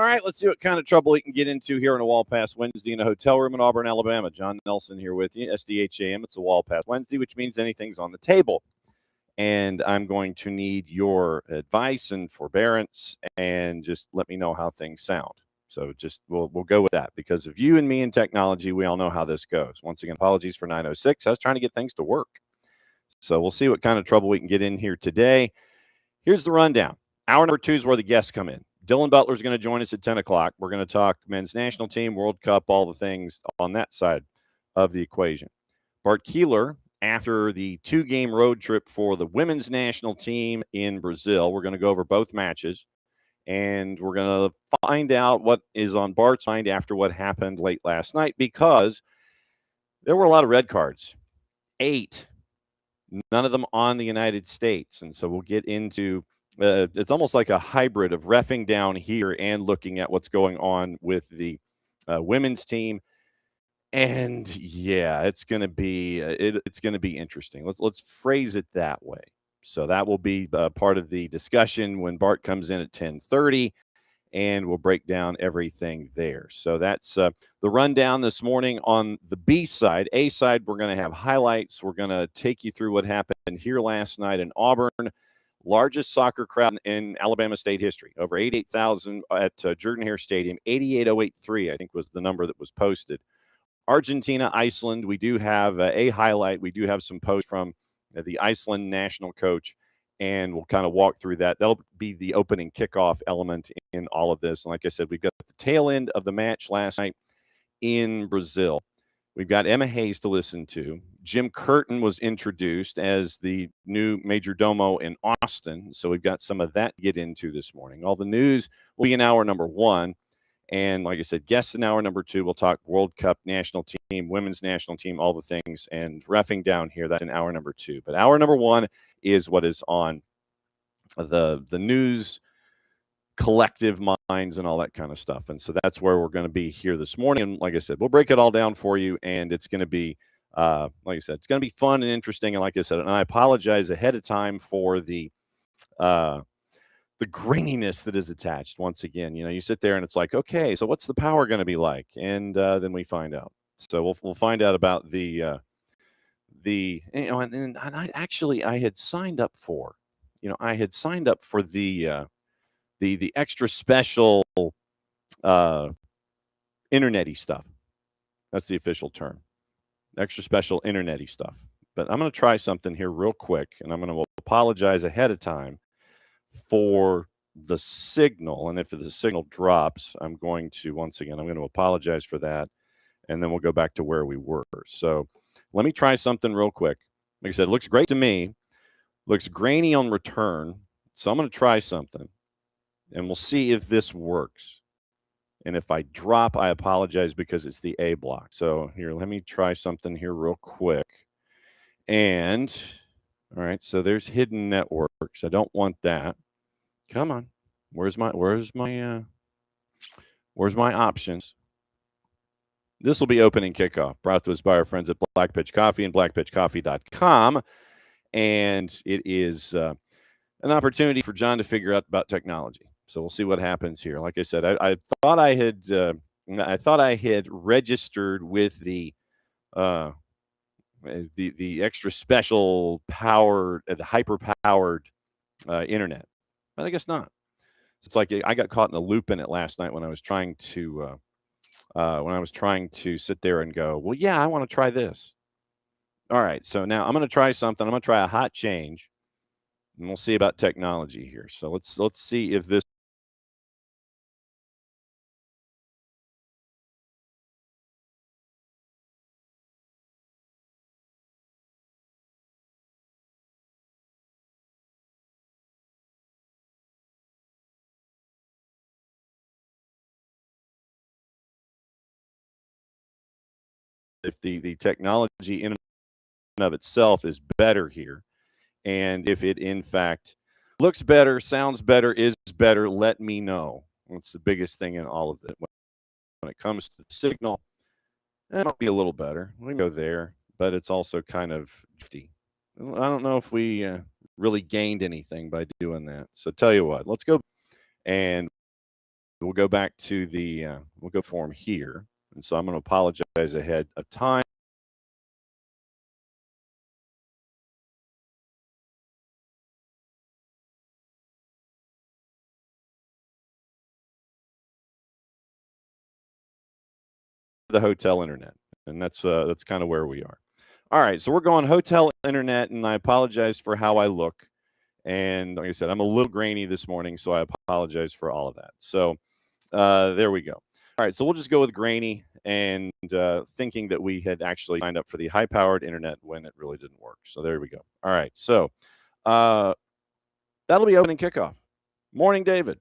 right, let's see what kind of trouble we can get into here on a Wall Pass Wednesday in a hotel room in Auburn, Alabama. John Nelson here with you, SDH AM. It's a Wall Pass Wednesday, which means anything's on the table. And I'm going to need your advice and forbearance, and just let me know how things sound. So just we'll go with that, because of you and me and technology, we all know how this goes. Once again, apologies for 906. I was trying to get things to work. So we'll see what kind of trouble we can get in here today. Here's the rundown. Hour number 2 is where the guests come in. Dylan Butler is going to join us at 10 o'clock. We're going to talk men's national team, World Cup, all the things on that side of the equation. Bart Keeler, after the 2-game road trip for the women's national team in Brazil, we're going to go over both matches, and we're going to find out what is on Bart's mind after what happened late last night, because there were a lot of red cards. 8. None of them on the United States. And so we'll get into it's almost like a hybrid of reffing down here and looking at what's going on with the women's team. And yeah, it's going to be it's going to be interesting. Let's phrase it that way. So that will be part of the discussion when Bart comes in at 10:30, and we'll break down everything there. So that's the rundown this morning on the B side. A side, we're going to have highlights. We're going to take you through what happened here last night in Auburn. Largest soccer crowd in Alabama State history, over 88,000 at Jordan-Hare Stadium. 88,083, I think, was the number that was posted. Argentina, Iceland, we do have a highlight. We do have some posts from the Iceland national coach, and we'll kind of walk through that. That'll be the opening kickoff element in all of this. And like I said, we've got the tail end of the match last night in Brazil. We've got Emma Hayes to listen to. Jim Curtin was introduced as the new Major Domo in Austin. So we've got some of that to get into this morning. All the news will be in hour number 1. And like I said, guests in hour number 2. We'll talk World Cup national team, women's national team, all the things, and reffing down here. That's in hour number 2. But hour number 1 is what is on the news collective minds and all that kind of stuff. And so that's where we're going to be here this morning. And like I said, we'll break it all down for you, and it's going to be like I said, it's going to be fun and interesting. And like I said, and I apologize ahead of time for the graininess that is attached. Once again, you sit there and it's like, okay, so what's the power going to be like? And then we find out. So we'll find out about and I had signed up for, the extra special internet-y stuff. That's the official term. Extra special internet-y stuff. But I'm going to try something here real quick, and I'm going to apologize ahead of time for the signal. And if the signal drops, I'm going to apologize for that, and then we'll go back to where we were. So let me try something real quick. Like I said, it looks great to me. Looks grainy on return. So I'm going to try something, and we'll see if this works. And if I drop, I apologize, because it's the A block. So here, let me try something here real quick. And all right, so there's hidden networks. I don't want that. Come on. Where's my options? This will be opening kickoff, brought to us by our friends at Black Pitch Coffee and blackpitchcoffee.com. And it is an opportunity for John to figure out about technology. So we'll see what happens here. Like I said, I thought I had registered with the extra special powered, the hyper powered internet, but I guess not. It's like I got caught in a loop in it last night when I was trying to sit there and go, well, yeah, I want to try this. All right, so now I'm going to try something. I'm going to try a hot change, and we'll see about technology here. So let's see if this. If the technology in and of itself is better here, and if it in fact looks better, sounds better, is better, let me know. That's the biggest thing in all of it. When it comes to the signal, it might be a little better. We can go there, but it's also kind of drifty. I don't know if we really gained anything by doing that. So tell you what, let's go and we'll go back to the we'll go form here. And so I'm going to apologize ahead of time. The hotel internet, and that's kind of where we are. All right, so we're going hotel internet, and I apologize for how I look. And like I said, I'm a little grainy this morning, so I apologize for all of that. So there we go. All right, so we'll just go with grainy and thinking that we had actually signed up for the high-powered internet when it really didn't work. So there we go. All right, so that'll be opening kickoff. Morning, David.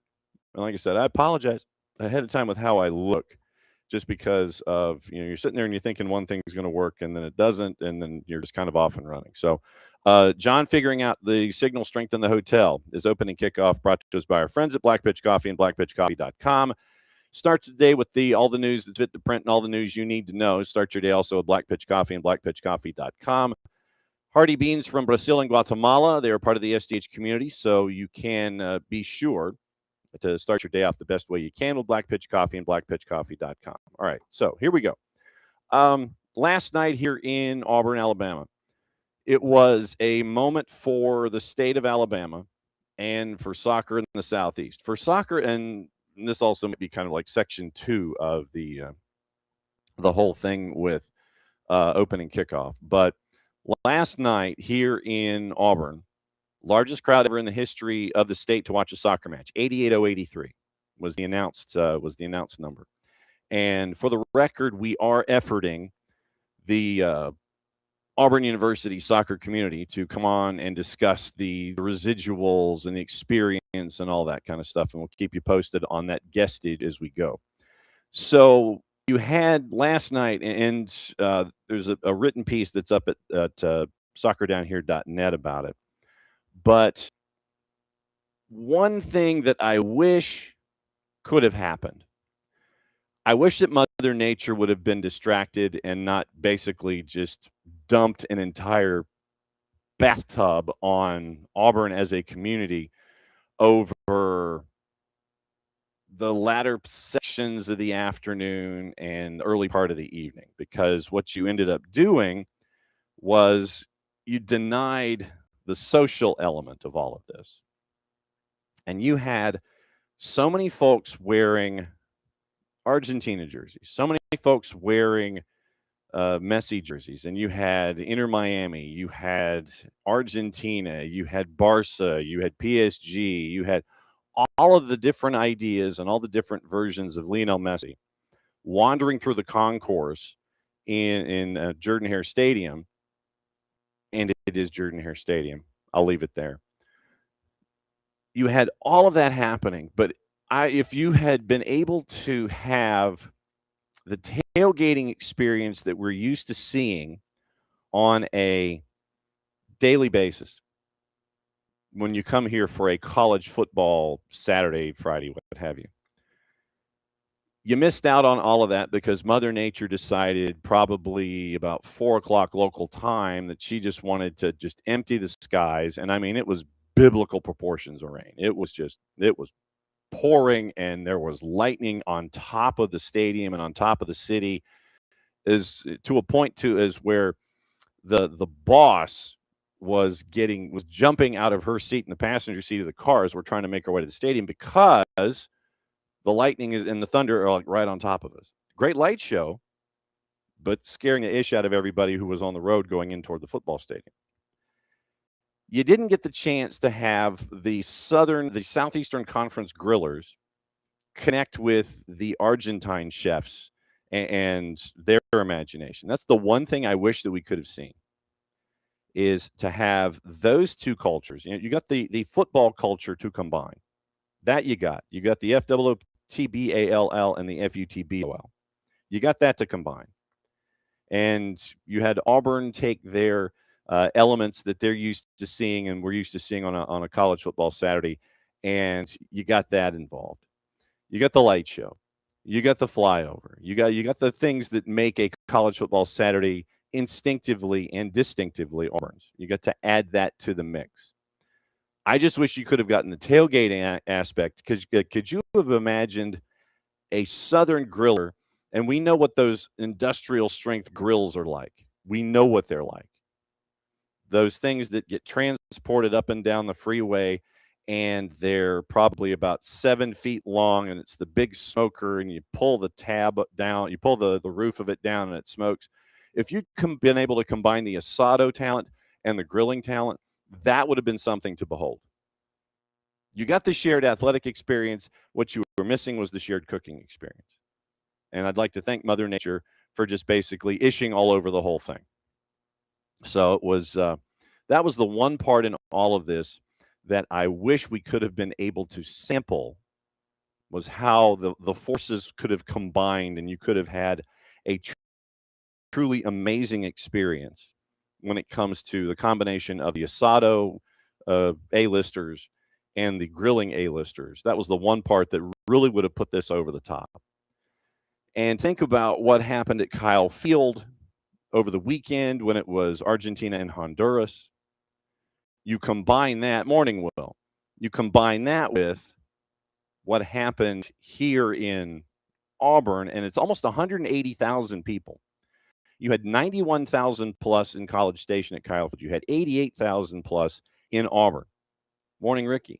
And like I said, I apologize ahead of time with how I look, just because of, you're sitting there and you're thinking one thing is going to work and then it doesn't, and then you're just kind of off and running. So John figuring out the signal strength in the hotel is opening kickoff, brought to us by our friends at Black Pitch Coffee and blackpitchcoffee.com. Start the day with all the news that's fit to print and all the news you need to know. Start your day also with Black Pitch Coffee and blackpitchcoffee.com. Hearty beans from Brazil and Guatemala. They are part of the SDH community, so you can be sure to start your day off the best way you can with Black Pitch Coffee and blackpitchcoffee.com. All right, so here we go. Last night here in Auburn, Alabama, it was a moment for the state of Alabama and for soccer in the Southeast. For soccer, and this also might be kind of like section 2 of the whole thing with opening kickoff. But last night here in Auburn, largest crowd ever in the history of the state to watch a soccer match. 88,083 was the announced number. And for the record, we are efforting the Auburn University soccer community to come on and discuss the residuals and the experience and all that kind of stuff. And we'll keep you posted on that guestage as we go. So you had last night, and there's a written piece that's up at soccerdownhere.net about it. But one thing that I wish could have happened, I wish that Mother Nature would have been distracted and not basically just dumped an entire bathtub on Auburn as a community over the latter sections of the afternoon and early part of the evening. Because what you ended up doing was you denied the social element of all of this. And you had so many folks wearing Argentina jerseys, so many folks wearing Messi jerseys, and you had Inter Miami, you had Argentina, you had Barca, you had PSG, you had all of the different ideas and all the different versions of Lionel Messi wandering through the concourse in Jordan-Hare Stadium. And it is Jordan-Hare Stadium. I'll leave it there. You had all of that happening, but if you had been able to have the tailgating experience that we're used to seeing on a daily basis, when you come here for a college football Saturday, Friday, what have you, you missed out on all of that because Mother Nature decided probably about 4 o'clock local time that she just wanted to just empty the skies. And I mean, it was biblical proportions of rain. It was pouring, and there was lightning on top of the stadium and on top of the city, is to a point where the boss was jumping out of her seat in the passenger seat of the car as we're trying to make our way to the stadium because the lightning and the thunder are like right on top of us. Great light show, but scaring the ish out of everybody who was on the road going in toward the football stadium. You didn't get the chance to have the Southeastern Conference grillers connect with the Argentine chefs and their imagination. That's the one thing I wish that we could have seen, is to have those two cultures. You got the football culture to combine. That you got the FOOTBALL and the FUTBOL. You got that to combine. And you had Auburn take their elements that they're used to seeing and we're used to seeing on a college football Saturday, and you got that involved. You got the light show. You got the flyover. You got the things that make a college football Saturday instinctively and distinctively Auburn's. You got to add that to the mix. I just wish you could have gotten the tailgating aspect, because could you have imagined a Southern griller, and we know what those industrial strength grills are like. We know what they're like. Those things that get transported up and down the freeway, and they're probably about 7 feet long, and it's the big smoker, and you pull the tab down, you pull the roof of it down, and it smokes. If you'd been able to combine the asado talent and the grilling talent, that would have been something to behold. You got the shared athletic experience. What you were missing was the shared cooking experience. And I'd like to thank Mother Nature for just basically ishing all over the whole thing. So it was that was the one part in all of this that I wish we could have been able to sample, was how the forces could have combined, and you could have had a truly amazing experience when it comes to the combination of the asado A-listers and the grilling A-listers. That was the one part that really would have put this over the top. And think about what happened at Kyle Field over the weekend when it was Argentina and Honduras. You combine that, morning, Will. You combine that with what happened here in Auburn, and it's almost 180,000 people. You had 91,000 plus in College Station at Kyle Field. You had 88,000 plus in Auburn. Morning, Ricky.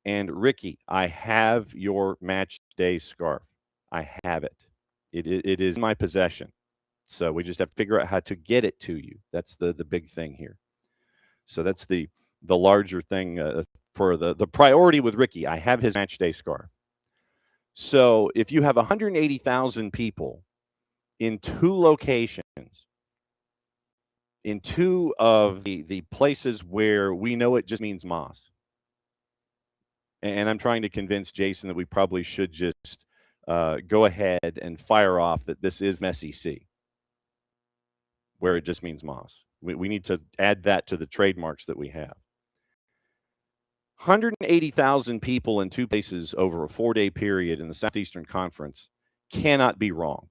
And Ricky, I have your match day scarf. I have it. It is in my possession. So we just have to figure out how to get it to you. That's the big thing here. So that's the larger thing for the priority with Ricky. I have his match day scarf. So if you have 180,000 people in 2 locations, in 2 of the places where we know it just means moss, and I'm trying to convince Jason that we probably should just go ahead and fire off that this is an SEC, where it just means moss. We need to add that to the trademarks that we have. 180,000 people in 2 places over a 4-day period in the Southeastern Conference cannot be wrong.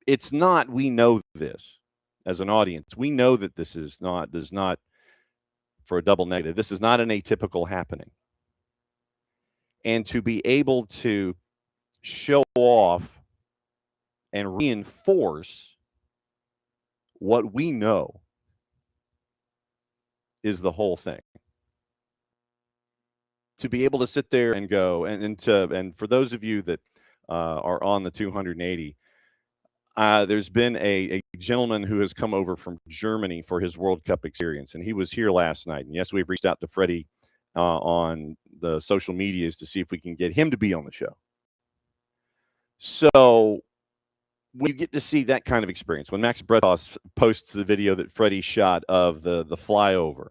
It's not, we know this as an audience. We know that this is not, for a double negative, this is not an atypical happening. And to be able to show off and reinforce what we know is the whole thing. To be able to sit there and go, and for those of you that are on the 280, there's been a gentleman who has come over from Germany for his World Cup experience, and he was here last night. And yes, we've reached out to Freddie on the social medias to see if we can get him to be on the show. So when you get to see that kind of experience, when Max Bretos posts the video that Freddie shot of the flyover,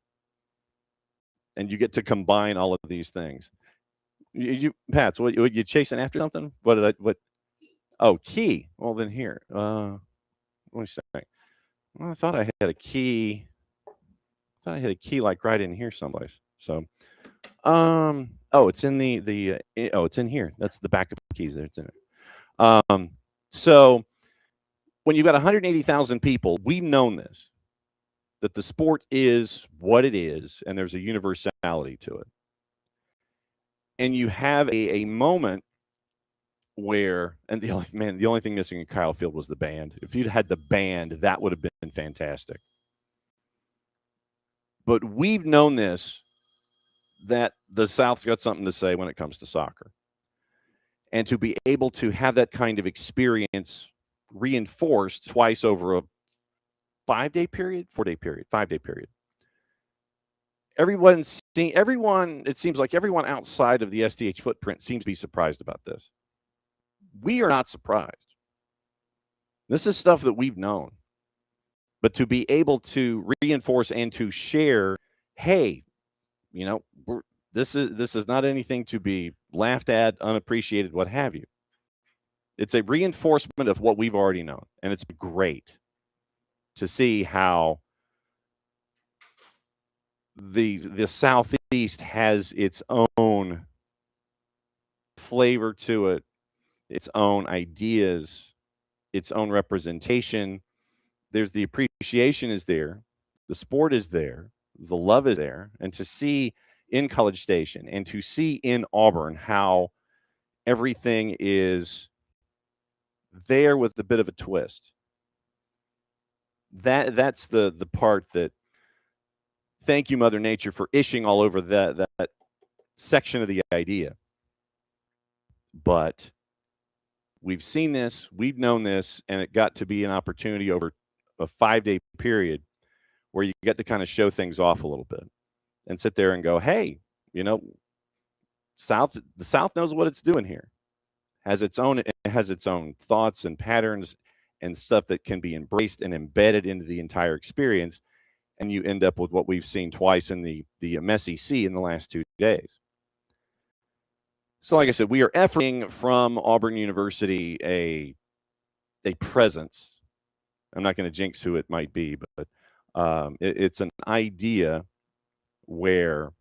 and you get to combine all of these things, Pats, what you chasing after something? What? Oh, key. Well, then here. Let me say. Well, I thought I had a key. Like right in here someplace. So, it's in it's in here. That's the backup keys there. It's in it. So when you've got 180,000 people, we've known this, that the sport is what it is, and there's a universality to it. And you have a moment where, and the only thing missing in Kyle Field was the band. If you'd had the band, that would have been fantastic. But we've known this, that the South's got something to say when it comes to soccer. And to be able to have that kind of experience reinforced twice over a 5-day period, 4-day period, 5-day period. It seems like everyone outside of the SDH footprint seems to be surprised about this. We are not surprised. This is stuff that we've known. But to be able to reinforce and to share, hey, this is not anything to be laughed at, unappreciated, what have you. It's a reinforcement of what we've already known, and it's great to see how the Southeast has its own flavor to it, its own ideas, its own representation. There's the appreciation is there, the sport is there, the love is there, and to see in College Station and to see in Auburn how everything is there with a bit of a twist. That's the part that, thank you, Mother Nature, for ishing all over that section of the idea. But we've seen this, we've known this, and it got to be an opportunity over a 5-day period where you get to kind of show things off a little bit and sit there and go, hey, the South knows what it's doing here. It has its own thoughts and patterns and stuff that can be embraced and embedded into the entire experience. And you end up with what we've seen twice in the SEC in the last 2 days. So like I said, we are efforting from Auburn University a presence. I'm not going to jinx who it might be, but it's an idea where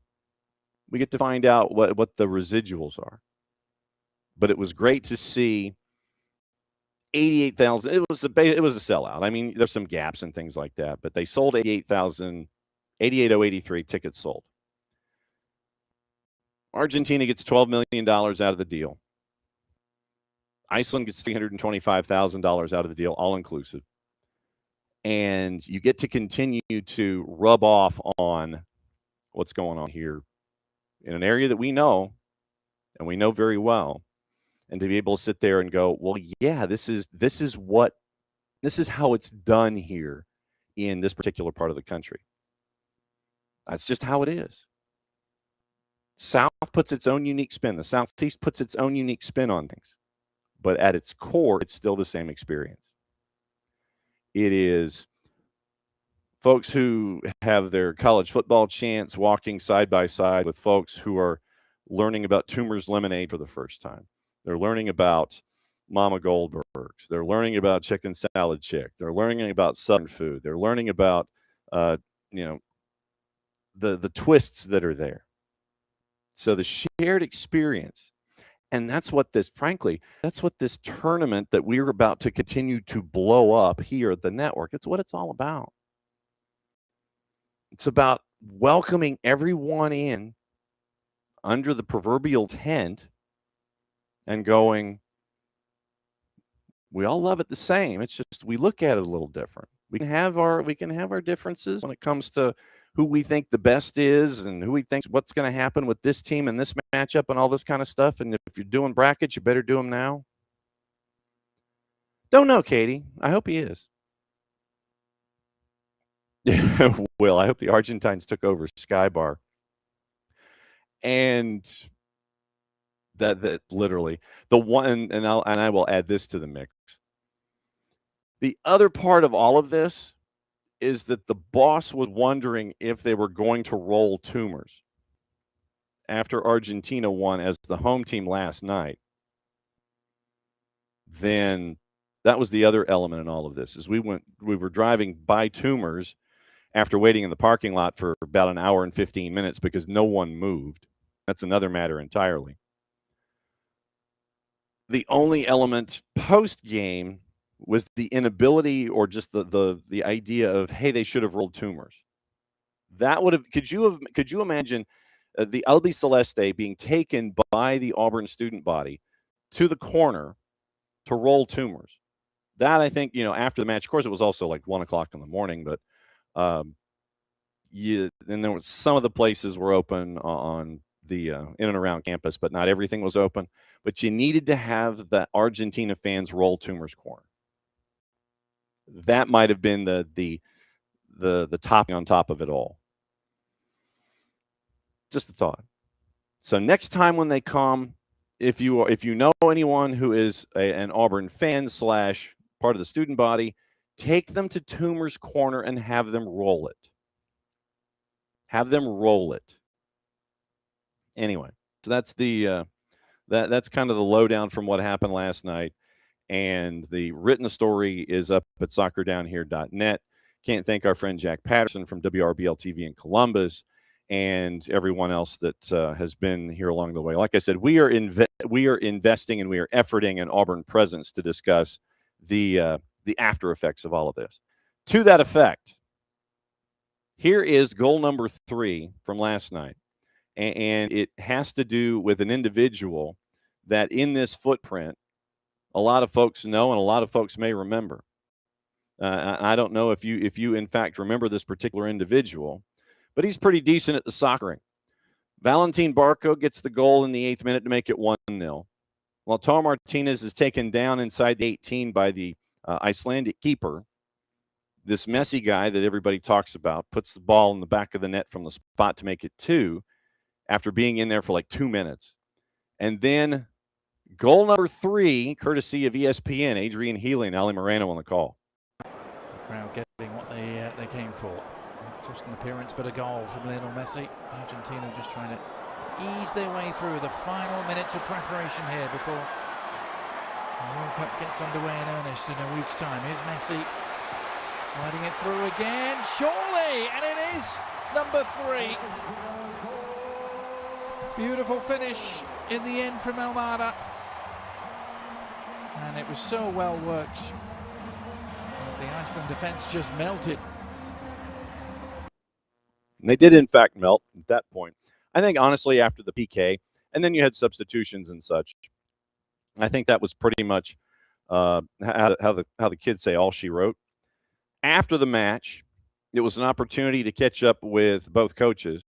we get to find out what the residuals are. But it was great to see 88,000. It was a sellout. I mean, there's some gaps and things like that, but they sold 88,083 tickets sold. Argentina gets $12 million out of the deal. Iceland gets $325,000 out of the deal, all inclusive. And you get to continue to rub off on what's going on here in an area that we know, and we know very well. And to be able to sit there and go, well, yeah, this is how it's done here in this particular part of the country. That's just how it is. South puts its own unique spin. The Southeast puts its own unique spin on things. But at its core, it's still the same experience. It is folks who have their college football chants walking side by side with folks who are learning about Toomer's Lemonade for the first time. They're learning about Mama Goldberg's. They're learning about Chicken Salad Chick. They're learning about Southern food. They're learning about, the twists that are there. So the shared experience, and that's what this tournament that we're about to continue to blow up here at the network, it's what it's all about. It's about welcoming everyone in under the proverbial tent and going, we all love it the same. It's just we look at it a little different. We can have our differences when it comes to who we think the best is and who we think what's going to happen with this team and this matchup and all this kind of stuff. And if you're doing brackets, you better do them now. Don't know, Katie. I hope he is. Well, I hope the Argentines took over Skybar. And that literally the one, and I will add this to the mix. The other part of all of this is that the boss was wondering if they were going to roll Toomers after Argentina won as the home team last night. Then that was the other element in all of this. Is we were driving by Toomers after waiting in the parking lot for about an hour and 15 minutes because no one moved. That's another matter entirely. The only element post-game was the inability or just the idea of, hey, they should have rolled Toomers. That would have could you imagine the Albi Celeste being taken by the Auburn student body to the corner to roll Toomers? That, I think, after the match, of course, it was also like 1:00 in the morning, but then there was some of the places were open on the in and around campus, but not everything was open. But you needed to have the Argentina fans roll Toomer's corner. That might have been the topping on top of it all. Just a thought. So next time when they come, if you know anyone who is an Auburn fan / part of the student body, take them to Toomer's corner and have them roll it. Have them roll it. Anyway, so that's that's kind of the lowdown from what happened last night. And the written story is up at soccerdownhere.net. Can't thank our friend Jack Patterson from WRBL TV in Columbus and everyone else that has been here along the way. Like I said, we are investing and we are efforting an Auburn presence to discuss the after effects of all of this. To that effect, here is goal number 3 from last night. And it has to do with an individual that in this footprint, a lot of folks know and a lot of folks may remember. I don't know if you in fact remember this particular individual, but he's pretty decent at the soccering. Valentin Barco gets the goal in the 8th minute to make it 1-0. Lautaro Martinez is taken down inside the 18 by the Icelandic keeper. This Messi guy that everybody talks about puts the ball in the back of the net from the spot to make it 2 after being in there for like 2 minutes. And then goal number 3, courtesy of ESPN, Adrian Healy and Ali Moreno on the call. The crowd getting what they came for. Not just an appearance, but a goal from Lionel Messi. Argentina just trying to ease their way through the final minutes of preparation here before the World Cup gets underway in earnest in a week's time. Here's Messi sliding it through again, surely, and it is number 3. Beautiful finish in the end from Almada, and it was so well worked as the Iceland defense just melted. And they did in fact melt at that point. I think honestly after the PK, and then you had substitutions and such, I think that was pretty much how the kids say all she wrote. After the match, it was an opportunity to catch up with both coaches.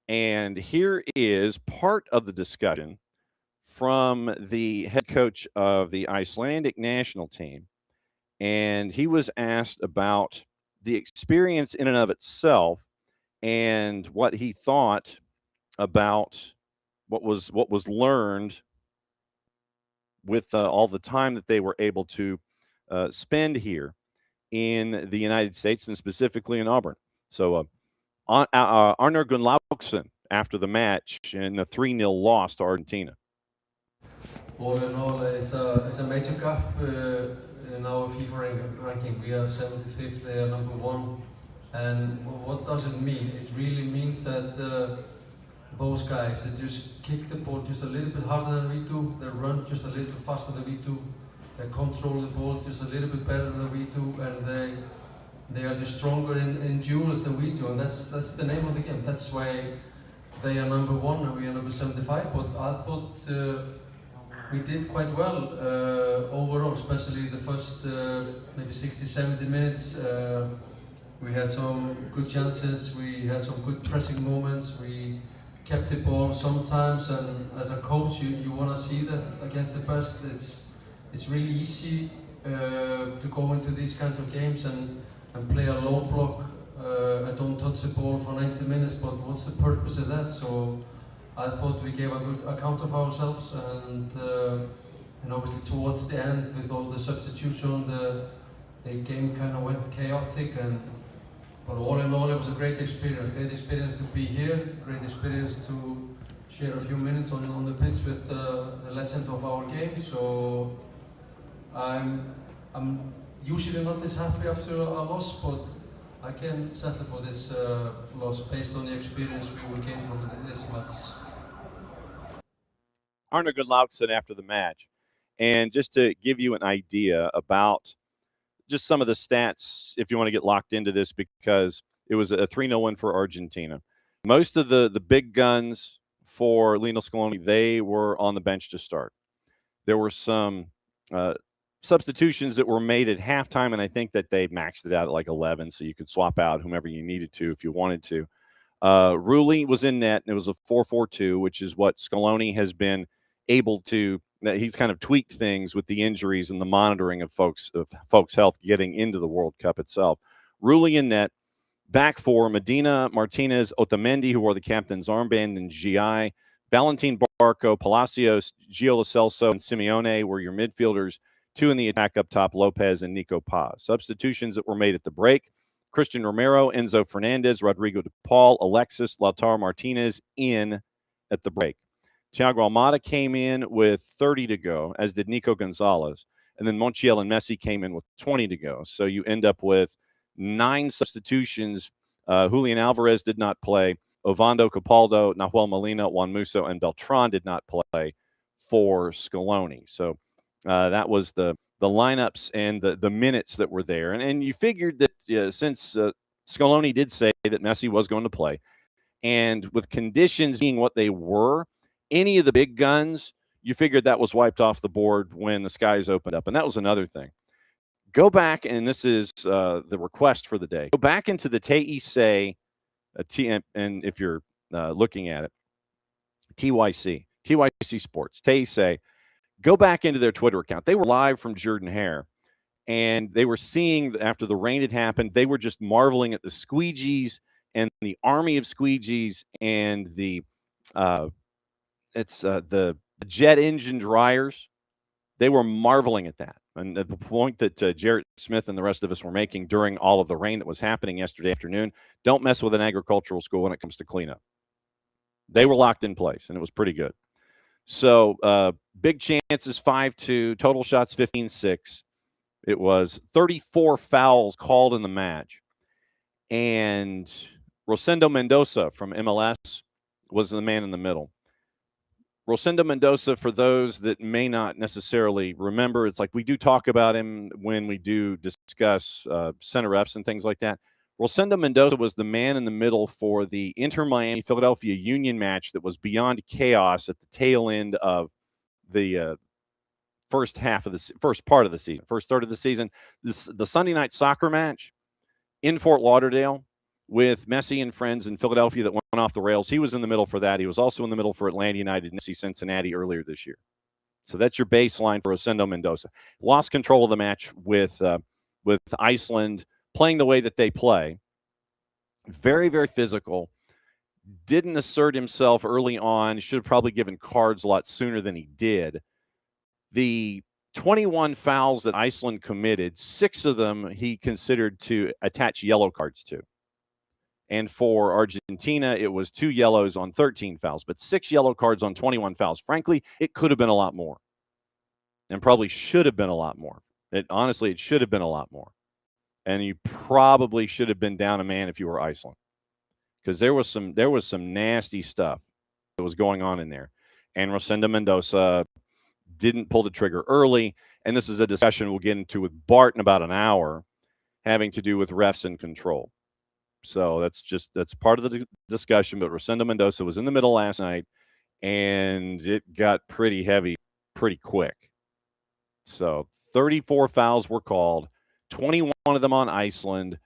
And here is part of the discussion from the head coach of the Icelandic national team. And he was asked about the experience in and of itself and what he thought about what was learned with all the time that they were able to spend here in the United States and specifically in Auburn. So Arnar Gunnlaugsson after the match in a 3-0 loss to Argentina. All in all, it's a major gap in our FIFA ranking. We are 75th, they are number 1. And what does it mean? It really means that those guys that just kick the ball just a little bit harder than we do, they run just a little bit faster than we do, they control the ball just a little bit better than we do, and they are just stronger in duels than we do, and that's the name of the game. That's why they are number 1 and we are number 75. But I thought we did quite well overall, especially the first maybe 60-70 minutes. We had some good chances, we had some good pressing moments, we kept the ball sometimes, and as a coach you want to see that against the best. It's really easy to go into these kind of games and play a low block and don't touch the ball for 90 minutes, but what's the purpose of that? So I thought we gave a good account of ourselves, and obviously towards the end with all the substitution, the game kind of went chaotic, but all in all it was a great experience to be here, great experience to share a few minutes on the pitch with the legend of our game. So I'm usually not this happy after a loss, but I can settle for this loss based on the experience we will gain from this match. Arnar Gunnlaugsson after the match. And just to give you an idea about just some of the stats, if you want to get locked into this, because it was a 3-0 win for Argentina. Most of the big guns for Lionel Scaloni, they were on the bench to start. There were some substitutions that were made at halftime, and I think that they maxed it out at like 11, so you could swap out whomever you needed to if you wanted to. Rulli was in net, and it was a 4-4-2, which is what Scaloni has been able to. He's kind of tweaked things with the injuries and the monitoring of folks' health getting into the World Cup itself. Rulli in net, back four, Medina, Martinez, Otamendi, who wore the captain's armband, and GI, Valentin Barco, Palacios, Gio Lo Celso, and Simeone were your midfielders. 2 in the attack up top, Lopez and Nico Paz. Substitutions that were made at the break: Christian Romero, Enzo Fernandez, Rodrigo de Paul, Alexis, Lautaro Martinez in at the break. Thiago Almada came in with 30 to go, as did Nico Gonzalez. And then Montiel and Messi came in with 20 to go. So you end up with 9 substitutions. Julian Alvarez did not play. Ovando, Capaldo, Nahuel Molina, Juan Musso, and Beltran did not play for Scaloni. So that was the lineups and the minutes that were there. And you figured that since Scaloni did say that Messi was going to play, and with conditions being what they were, any of the big guns, you figured that was wiped off the board when the skies opened up. And that was another thing. Go back, and this is the request for the day. Go back into the TIC, and if you're looking at it, TYC Sports, TIC, go back into their Twitter account. They were live from Jordan-Hare, and they were seeing, after the rain had happened, they were just marveling at the squeegees and the army of squeegees and the jet engine dryers. They were marveling at that. And at the point that Jarrett Smith and the rest of us were making during all of the rain that was happening yesterday afternoon, don't mess with an agricultural school when it comes to cleanup. They were locked in place, and it was pretty good. So big chances, 5-2, total shots 15-6. It was 34 fouls called in the match. And Rosendo Mendoza from MLS was the man in the middle. Rosendo Mendoza, for those that may not necessarily remember, it's like we do talk about him when we do discuss center refs and things like that. Rosendo Mendoza was the man in the middle for the Inter-Miami Philadelphia Union match that was beyond chaos at the tail end of the first part of the season, first third of the season. The Sunday night soccer match in Fort Lauderdale with Messi and friends in Philadelphia that went off the rails. He was in the middle for that. He was also in the middle for Atlanta United and FC Cincinnati earlier this year. So that's your baseline for Rosendo Mendoza. Lost control of the match with Iceland playing the way that they play. Very, very physical. Didn't assert himself early on. Should have probably given cards a lot sooner than he did. The 21 fouls that Iceland committed, 6 of them he considered to attach yellow cards to. And for Argentina, it was 2 yellows on 13 fouls, but 6 yellow cards on 21 fouls. Frankly, it could have been a lot more, and probably should have been a lot more. Honestly, it should have been a lot more. And you probably should have been down a man if you were Iceland, because there was some nasty stuff that was going on in there. And Rosendo Mendoza didn't pull the trigger early. And this is a discussion we'll get into with Bart in about an hour, having to do with refs and control. So that's part of the discussion. But Rosendo Mendoza was in the middle last night, and it got pretty heavy pretty quick. So 34 fouls were called, 21 of them on Iceland,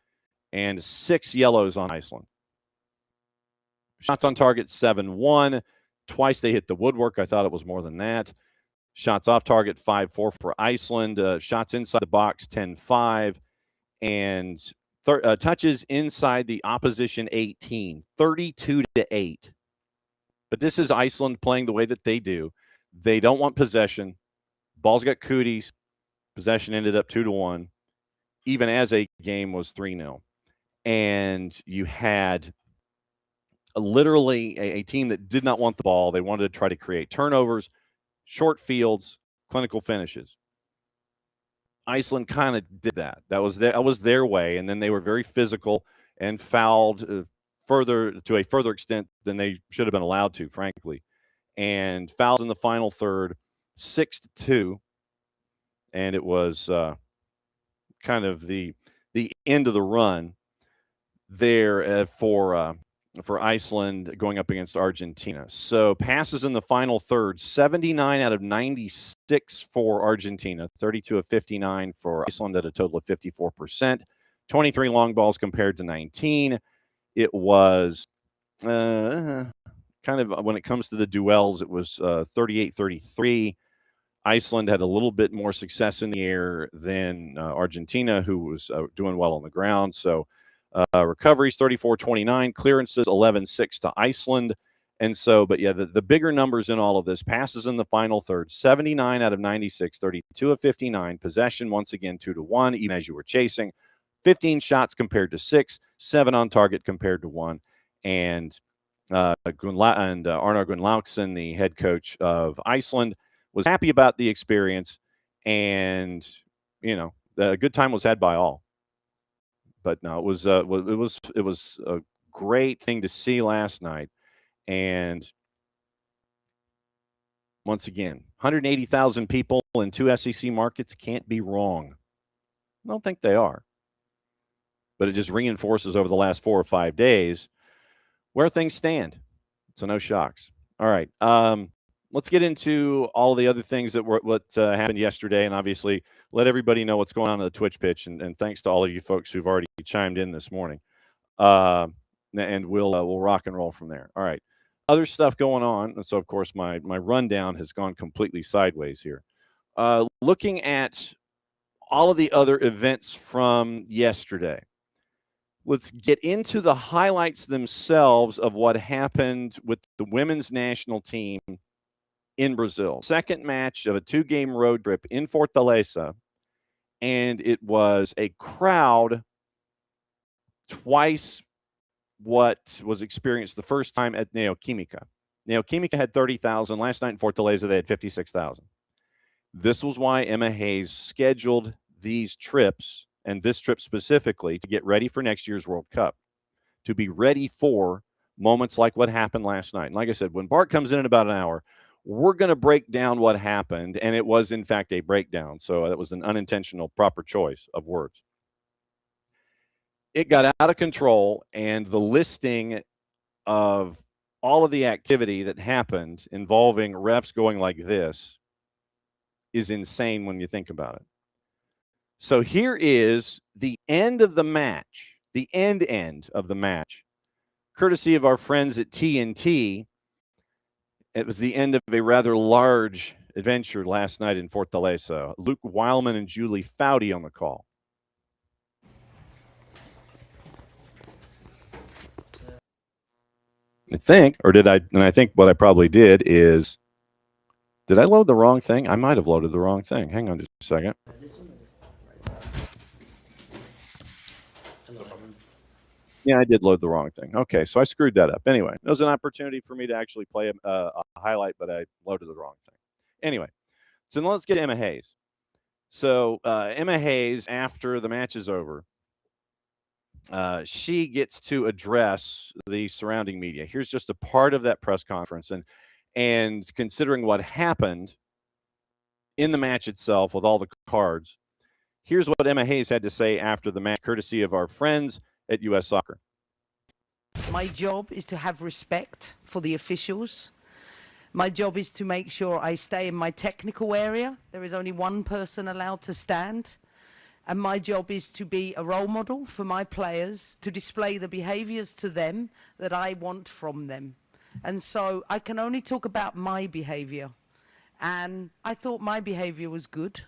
and 6 yellows on Iceland. Shots on target, 7-1. Twice they hit the woodwork. I thought it was more than that. Shots off target, 5-4 for Iceland. Shots inside the box, 10-5. And touches inside the opposition 18, 32-8. But this is Iceland playing the way that they do. They don't want possession. Ball's got cooties. Possession ended up 2-1, even as a game was 3-0. And you had literally a team that did not want the ball. They wanted to try to create turnovers, short fields, clinical finishes. Iceland kind of did that. That was their way, and then they were very physical and fouled to a further extent than they should have been allowed to, frankly. And fouls in the final third, 6-2, and it was kind of the end of the run there for Iceland going up against Argentina. So passes in the final third, 79 out of 96 for Argentina, 32 of 59 for Iceland at a total of 54%, 23 long balls compared to 19. It was kind of, when it comes to the duels, it was 38-33. Iceland had a little bit more success in the air than Argentina, who was doing well on the ground. So recoveries 34-29, clearances 11-6 to Iceland. And so, but yeah, the bigger numbers in all of this: passes in the final third, 79 out of 96, 32 of 59, possession once again 2-1, even as you were chasing, 15 shots compared to 6, 7 on target compared to 1. And Arnar Gunnlaugsson, the head coach of Iceland, was happy about the experience, and a good time was had by all. But no, it was a great thing to see last night. And once again, 180,000 people in 2 SEC markets can't be wrong. I don't think they are. But it just reinforces over the last 4 or 5 days where things stand. So no shocks. All right. let's get into all the other things that happened yesterday, and obviously let everybody know what's going on the Twitch pitch. And thanks to all of you folks who've already chimed in this morning. And we'll rock and roll from there. All right. Other stuff going on. And so, of course, my rundown has gone completely sideways here. Looking at all of the other events from yesterday, let's get into the highlights themselves of what happened with the women's national team in Brazil. Second match of a 2-game road trip in Fortaleza, and it was a crowd twice what was experienced the first time at Neoquímica. Neoquímica had 30,000. Last night in Fortaleza, they had 56,000. This was why Emma Hayes scheduled these trips, and this trip specifically, to get ready for next year's World Cup, to be ready for moments like what happened last night. And like I said, when Bart comes in about an hour, we're going to break down what happened, and it was, in fact, a breakdown. So that was an unintentional proper choice of words. It got out of control, and the listing of all of the activity that happened involving refs going like this is insane when you think about it. So here is the end of the match, the end of the match, courtesy of our friends at TNT. It was the end of a rather large adventure last night in Fortaleza. Luke Weilman and Julie Foudy on the call. I think what I probably did is, did I load the wrong thing? I might have loaded the wrong thing. Hang on just a second. Yeah, I did load the wrong thing. Okay, so I screwed that up. Anyway, it was an opportunity for me to actually play a highlight, but I loaded the wrong thing. Anyway, so let's get Emma Hayes. So Emma Hayes, after the match is over, she gets to address the surrounding media. Here's just a part of that press conference. And considering what happened in the match itself with all the cards, here's what Emma Hayes had to say after the match, courtesy of our friends at US Soccer. My job is to have respect for the officials. My job is to make sure I stay in my technical area. There is only one person allowed to stand. And my job is to be a role model for my players, to display the behaviors to them that I want from them. And so I can only talk about my behavior. And I thought my behavior was good.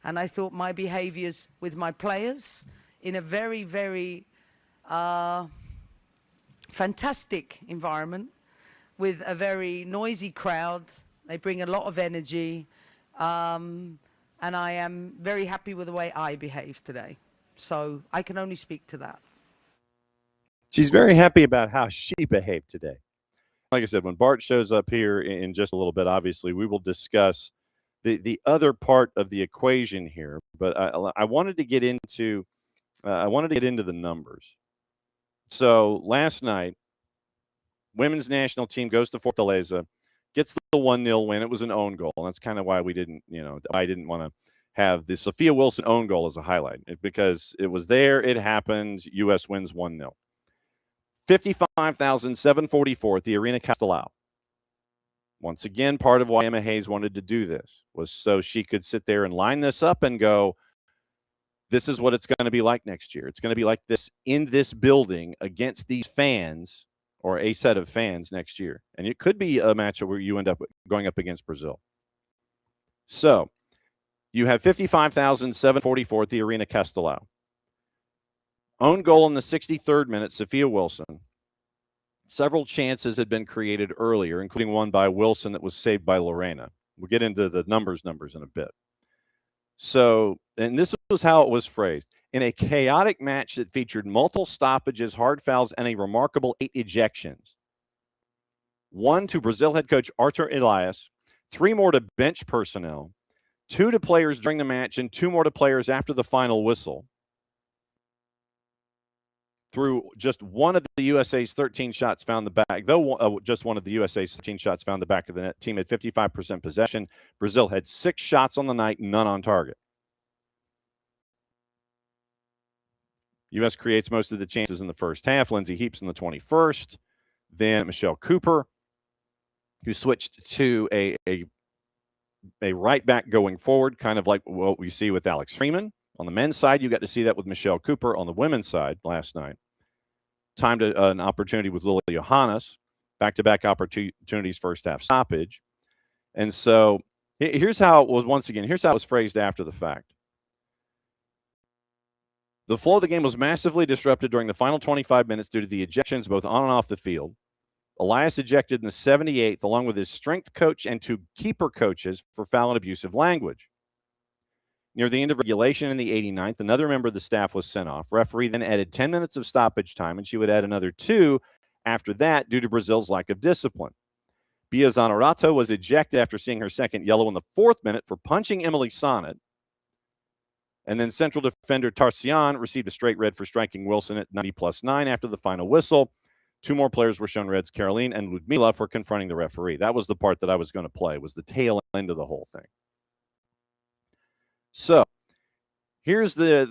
And I thought my behaviors with my players in a very, very fantastic environment with a very noisy crowd. They bring a lot of energy. And I am very happy with the way I behaved today. So I can only speak to that. She's very happy about how she behaved today. Like I said, when Bart shows up here in just a little bit, obviously, we will discuss the other part of the equation here. But I wanted to get into the numbers. So last night, women's national team goes to Fortaleza, gets the 1-0 win. It was an own goal. And that's kind of why I didn't want to have the Sophia Wilson own goal as a highlight, because it was there. It happened. U.S. wins 1-0. 55,744 at the Arena Castelao. Once again, part of why Emma Hayes wanted to do this was so she could sit there and line this up and go, this is what it's going to be like next year. It's going to be like this in this building against these fans, or a set of fans next year. And it could be a match where you end up going up against Brazil. So you have 55,744 at the Arena Castelao. Own goal in the 63rd minute, Sophia Wilson. Several chances had been created earlier, including one by Wilson that was saved by Lorena. We'll get into the numbers in a bit. So, and this was how it was phrased. In a chaotic match that featured multiple stoppages, hard fouls, and a remarkable 8 ejections. 1 to Brazil head coach Arthur Elias, 3 more to bench personnel, 2 to players during the match, and 2 more to players after the final whistle. Through just one of the USA's 13 shots found the back, just one of the USA's 13 shots found the back of the net. Team had 55% possession. Brazil had 6 shots on the night, none on target. U.S. creates most of the chances in the first half. Lindsay Heaps in the 21st. Then Michelle Cooper, who switched to a right back going forward, kind of like what we see with Alex Freeman. On the men's side, you got to see that with Michelle Cooper. On the women's side last night, timed an opportunity with Lily Johannes, back-to-back opportunities, first half stoppage. And so here's how it was, once again, here's how it was phrased after the fact. The flow of the game was massively disrupted during the final 25 minutes due to the ejections both on and off the field. Elias ejected in the 78th, along with his strength coach and 2 keeper coaches for foul and abusive language. Near the end of regulation in the 89th, another member of the staff was sent off. Referee then added 10 minutes of stoppage time, and she would add another 2 after that due to Brazil's lack of discipline. Bia Zanerato was ejected after seeing her second yellow in the 4th minute for punching Emily Sonnet. And then central defender Tarcian received a straight red for striking Wilson at 90+9 after the final whistle. 2 more players were shown reds, Caroline and Ludmila, for confronting the referee. That was the part that I was going to play, was the tail end of the whole thing. So here's the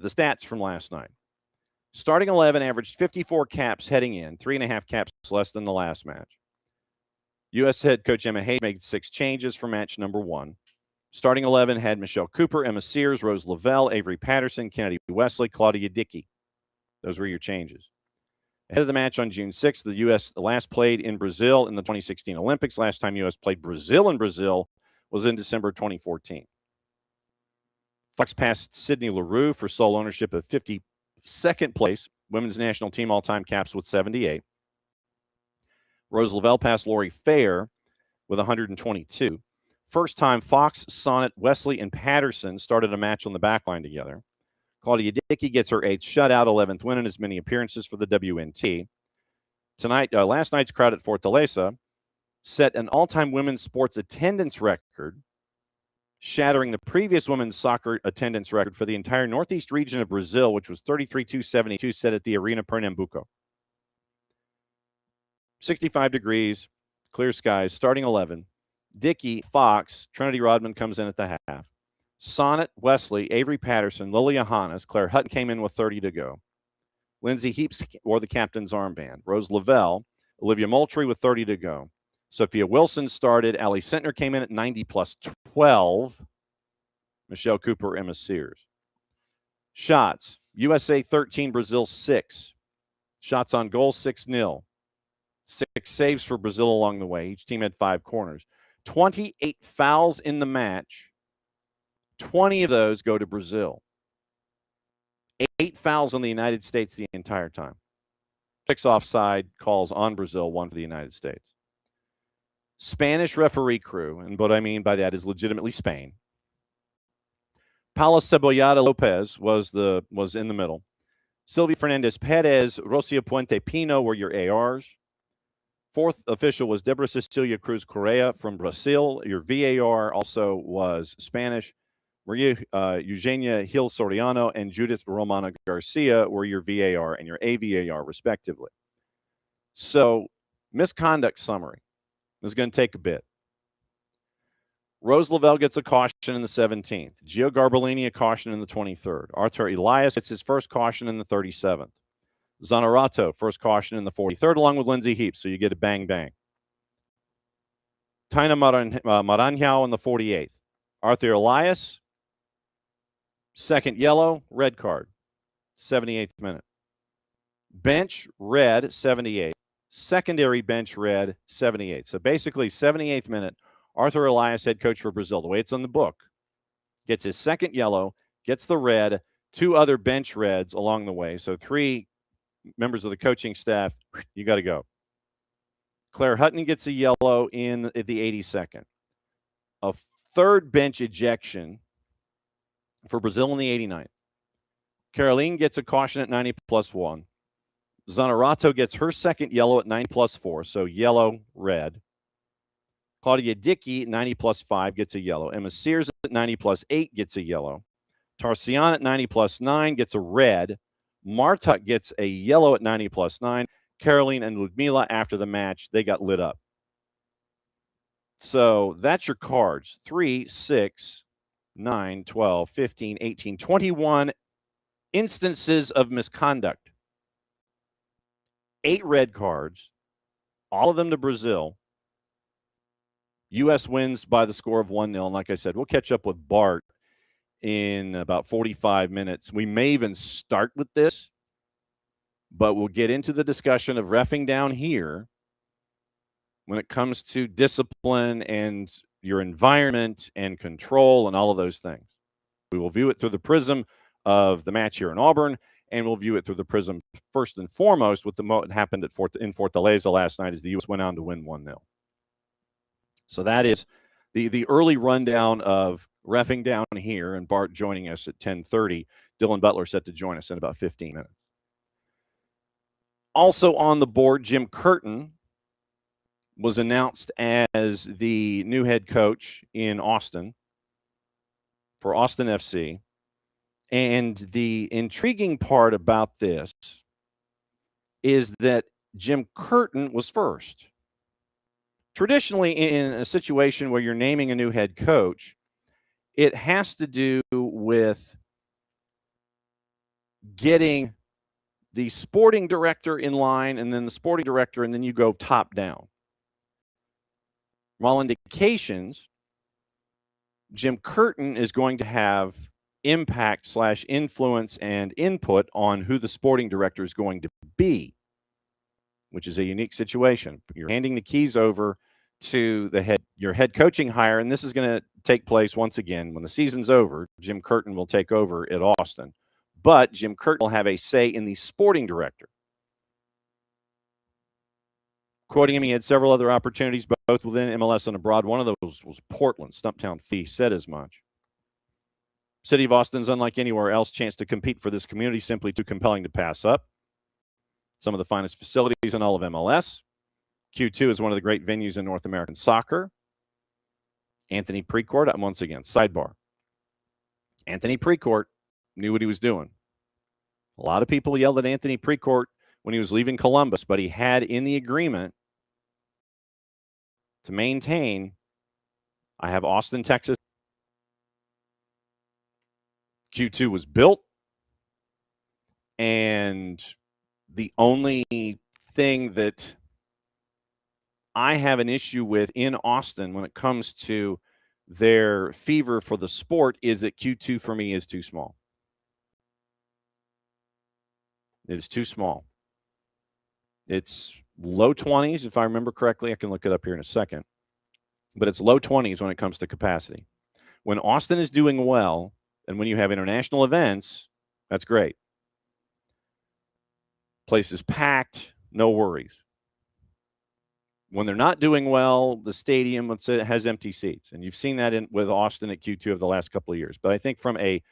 stats from last night. Starting 11 averaged 54 caps heading in, 3.5 caps less than the last match. U.S. head coach Emma Hayes made 6 changes for match number 1. Starting 11 had Michelle Cooper, Emma Sears, Rose Lavelle, Avery Patterson, Kennedy Wesley, Claudia Dickey. Those were your changes. Ahead of the match on June 6th, the U.S. last played in Brazil in the 2016 Olympics. Last time U.S. played Brazil in Brazil was in December 2014. Fox passed Sydney Leroux for sole ownership of 52nd place. Women's national team all-time caps with 78. Rose Lavelle passed Lori Fair with 122. First time Fox, Sonnet, Wesley, and Patterson started a match on the back line together. Claudia Dickey gets her 8th shutout, 11th win in as many appearances for the WNT. Tonight, last night's crowd at Fortaleza set an all-time women's sports attendance record, shattering the previous women's soccer attendance record for the entire northeast region of Brazil, which was 33,272, set at the Arena Pernambuco. 65 degrees, clear skies, starting 11. Dickey, Fox, Trinity Rodman comes in at the half. Sonnet, Wesley, Avery Patterson, Lily Johannes, Claire Hutton came in with 30 to go. Lindsay Heaps wore the captain's armband. Rose Lavelle, Olivia Moultrie with 30 to go. Sophia Wilson started. Allie Sentner came in at 90+12. Michelle Cooper, Emma Sears. Shots, USA 13, Brazil 6. Shots on goal, 6-0. 6 saves for Brazil along the way. Each team had 5 corners. 28 fouls in the match. 20 of those go to Brazil. 8 fouls on the United States the entire time. 6 offside calls on Brazil, 1 for the United States. Spanish referee crew, and what I mean by that is legitimately Spain. Paula Cebollada Lopez was in the middle. Sylvia Fernandez Perez, Rosia Puente Pino were your ARs. 4th official was Deborah Cecilia Cruz Correa from Brazil. Your VAR also was Spanish. Maria Eugenia Gil Soriano and Judith Romana Garcia were your VAR and your AVAR, respectively. So, misconduct summary. This is going to take a bit. Rose Lavelle gets a caution in the 17th. Gio Garbolini a caution in the 23rd. Arthur Elias gets his first caution in the 37th. Zanerato, first caution in the 43rd, along with Lindsay Heaps, so you get a bang-bang. Taina Maranhão in the 48th. Arthur Elias, second yellow, red card, 78th minute. Bench, red, 78th. Secondary bench, red, 78th. So basically, 78th minute, Arthur Elias, head coach for Brazil, the way it's on the book, gets his second yellow, gets the red, 2 other bench reds along the way. So 3 members of the coaching staff, you got to go. Claire Hutton gets a yellow at the 82nd. A 3rd bench ejection for Brazil in the 89th. Caroline gets a caution at 90+1. Zanerato gets her second yellow at 90+4, so yellow, red. Claudia Dickey, 90+5, gets a yellow. Emma Sears at 90+8 gets a yellow. Tarcian at 90+9 gets a red. Marta gets a yellow at 90+9. Caroline and Ludmila, after the match, they got lit up. So that's your cards. 3, 6, 9, 12, 15, 18, 21 instances of misconduct. 8 red cards, all of them to Brazil. U.S. wins by the score of 1-0. And like I said, we'll catch up with Bart in about 45 minutes. We may even start with this, but we'll get into the discussion of reffing down here when it comes to discipline and your environment and control and all of those things. We will view it through the prism of the match here in Auburn, and we'll view it through the prism first and foremost with what happened in Fortaleza last night as the U.S. went on to win 1-0. So that is the early rundown of reffing down here, and Bart joining us at 10:30. Dylan Butler set to join us in about 15 minutes. Also on the board, Jim Curtin was announced as the new head coach in Austin for Austin FC. And the intriguing part about this is that Jim Curtin was first. Traditionally, in a situation where you're naming a new head coach, it has to do with getting the sporting director in line, and then the sporting director, and then you go top down. While indications, Jim Curtin is going to have impact / influence and input on who the sporting director is going to be, which is a unique situation. You're handing the keys over to your head coaching hire, and this is going to take place once again when the season's over. Jim Curtin will take over at Austin, but Jim Curtin will have a say in the sporting director. Quoting him, he had several other opportunities, both within MLS and abroad. One of those was Portland. Stumptown Fee said as much. City of Austin's unlike anywhere else. Chance to compete for this community, simply too compelling to pass up. Some of the finest facilities in all of MLS. Q2 is one of the great venues in North American soccer. Anthony Precourt, once again, sidebar. Anthony Precourt knew what he was doing. A lot of people yelled at Anthony Precourt when he was leaving Columbus, but he had in the agreement to maintain, I have Austin, Texas. Q2 was built, and the only thing that I have an issue with in Austin when it comes to their fever for the sport is that Q2 for me is too small. It is too small. It's low 20s, if I remember correctly. I can look it up here in a second. But it's low 20s when it comes to capacity. When Austin is doing well, and when you have international events, that's great. Place is packed, no worries. When they're not doing well, the stadium, let's say, has empty seats. And you've seen that with Austin at Q2 of the last couple of years. But I think from a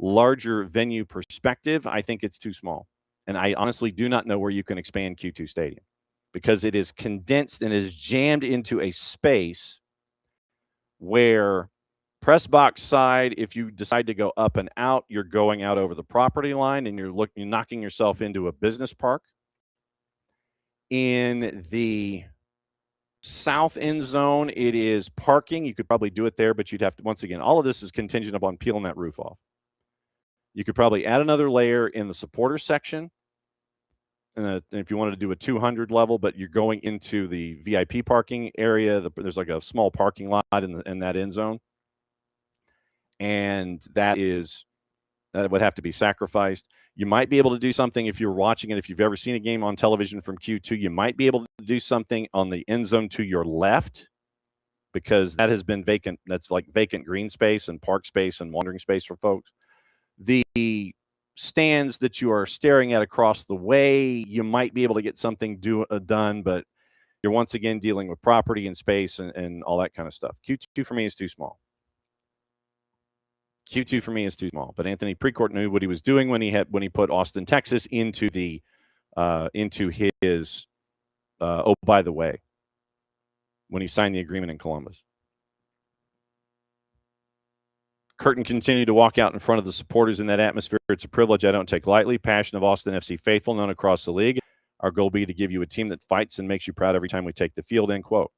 larger venue perspective, I think it's too small. And I honestly do not know where you can expand Q2 Stadium, because it is condensed and is jammed into a space where press box side, if you decide to go up and out, you're going out over the property line and you're knocking yourself into a business park. In the south end zone, it is parking. You could probably do it there, but you'd have to, once again, all of this is contingent upon peeling that roof off. You could probably add another layer in the supporter section. And if you wanted to do a 200 level, but you're going into the VIP parking area, there's like a small parking lot in that end zone. And that would have to be sacrificed. You might be able to do something if you're watching it. If you've ever seen a game on television from Q2, you might be able to do something on the end zone to your left, because that has been vacant. That's like vacant green space and park space and wandering space for folks. The stands that you are staring at across the way, you might be able to get something done, but you're once again dealing with property and space and all that kind of stuff. Q2 for me is too small. Q2 for me is too small. But Anthony Precourt knew what he was doing when he put Austin, Texas into his oh, by the way, when he signed the agreement in Columbus. Curtin continued to walk out in front of the supporters in that atmosphere. It's a privilege I don't take lightly. Passion of Austin FC faithful, known across the league. Our goal be to give you a team that fights and makes you proud every time we take the field, end quote.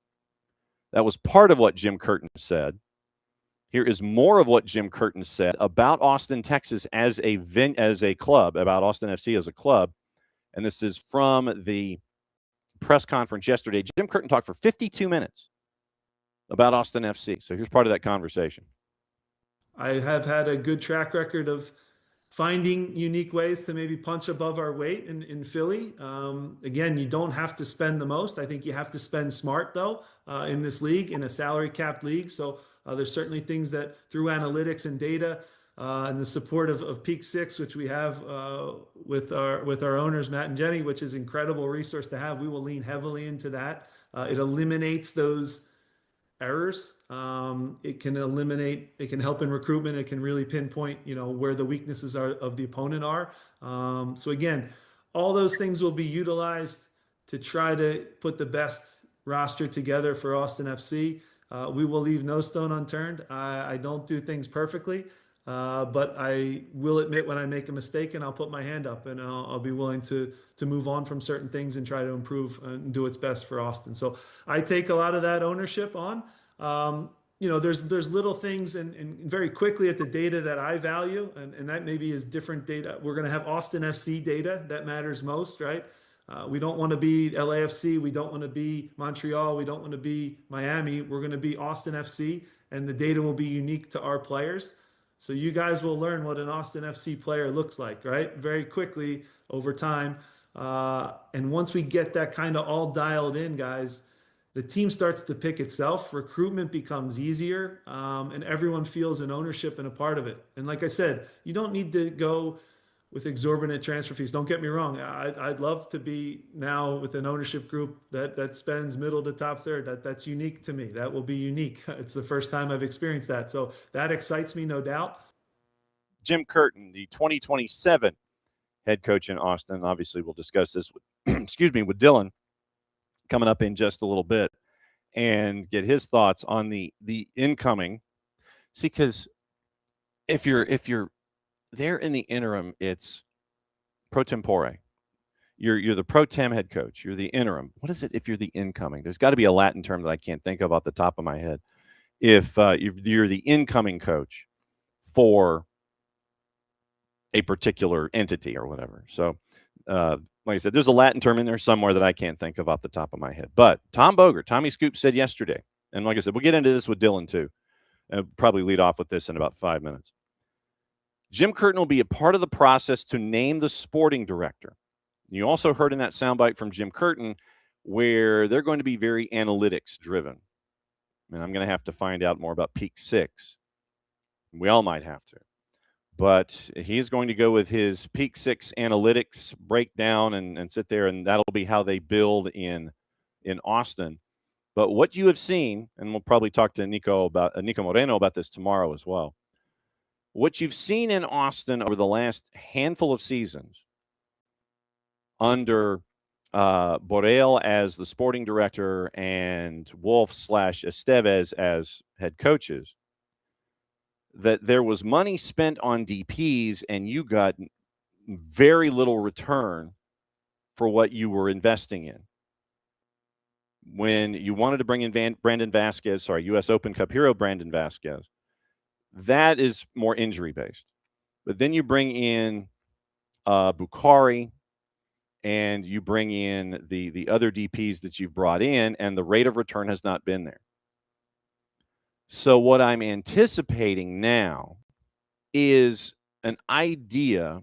That was part of what Jim Curtin said. Here is more of what Jim Curtin said about Austin, Texas as a club, about Austin FC as a club. And this is from the press conference yesterday. Jim Curtin talked for 52 minutes about Austin FC. So here's part of that conversation. I have had a good track record of finding unique ways to maybe punch above our weight in Philly. Again, you don't have to spend the most. I think you have to spend smart, though, in this league, in a salary capped league. So there's certainly things that through analytics and data and the support of Peak Six, which we have with our owners, Matt and Jenny, which is an incredible resource to have. We will lean heavily into that. It eliminates those errors. It can help in recruitment. It can really pinpoint, where the weaknesses of the opponent are. So again, all those things will be utilized to try to put the best roster together for Austin FC. We will leave no stone unturned. I don't do things perfectly, but I will admit when I make a mistake, and I'll put my hand up, and I'll be willing to move on from certain things and try to improve and do what's best for Austin. So I take a lot of that ownership on. There's little things and very quickly at the data that I value, and that maybe is different data. We're going to have Austin FC data that matters most, right? We don't want to be LAFC. We don't want to be Montreal. We don't want to be Miami. We're going to be Austin FC, and the data will be unique to our players. So you guys will learn what an Austin FC player looks like, right? Very quickly over time. And once we get that kind of all dialed in, guys, the team starts to pick itself. Recruitment becomes easier, and everyone feels an ownership and a part of it. And like I said, you don't need to go with exorbitant transfer fees. Don't get me wrong. I'd love to be now with an ownership group that spends middle to top third. That's unique to me. That will be unique. It's the first time I've experienced that. So that excites me, no doubt. Jim Curtin, the 2027 head coach in Austin. Obviously, we'll discuss this with, with Dylan coming up in just a little bit and get his thoughts on the incoming. See, because if you're there in the interim, it's pro tempore. You're the pro tem head coach. You're the interim. What is it if you're the incoming? There's got to be a Latin term that I can't think of off the top of my head. If you're the incoming coach for a particular entity or whatever. So, like I said, there's a Latin term in there somewhere that I can't think of off the top of my head. But Tommy Scoop said yesterday, and like I said, we'll get into this with Dylan too. And probably lead off with this in about 5 minutes. Jim Curtin will be a part of the process to name the sporting director. You also heard in that soundbite from Jim Curtin where they're going to be very analytics driven. And I'm going to have to find out more about Peak Six. We all might have to. But he is going to go with his Peak Six analytics breakdown and sit there, and that'll be how they build in Austin. But what you have seen, and we'll probably talk to Nico Moreno about this tomorrow as well. What you've seen in Austin over the last handful of seasons under Borrell as the sporting director and Wolf/Estevez as head coaches, that there was money spent on DPs and you got very little return for what you were investing in. When you wanted to bring in Brandon Vasquez, U.S. Open Cup hero Brandon Vasquez, that is more injury-based. But then you bring in Bukhari and you bring in the other DPs that you've brought in, and the rate of return has not been there. So what I'm anticipating now is an idea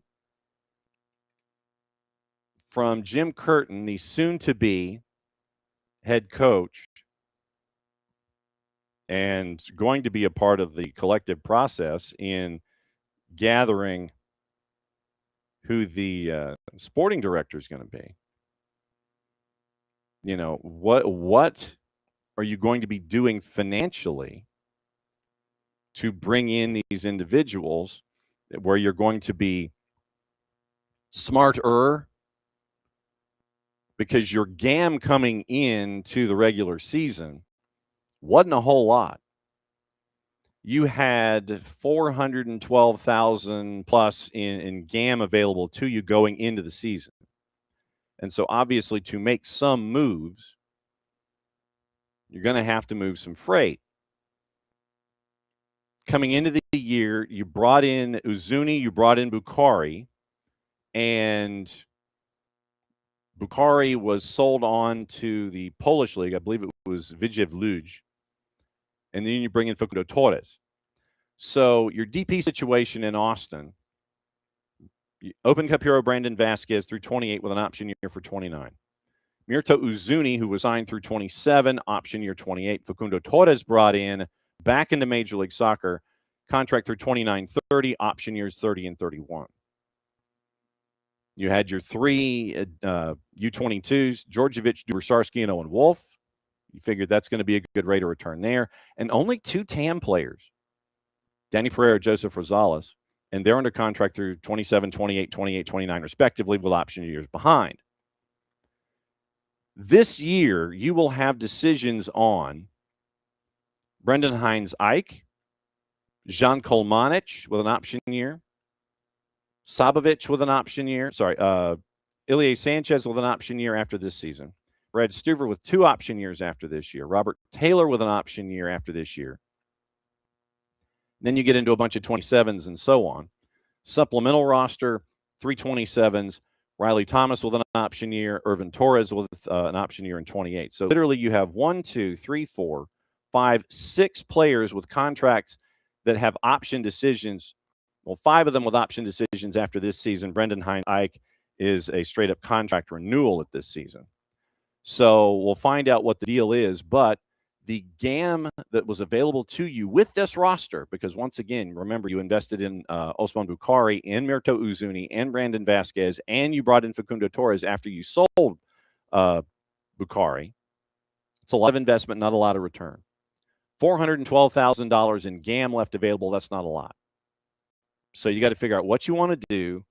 from Jim Curtin, the soon-to-be head coach, and going to be a part of the collective process in gathering who the sporting director is going to be. You know, what are you going to be doing financially to bring in these individuals where you're going to be smarter? Because your GAM coming into the regular season wasn't a whole lot. You had 412,000 plus in GAM available to you going into the season. And so obviously to make some moves, you're going to have to move some freight. Coming into the year, you brought in Uzuni, you brought in Bukhari, and Bukhari was sold on to the Polish league. I believe it was Wiedź Łódź. and then you bring in Facundo Torres. So your DP situation in Austin, Open Cup hero Brandon Vasquez through 28 with an option year for 29. Mirto Uzuni, who was signed through 27, option year 28. Facundo Torres brought in back into Major League Soccer, contract through 29-30, option years 30 and 31. You had your three U22s, Djordjevic, Dursarski, and Owen Wolf. You figured that's going to be a good rate of return there. And only 2 TAM players, Danny Pereira, Joseph Rosales, and they're under contract through 27, 28, 28, 29, respectively, with option years behind. This year, you will have decisions on Brendan Hines-Ike, Jean Kolmanic with an option year, Sabovic with an option year. Ilie Sanchez with an option year after this season. Brad Stuver with 2 option years after this year. Robert Taylor with an option year after this year. Then you get into a bunch of 27s and so on. Supplemental roster, 3 27s. Riley Thomas with an option year. Irvin Torres with an option year in 28. So literally you have 1, 2, 3, 4, 5, 6 players with contracts that have option decisions. Well, 5 of them with option decisions after this season. Brendan Hines-Ike is a straight-up contract renewal at this season. So we'll find out what the deal is. But the GAM that was available to you with this roster, because once again, remember, you invested in Osman Bukhari and Mirto Uzuni and Brandon Vasquez, and you brought in Facundo Torres after you sold Bukhari. It's a lot of investment, not a lot of return. $412,000 in GAM left available. That's not a lot. So you got to figure out what you want to do.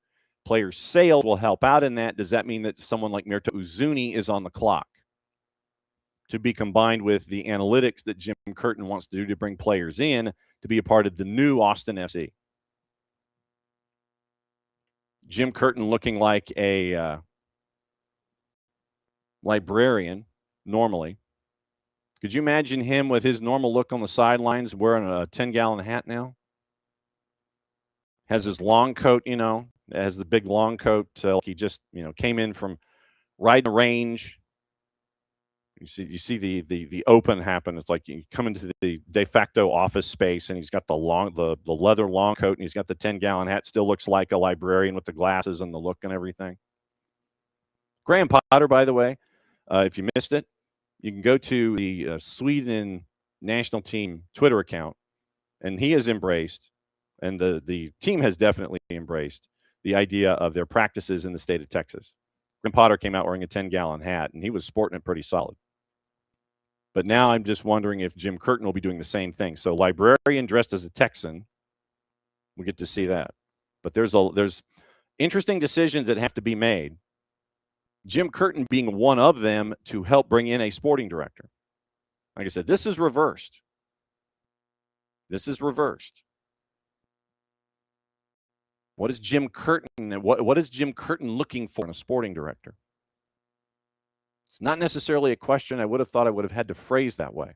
Player sales will help out in that. Does that mean that someone like Mirto Uzuni is on the clock to be combined with the analytics that Jim Curtin wants to do to bring players in to be a part of the new Austin FC? Jim Curtin looking like a librarian normally. Could you imagine him with his normal look on the sidelines wearing a 10-gallon hat now? Has his long coat, has the big long coat. Like he just, came in from riding the range. You see the open happen. It's like you come into the de facto office space, and he's got the leather long coat, and he's got the 10-gallon hat. Still looks like a librarian with the glasses and the look and everything. Graham Potter, by the way, if you missed it, you can go to the Sweden national team Twitter account, and he has embraced, and the team has definitely embraced the idea of their practices in the state of Texas. Graham Potter came out wearing a 10-gallon hat, and he was sporting it pretty solid. But now I'm just wondering if Jim Curtin will be doing the same thing. So librarian dressed as a Texan, we get to see that. But there's interesting decisions that have to be made. Jim Curtin being one of them to help bring in a sporting director. Like I said, this is reversed. This is reversed. What is Jim Curtin? What is Jim Curtin looking for in a sporting director? It's not necessarily a question I would have thought I would have had to phrase that way.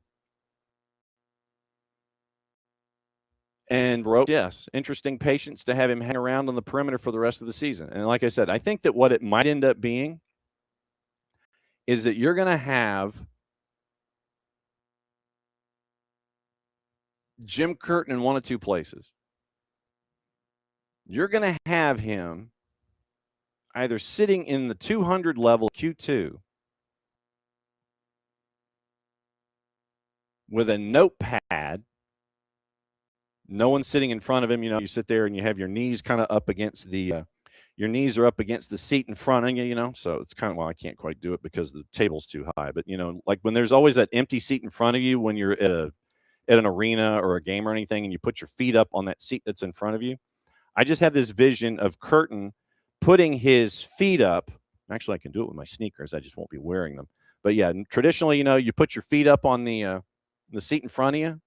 And wrote, yes, interesting patience to have him hang around on the perimeter for the rest of the season. And like I said, I think that what it might end up being is that you're going to have Jim Curtin in one of 2 places. You're going to have him either sitting in the 200 level Q2 with a notepad, no one sitting in front of him. You sit there and you have your knees kind of up against your knees are up against the seat in front of you, so it's kind of, well, I can't quite do it because the table's too high. But, like when there's always that empty seat in front of you when you're at an arena or a game or anything, and you put your feet up on that seat that's in front of you. I just have this vision of Curtin putting his feet up. Actually, I can do it with my sneakers. I just won't be wearing them. But yeah, traditionally, you put your feet up on the seat in front of you,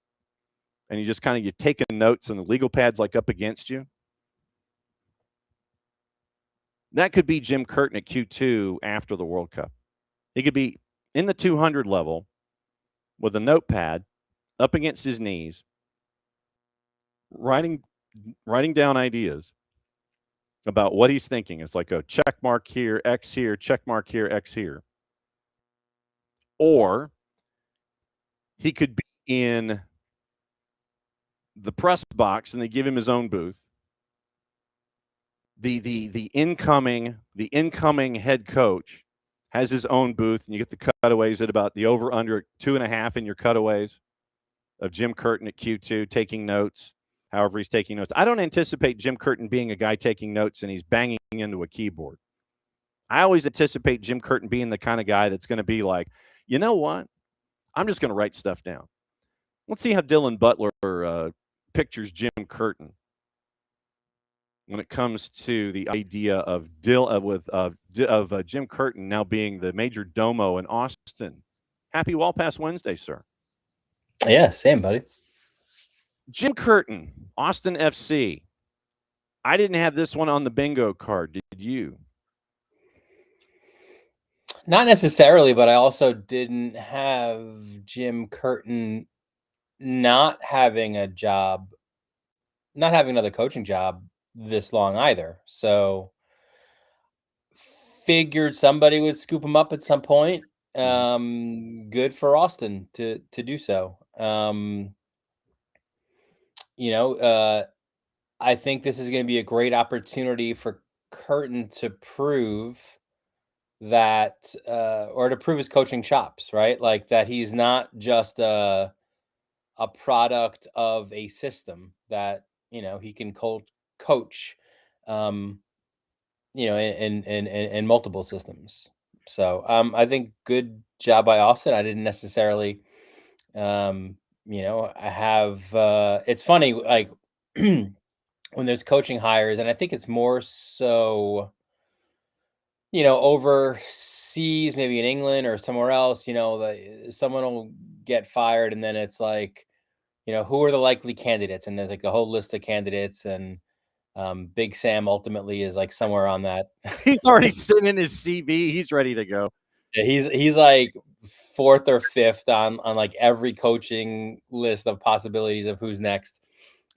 and you just you're taking notes, and the legal pad's like up against you. That could be Jim Curtin at Q2 after the World Cup. He could be in the 200 level with a notepad up against his knees, writing down ideas about what he's thinking. It's like a check mark here, X here, check mark here, X here. Or he could be in the press box and they give him his own booth. The incoming head coach has his own booth, and you get the cutaways at about the over under 2.5 in your cutaways of Jim Curtin at Q2 taking notes. However, he's taking notes. I don't anticipate Jim Curtin being a guy taking notes and he's banging into a keyboard. I always anticipate Jim Curtin being the kind of guy that's going to be like, you know what? I'm just going to write stuff down. Let's see how Dylan Butler pictures Jim Curtin when it comes to the idea of Jim Curtin now being the major domo in Austin. Happy Wall Pass Wednesday, sir. Yeah, same, buddy. Jim Curtin, Austin FC. I didn't have this one on the bingo card. Did you? Not necessarily, but I also didn't have Jim Curtin not having a job, not having another coaching job this long either. So figured somebody would scoop him up at some point. Good for Austin to do so. I think this is going to be a great opportunity for Curtin to prove that, or to prove his coaching chops, right? Like that he's not just a product of a system, that, he can coach, in multiple systems. So I think good job by Austin. I didn't necessarily, I have, it's funny, like when there's coaching hires, and I think it's more so, overseas, maybe in England or somewhere else, someone will get fired and then it's like, who are the likely candidates? And there's like a whole list of candidates, and Big Sam ultimately is like somewhere on that. He's already sitting in his CV. He's ready to go. Yeah, he's like 4th or 5th on like every coaching list of possibilities of who's next.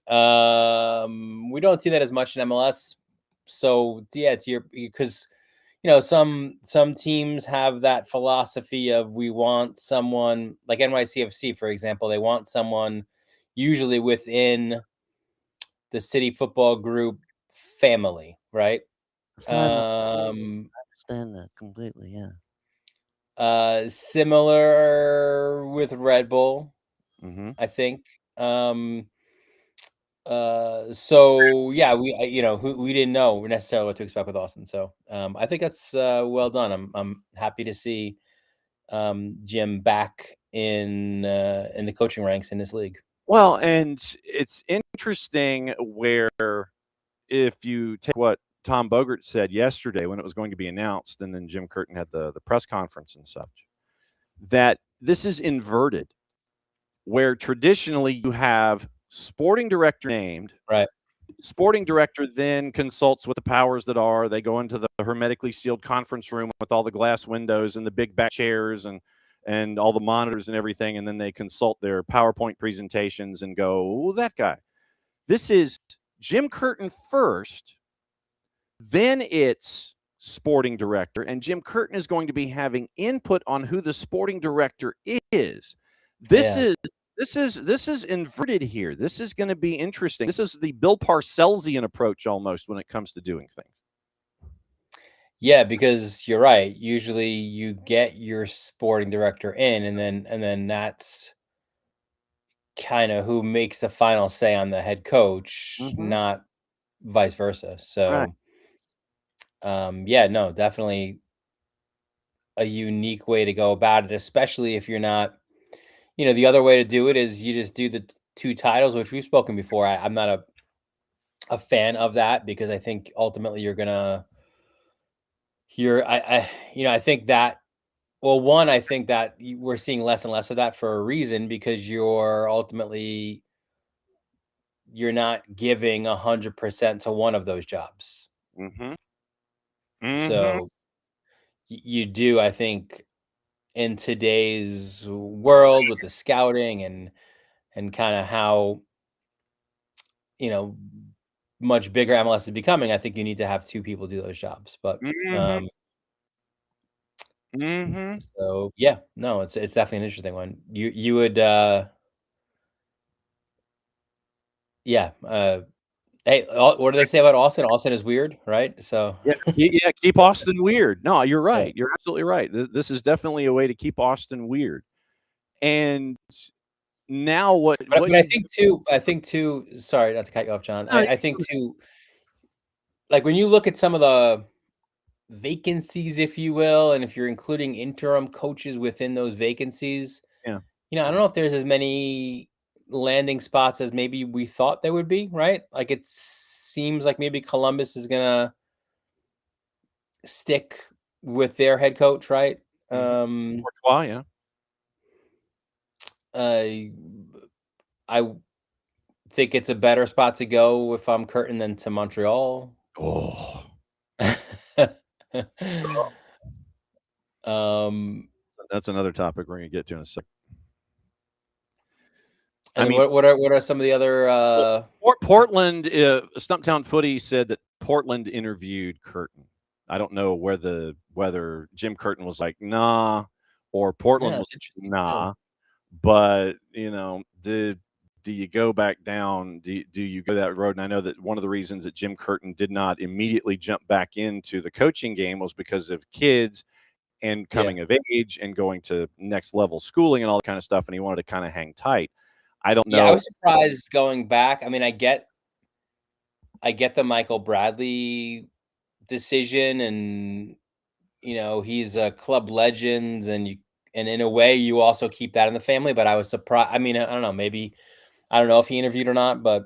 We don't see that as much in MLS. So yeah, because some teams have that philosophy of, we want someone like NYCFC, for example. They want someone usually within the City Football Group family, right? I understand that completely. Yeah. Similar with Red Bull, I think. So yeah, we didn't know necessarily what to expect with Austin. So I think that's well done. I'm happy to see Jim back in the coaching ranks in this league. Well, and it's interesting where, if you take what Tom Bogert said yesterday when it was going to be announced, and then Jim Curtin had the press conference and such, that this is inverted, where traditionally you have sporting director named. Right. Sporting director then consults with the powers that are. They go into the hermetically sealed conference room with all the glass windows and the big back chairs and all the monitors and everything, and then they consult their PowerPoint presentations and go, oh, that guy. This is Jim Curtin first, then it's sporting director, and Jim Curtin is going to be having input on who the sporting director is. This is inverted here. This is going to be interesting. This is the Bill Parcellsian approach almost when it comes to doing things. Yeah, because you're right. Usually you get your sporting director in, and then that's kind of who makes the final say on the head coach, not vice versa. So, yeah, no, definitely a unique way to go about it, especially if you're not, the other way to do it is you just do the 2 titles, which we've spoken before. I'm not a fan of that, because I think ultimately you're gonna I think that, well, one, I think that we're seeing less and less of that for a reason, because you're not giving 100% to one of those jobs. So you do, I think, in today's world with the scouting and kind of how, much bigger MLS is becoming, I think you need to have 2 people do those jobs. But so yeah, no, it's definitely an interesting one. You would Yeah. Hey, what do they say about Austin? Austin is weird, right? So yeah, keep Austin weird. No, you're right. You're absolutely right. This is definitely a way to keep Austin weird. And now but I think too, sorry not to cut you off, John. I think too, like when you look at some of the vacancies, if you will, and if you're including interim coaches within those vacancies, Yeah. I don't know if there's as many landing spots as maybe we thought there would be, right? Like it seems like maybe Columbus is gonna stick with their head coach, right? Courtois, yeah. I think it's a better spot to go if I'm Curtin than to Montreal. Oh. That's another topic we're gonna get to in a second. I mean, what are some of the other? Portland, Stumptown Footy said that Portland interviewed Curtin. I don't know whether Jim Curtin was like nah, or Portland was nah. But do you go back down? Do you go that road? And I know that one of the reasons that Jim Curtin did not immediately jump back into the coaching game was because of kids and coming of age and going to next level schooling and all that kind of stuff, and he wanted to kind of hang tight. I don't know. Yeah, I was surprised going back. I mean, I get the Michael Bradley decision, and he's a club legend, and in a way you also keep that in the family. But I was surprised. I mean, I don't know. Maybe I don't know if he interviewed or not, but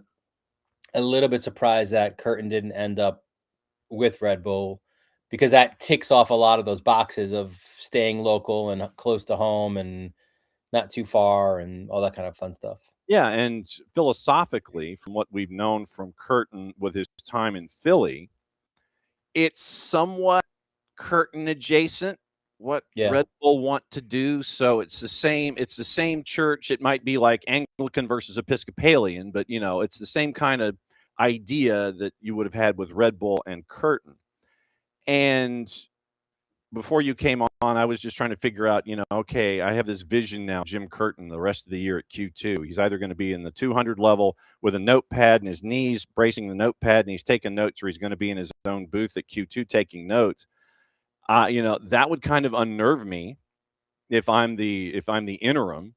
a little bit surprised that Curtin didn't end up with Red Bull, because that ticks off a lot of those boxes of staying local and close to home and not too far and all that kind of fun stuff. Yeah, and philosophically, from what we've known from Curtin with his time in Philly, it's somewhat Curtin adjacent what Red Bull want to do. So it's the same church. It might be like Anglican versus Episcopalian, but it's the same kind of idea that you would have had with Red Bull and Curtin. And before you came on, I was just trying to figure out, okay, I have this vision now, Jim Curtin, the rest of the year at Q2. He's either going to be in the 200 level with a notepad and his knees bracing the notepad, and he's taking notes, or he's going to be in his own booth at Q2 taking notes. That would kind of unnerve me if I'm the interim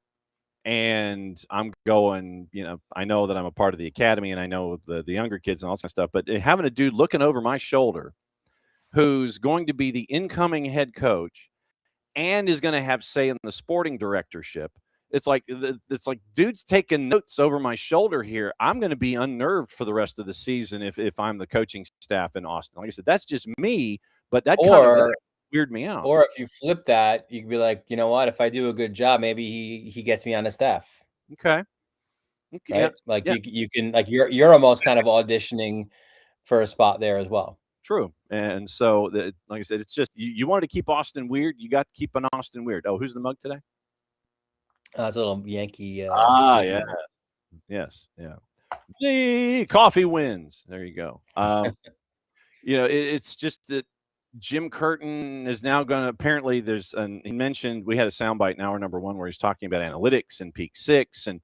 and I'm going, I know that I'm a part of the academy and I know the younger kids and all that kind of stuff, but having a dude looking over my shoulder who's going to be the incoming head coach and is going to have say in the sporting directorship. It's like dude's taking notes over my shoulder here. I'm going to be unnerved for the rest of the season if I'm the coaching staff in Austin. Like I said, that's just me, but that kind of weirded me out. Or if you flip that, you could be like, you know what? If I do a good job, maybe he gets me on the staff. Okay. Right? Yeah. Like you can, like you're almost kind of auditioning for a spot there as well. True. And so, like I said, it's just you wanted to keep Austin weird. You got to keep an Austin weird. Oh, who's the mug today? It's a little Yankee. Yeah. Yes. Yeah. The coffee wins. There you go. It's just that Jim Curtin is now going to, apparently he mentioned, we had a soundbite in hour number 1 where he's talking about analytics and Peak 6. And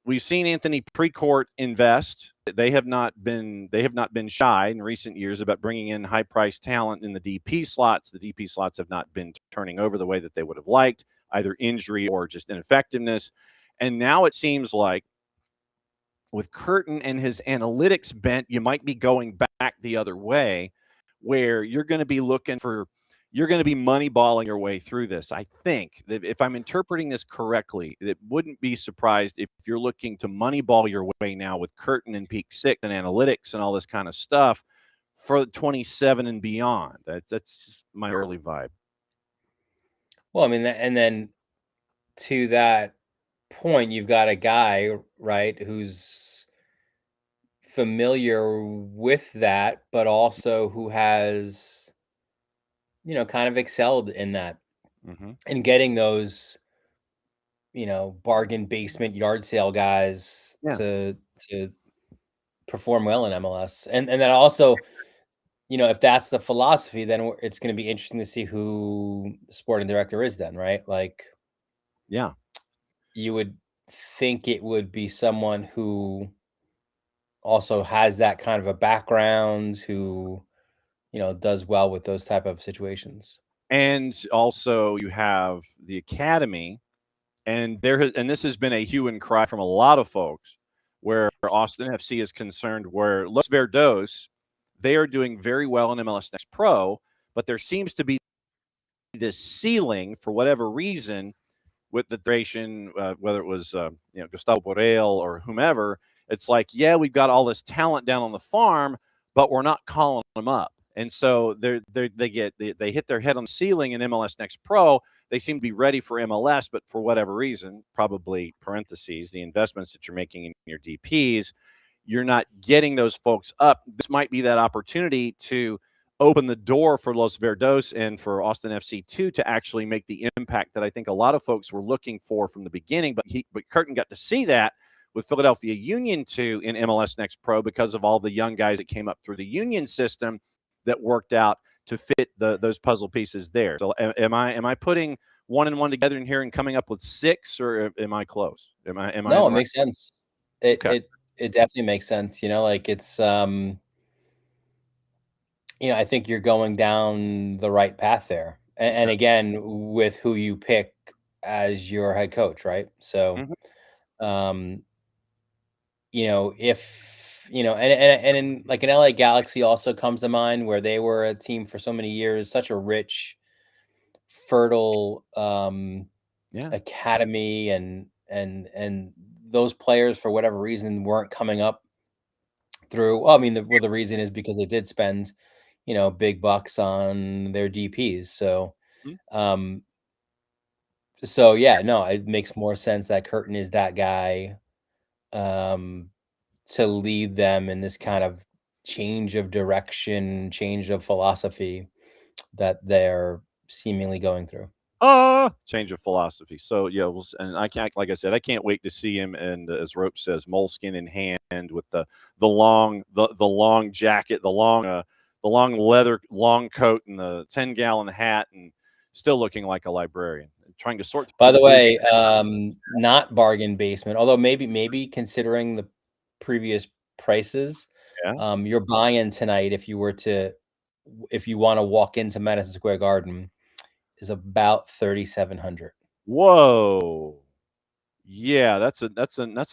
we've seen Anthony Precourt invest. They have not been shy in recent years about bringing in high-priced talent in the DP slots. The DP slots have not been turning over the way that they would have liked, either injury or just ineffectiveness. And now it seems like with Curtin and his analytics bent, you might be going back the other way, where you're going to be moneyballing your way through this. I think that if I'm interpreting this correctly, it wouldn't be surprised if you're looking to moneyball your way now with Curtin and Peak 6 and analytics and all this kind of stuff for 27 and beyond. That's just my early vibe. Well, I mean, and then to that point, you've got a guy, right, who's familiar with that, but also who has, kind of excelled in that, and getting those, bargain basement yard sale guys to perform well in MLS. And then also, if that's the philosophy, then it's going to be interesting to see who the sporting director is then, right? Like, yeah, you would think it would be someone who also has that kind of a background, who, does well with those type of situations. And also, you have the academy, and this has been a hue and cry from a lot of folks, where Austin FC is concerned, where Los Verdos, they are doing very well in MLS Next Pro, but there seems to be this ceiling for whatever reason with the duration, whether it was Gustavo Borrell or whomever. It's like, yeah, we've got all this talent down on the farm, but we're not calling them up. And so they hit their head on the ceiling in MLS Next Pro. They seem to be ready for MLS, but for whatever reason, probably parentheses, the investments that you're making in your DPs, you're not getting those folks up. This might be that opportunity to open the door for Los Verdos and for Austin FC2 to actually make the impact that I think a lot of folks were looking for from the beginning. But Curtin got to see that with Philadelphia Union 2 in MLS Next Pro because of all the young guys that came up through the Union system that worked out to fit those puzzle pieces there. So am I putting one and one together in here and coming up with 6, or am I close? Am I No, it right? makes sense. It definitely makes sense. It's I think you're going down the right path there. And again, with who you pick as your head coach, right? So, if, and in like an LA Galaxy also comes to mind, where they were a team for so many years, such a rich, fertile academy, and those players, for whatever reason, weren't coming up through. Well, I mean, the reason is because they did spend, big bucks on their DPs. So, so yeah, no, it makes more sense that Curtin is that guy, to lead them in this kind of change of direction, change of philosophy that they're seemingly going through. Change of philosophy. So yeah, and I can't, like I said, I can't wait to see him. And as Rope says, moleskin in hand with the long jacket, the long leather long coat, and the 10-gallon hat, and still looking like a librarian, trying to sort. By the way, not bargain basement, although maybe considering the previous prices, your buy-in tonight, if you want to walk into Madison Square Garden, is about $3,700. Whoa. Yeah, that's a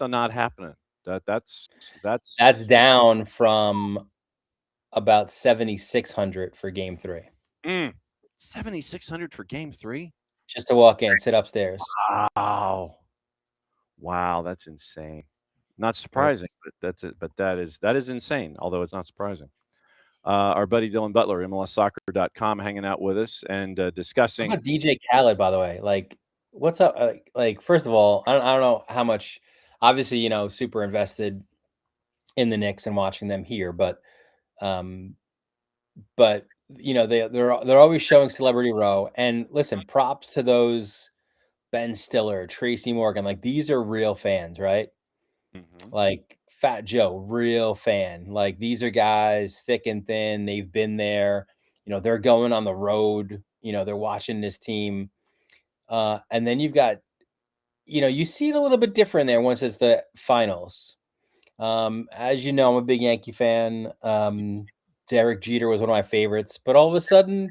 not happening. That's down from about $7,600 for game 3. $7,600 for game 3? Just to walk in, sit upstairs. Wow, that's insane. Not surprising, but that's it. But that is insane, although it's not surprising. Our buddy Dylan Butler, MLSsoccer.com, hanging out with us and discussing. How about DJ Khaled, by the way? Like, what's up? Like, first of all, I don't know how much. Obviously, super invested in the Knicks and watching them here, but they're always showing Celebrity Row. And listen, props to those Ben Stiller, Tracy Morgan. Like, these are real fans, right? Like Fat Joe, real fan. Like, these are guys thick and thin. They've been there. They're going on the road. They're watching this team. And then you've got, you see it a little bit different there once it's the finals. As you know, I'm a big Yankee fan. Derek Jeter was one of my favorites, but all of a sudden,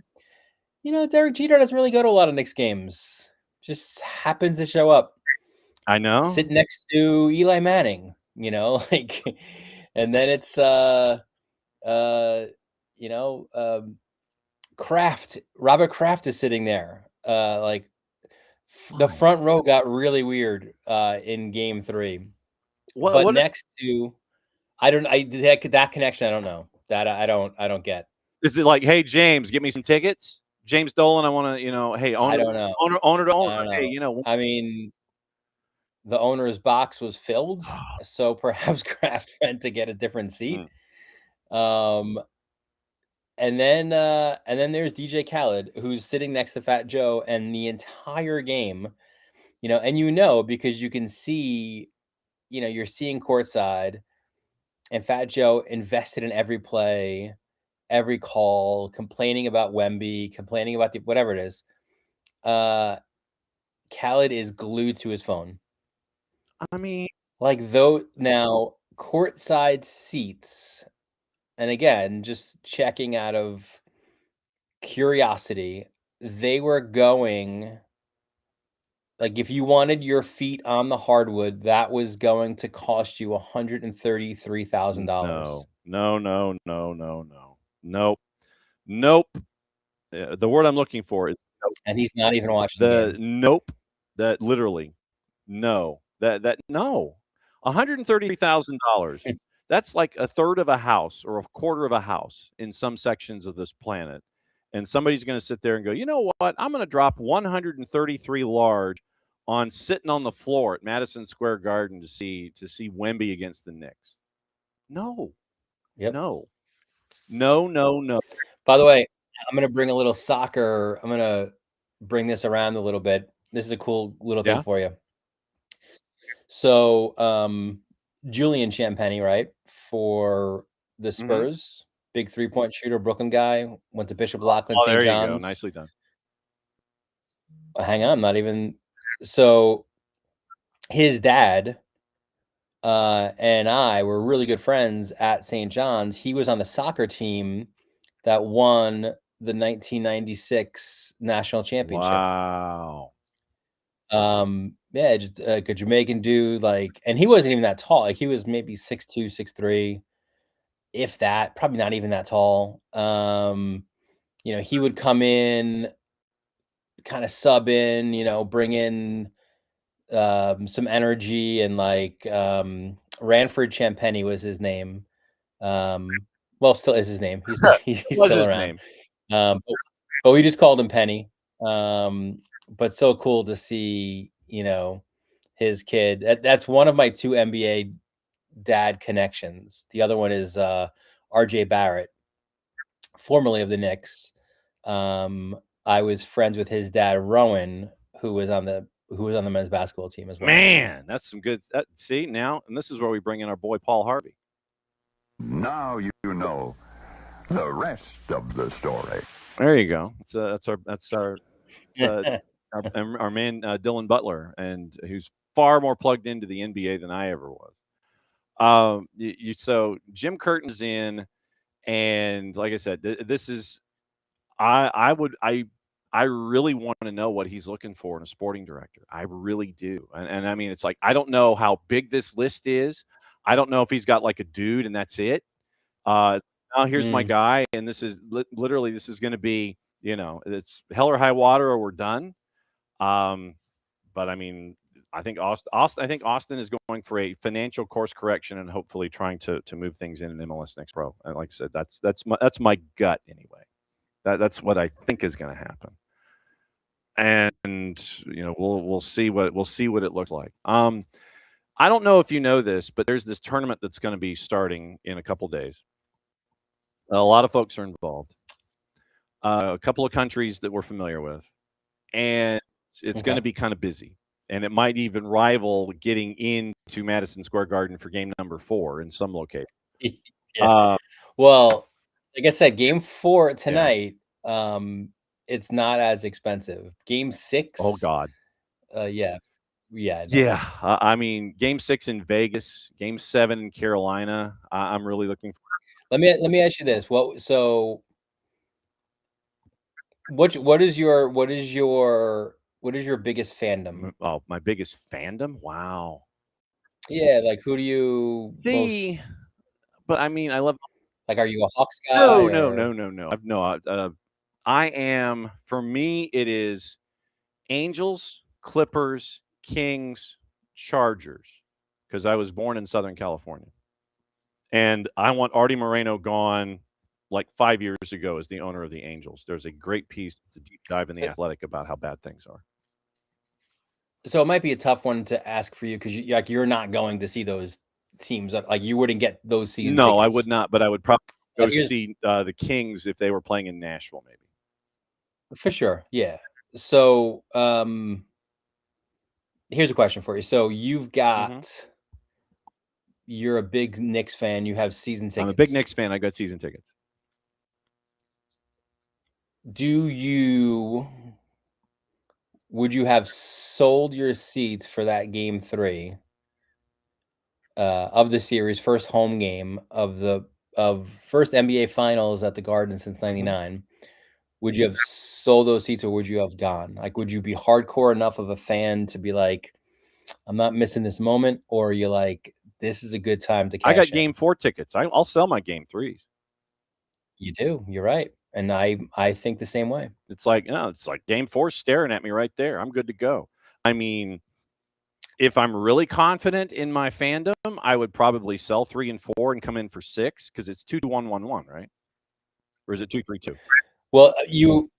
Derek Jeter doesn't really go to a lot of Knicks games. Just happens to show up. I know. Sit next to Eli Manning, like, and then it's Robert Kraft is sitting there. Like, the front row got really weird in game 3. But next to, that connection, I don't know. That I don't get. Is it like, hey, James, get me some tickets? James Dolan, I want to, hey, owner, I don't know. Owner to owner. I don't know. Hey, I mean, the owner's box was filled, so perhaps Kraft went to get a different seat. And then there's DJ Khaled, who's sitting next to Fat Joe, and the entire game, and because you can see, you're seeing courtside, and Fat Joe invested in every play, every call, complaining about Wemby, complaining about whatever it is. Khaled is glued to his phone. I mean, Like though now courtside seats, and again, just checking out of curiosity, they were going like if you wanted your feet on the hardwood, that was going to cost you $133,000. Nope. Nope. The word I'm looking for is And he's not even watching the game. nope. That literally no. That no. $133,000. That's like a third of a house or a quarter of a house in some sections of this planet. And somebody's going to sit there and go, you know what? I'm going to drop 133 large on sitting on the floor at Madison Square Garden to see Wemby against the Knicks. No. Yep. No. By the way, I'm going to bring a little soccer. I'm going to bring this around a little bit. This is a cool little thing for you. So, Julian Champagny, right, for the Spurs, big 3-point shooter, Brooklyn guy, went to Bishop Loughlin, St. There John's. you go. Nicely done. Hang on, not even. So, his dad and I were really good friends at St. John's. He was on the soccer team that won the 1996 national championship. Wow. Yeah, just a Jamaican dude, like, and he wasn't even that tall. Like, he was maybe 6'2", 6'3", if that. Probably not even that tall. You know, he would come in, kind of sub in, you know, bring in some energy, and like Ranford Champagny was his name. Well, still is his name. He's still around. But we just called him Penny. But so cool to see, you know, his kid. That's one of my 2 NBA dad connections. The other one is RJ Barrett, formerly of the Knicks. I was friends with his dad, Rowan, who was on the men's basketball team as well. Man, that's some good. See now, and this is where we bring in our boy Paul Harvey. Now you know the rest of the story. There you go. That's our man Dylan Butler, and who's far more plugged into the NBA than I ever was. So Jim Curtin's in, and like I said, this is I really want to know what he's looking for in a sporting director. I really do, and I mean, it's like I don't know how big this list is. I don't know if he's got like a dude and that's it. Now here's my guy, and this is literally this is going to be, you know, it's hell or high water or we're done. But I mean, I think Austin is going for a financial course correction and hopefully trying to move things in MLS Next Pro. And like I said, that's my gut anyway. That's what I think is going to happen. And you know, we'll see what it looks like. I don't know if you know this, but there's this tournament that's going to be starting in a couple days. A lot of folks are involved. A couple of countries that we're familiar with, and it's going to be kind of busy. And it might even rival getting into Madison Square Garden for game number 4 in some location. Well, like I said, game 4 tonight, it's not as expensive. Game 6. Oh God. Yeah. I mean, game 6 in Vegas, game 7 in Carolina. I'm really looking for. Let me ask you this. What is your biggest fandom? Oh, my biggest fandom? Wow. Yeah, like who do you see? But I mean, I love. Like, are you a Hawks guy? No. I am. For me, it is Angels, Clippers, Kings, Chargers, because I was born in Southern California. And I want Artie Moreno gone like 5 years ago as the owner of the Angels. There's a great piece, it's a deep dive in The Athletic about how bad things are. So it might be a tough one to ask for you because you're not going to see those teams. Like, you wouldn't get those season tickets. I would not, but I would probably go see the Kings if they were playing in Nashville, maybe. For sure, yeah. So here's a question for you. So you've got you're a big Knicks fan. You have season tickets. I'm a big Knicks fan. I got season tickets. Would you have sold your seats for that game 3 of the series, first home game of first NBA Finals at the Garden since '99. Would you have sold those seats or would you have gone? Like, would you be hardcore enough of a fan to be like, I'm not missing this moment, or are you like, this is a good time to cash I got in? Game 4 tickets. I'll sell my Game 3s. You do. You're right, and I think the same way. It's like Game 4 staring at me right there. I'm good to go. I mean, if I'm really confident in my fandom, I would probably sell 3 and 4 and come in for 6 because it's 2-1-1-1, right? Or is it 2-3-2? Well, you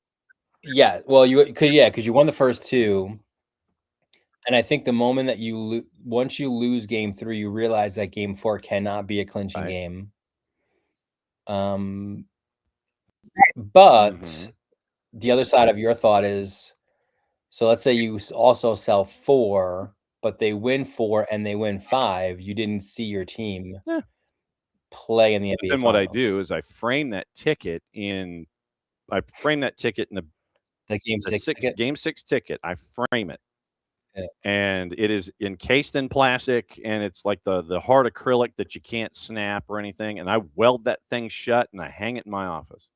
could, because you won the first 2, and I think the moment that once you lose Game 3, you realize that Game 4 cannot be a clinching game. But the other side of your thought is, so let's say you also sell 4, but they win 4 and they win 5. You didn't see your team play in the NBA Finals. Then what I do is I frame that ticket in the Game 6 ticket? Game 6 ticket. I frame it. Yeah. And it is encased in plastic, and it's like the hard acrylic that you can't snap or anything. And I weld that thing shut, and I hang it in my office.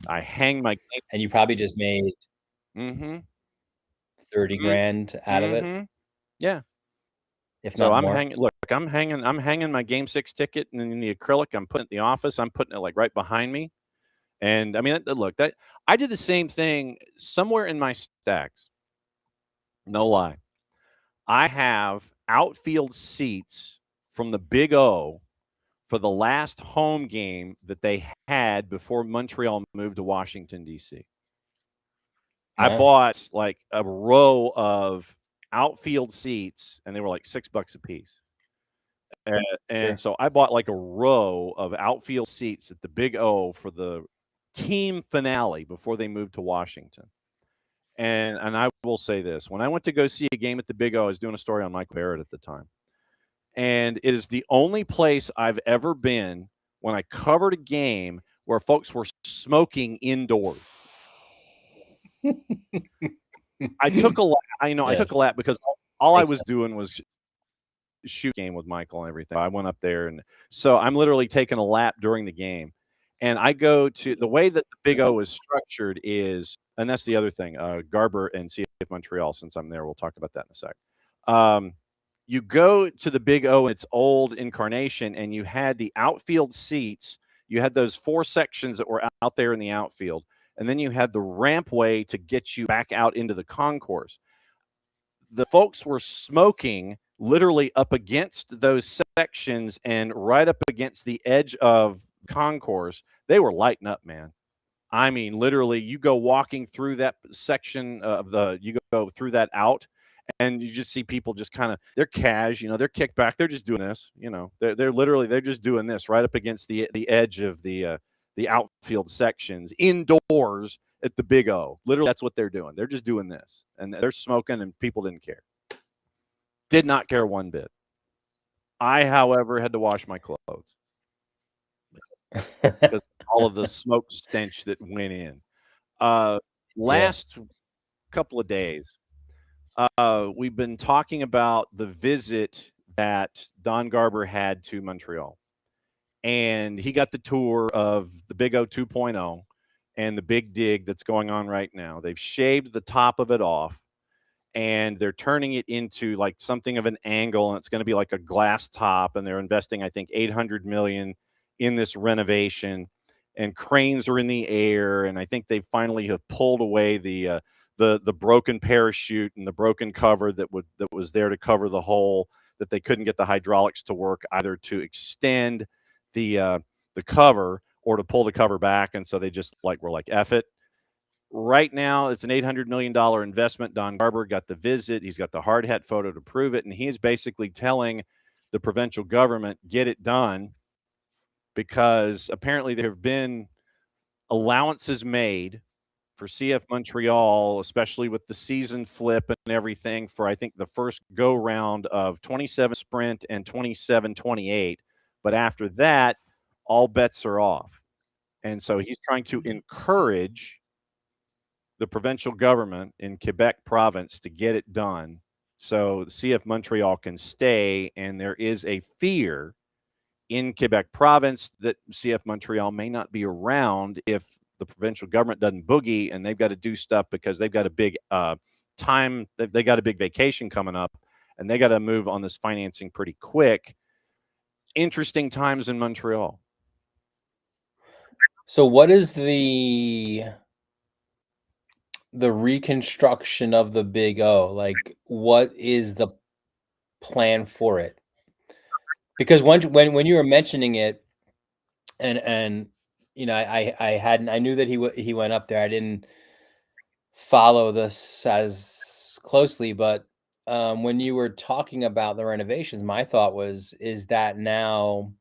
I hang my and you probably just made 30 grand out of it. Yeah. If so not I'm more. I'm hanging my Game 6 ticket in the acrylic. I'm putting it in the office. I'm putting it like right behind me. And I mean, look, that I did the same thing somewhere in my stacks. No lie. I have outfield seats from the Big O for the last home game that they had before Montreal moved to Washington, D.C. I bought like a row of outfield seats, and they were like $6 a piece. And so I bought like a row of outfield seats at the Big O for the team finale before they moved to Washington. And I will say this. When I went to go see a game at the Big O, I was doing a story on Mike Barrett at the time. And it is the only place I've ever been when I covered a game where folks were smoking indoors. I took a lap. I took a lap because all I was doing was shoot game with Michael and everything. I went up there, and so I'm literally taking a lap during the game. And I go to the way that the Big O is structured is, and that's the other thing, Garber and CF Montreal, since I'm there, we'll talk about that in a sec. You go to the Big O in its old incarnation, and you had the outfield seats. You had those 4 sections that were out there in the outfield, and then you had the rampway to get you back out into the concourse. The folks were smoking literally up against those sections and right up against the edge of concourse. They were lighting up, man. I mean, literally, you go walking through that section you go through that out, and you just see people just kind of, they're cash, they're kicked back. They're just doing this, they're just doing this right up against the edge of the outfield sections indoors at the Big O. Literally, that's what they're doing. They're just doing this, and they're smoking, and people didn't care. Did not care one bit. I, however, had to wash my clothes because all of the smoke stench that went in. Last couple of days, we've been talking about the visit that Don Garber had to Montreal. And he got the tour of the Big O 2.0 and the big dig that's going on right now. They've shaved the top of it off, and they're turning it into like something of an angle, and it's going to be like a glass top, and they're investing, I think, $800 million in this renovation, and cranes are in the air, and I think they finally have pulled away the broken parachute and the broken cover that was there to cover the hole, that they couldn't get the hydraulics to work either to extend the cover or to pull the cover back, and so they just were like, F it. Right now, it's an $800 million investment. Don Garber got the visit. He's got the hard hat photo to prove it, and he is basically telling the provincial government, get it done, because apparently there have been allowances made for CF Montreal, especially with the season flip and everything, for I think the first go round of 27 sprint and 27-28. But after that, all bets are off. And so he's trying to encourage the provincial government in Quebec province to get it done So the CF Montreal can stay, and there is a fear in Quebec province that CF Montreal may not be around if the provincial government doesn't boogie, and they've got to do stuff because they've got a big they got a big vacation coming up, and they got to move on this financing pretty quick. Interesting times in Montreal. So what is the reconstruction of the Big O? Like, what is the plan for it? Because when you were mentioning it, and you know, I knew that he went up there. I didn't follow this as closely, but when you were talking about the renovations, my thought was, is that now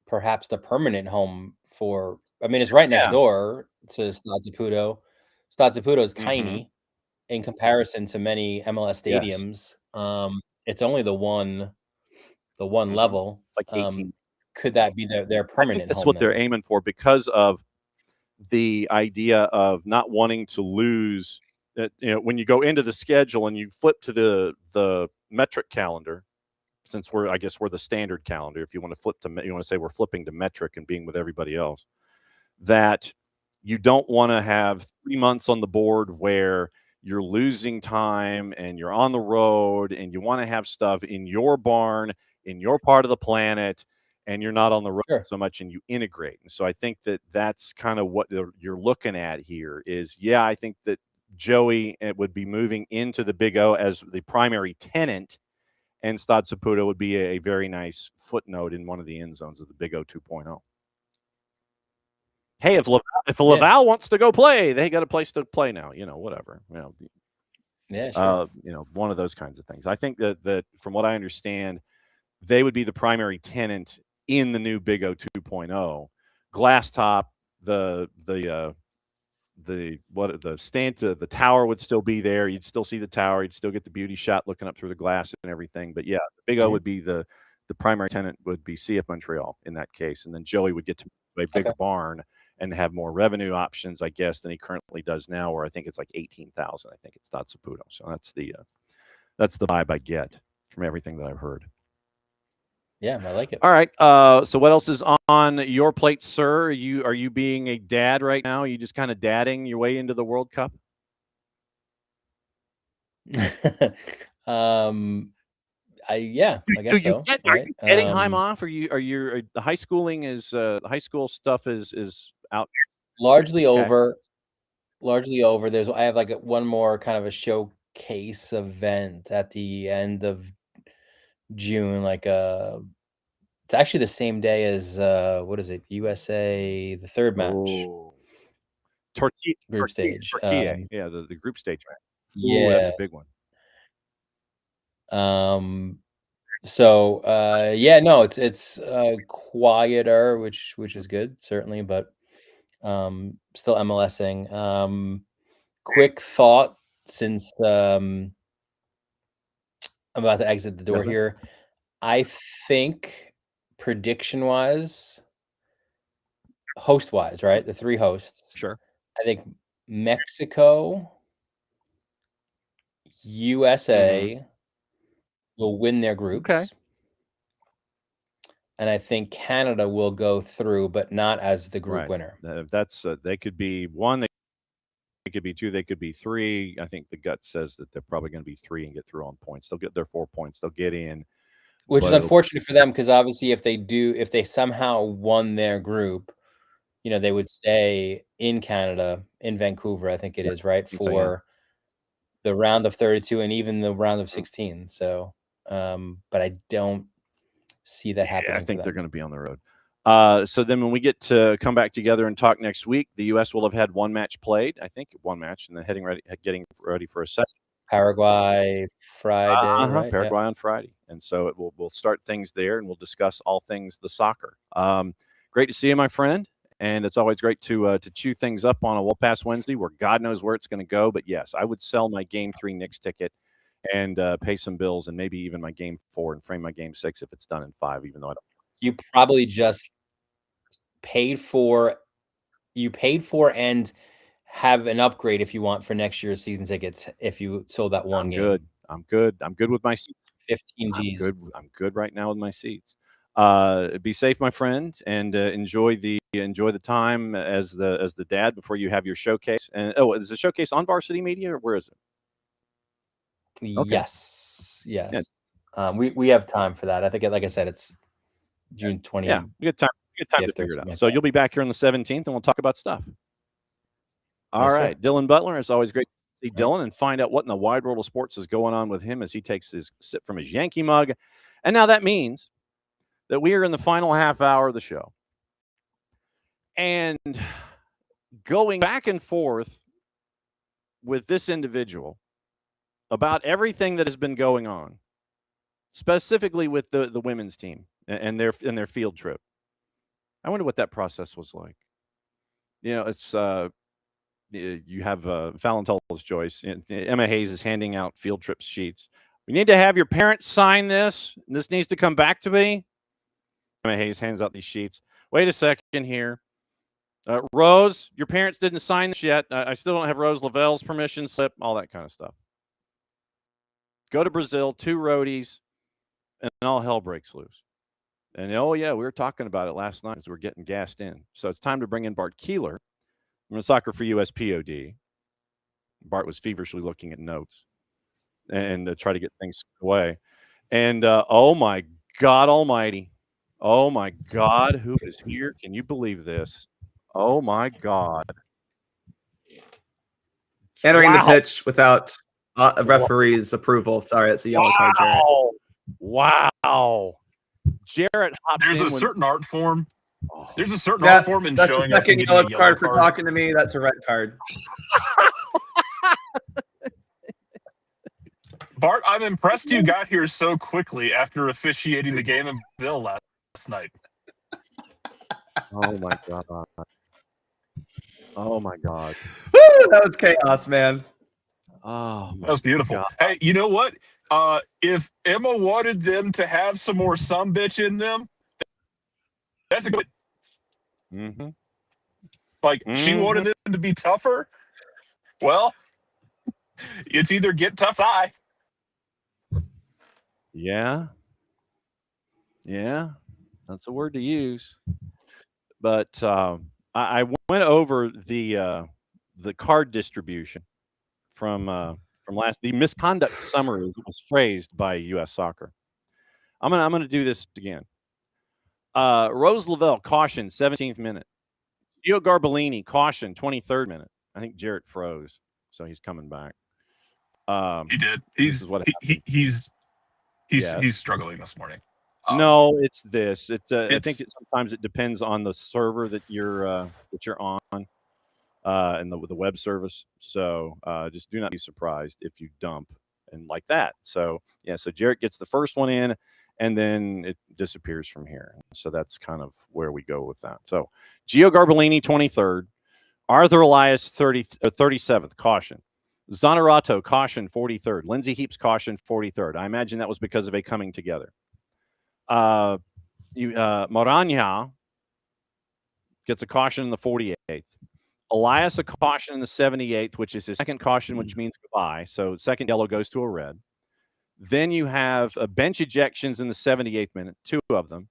perhaps the permanent home for? I mean, it's right next door to Stade Saputo. Stade Saputo is tiny in comparison to many MLS stadiums. It's only the one level. It's like 18. Could that be their permanent I think that's home what then? they're aiming for, because of the idea of not wanting to lose. You know, when you go into the schedule and you flip to the metric calendar, since we're the standard calendar. If you want to you want to say we're flipping to metric and being with everybody else, that you don't want to have 3 months on the board where you're losing time and you're on the road, and you want to have stuff in your barn, in your part of the planet, and you're not on the road so much, and you integrate. And so I think that that's kind of what you're looking at here is, I think that Joey would be moving into the Big O as the primary tenant, and Stade Saputo would be a very nice footnote in one of the end zones of the Big O 2.0. Hey, if Laval wants to go play, they got a place to play now. You know, whatever. You know, sure. You know, one of those kinds of things. I think that from what I understand, they would be the primary tenant in the new Big O 2.0. Glass top, the tower would still be there. You'd still see the tower. You'd still get the beauty shot looking up through the glass and everything. But the Big O would be the primary tenant would be CF Montreal in that case, and then Joey would get to a bigger barn and have more revenue options, I guess, than he currently does now, where I think it's like 18,000. I think it's Stade Saputo. So that's the vibe I get from everything that I've heard. Yeah, I like it. All right. So what else is on your plate, sir? Are you being a dad right now? Are you just kind of dadding your way into the World Cup? I guess so. Are you getting time off? The high schooling is the high school stuff is out? Largely over. I have like one more kind of a showcase event at the end of June. Like it's actually the same day as what is it? USA, the third match. Group stage. The group stage match. Yeah, that's a big one. So no, it's quieter, which is good, certainly, but still MLSing. Quick thought, since I'm about to exit the door here. I think prediction wise, host wise, right? The three hosts. Sure. I think Mexico, USA will win their groups. Okay. And I think Canada will go through, but not as the group winner. That's they could be one, they could be two, they could be three. I think the gut says that they're probably going to be three and get through on points. They'll get their 4 points. They'll get in. Which is unfortunate for them, because obviously if they somehow won their group, you know, they would stay in Canada, in Vancouver, I think it is, right? For the round of 32 and even the round of 16. So, but I don't see that happening. I think they're going to be on the road. So then when we get to come back together and talk next week, the U.S. will have had one match played. I think one match, and then getting ready for a second. Paraguay Friday, right? Paraguay on Friday. And so we'll start things there, and we'll discuss all things the soccer. Great to see you, my friend. And it's always great to chew things up on a World Pass Wednesday, where God knows where it's going to go. But yes, I would sell my Game 3 Knicks ticket and pay some bills, and maybe even my Game 4 and frame my Game 6 if it's done in 5, even though I don't. You probably just paid for and have an upgrade if you want for next year's season tickets if you sold that one game. Good. I'm good. I'm good with my seats. 15 G's. I'm good right now with my seats. Be safe, my friend, and enjoy the time as the dad before you have your showcase. And is the showcase on Varsity Media or where is it? Okay. Yes. We have time for that. I think, like I said, it's June 20th. Yeah, good time to figure it out. So you'll be back here on the 17th, and we'll talk about stuff. All right, sir. Dylan Butler. It's always great to see Dylan and find out what in the wide world of sports is going on with him as he takes his sip from his Yankee mug. And now that means that we are in the final half hour of the show. And going back and forth with this individual about everything that has been going on, specifically with the women's team and their field trip. I wonder what that process was like. It's you have Fallon Tull's choice. Emma Hayes is handing out field trip sheets. We need to have your parents sign this. This needs to come back to me. Emma Hayes hands out these sheets. Wait a second here. Rose, your parents didn't sign this yet. I still don't have Rose Lavelle's permission slip, all that kind of stuff. Go to Brazil, 2 roadies, and all hell breaks loose. And, oh, yeah, we were talking about it last night as we were getting gassed in. So it's time to bring in Bart Keeler from SoccerForUSPod. Bart was feverishly looking at notes and try to get things away. And, oh, my God almighty. Oh, my God, who is here? Can you believe this? Oh, my God. Entering the pitch without a referee's approval. Sorry, it's a yellow card, Jarrett. Wow. Jarrett hops There's in a certain art form. There's a certain That- art form in That's showing the up and second getting a yellow yellow card for talking to me. That's a red card. Bart, I'm impressed you got here so quickly after officiating the game in Bill last night. Oh, my God. Oh, my God. Woo, that was chaos, man. Oh, That was beautiful. God. Hey, you know what? If Emma wanted them to have some more some bitch in them, that's a good. Mm-hmm. Like, she wanted them to be tougher. Well, it's either get tough eye. Yeah. That's a word to use. But I went over the card distribution from the misconduct summary as it was phrased by U.S. Soccer. I'm gonna do this again. Rose Lavelle, caution, 17th minute. Gio Garbellini, caution, 23rd minute. I think Jarrett froze, so he's coming back. He did. He's struggling this morning. No, it's this. I think sometimes it depends on the server that you're on, and the web service. So just do not be surprised if you dump and like that. So yeah, so Jarrett gets the first one in, and then it disappears from here. So that's kind of where we go with that. So Gio Garbellini, 23rd. Arthur Elias, 37th, caution. Zanerato, caution, 43rd. Lindsay Heaps, caution, 43rd. I imagine that was because of a coming together. Moranya gets a caution in the 48th. Elias a caution in the 78th, which is his second caution, which means goodbye. So second yellow goes to a red. Then you have bench ejections in the 78th minute, 2 of them.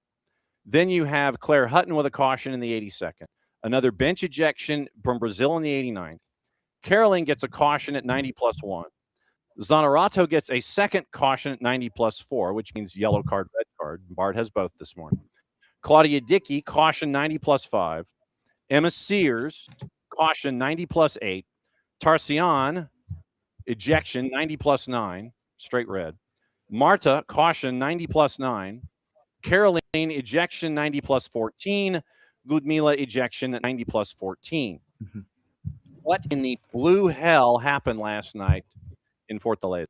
Then you have Claire Hutton with a caution in the 82nd. Another bench ejection from Brazil in the 89th. Caroline gets a caution at 90+1. Zanerato gets a second caution at 90+4, which means yellow card, red card. Bart has both this morning. Claudia Dickey, caution 90+5. Emma Sears, caution 90+8. Tarcian, ejection 90+9, straight red. Marta, caution 90+9. Caroline, ejection 90+14. Ludmila, ejection at 90+14. Mm-hmm. What in the blue hell happened last night in Fortaleza?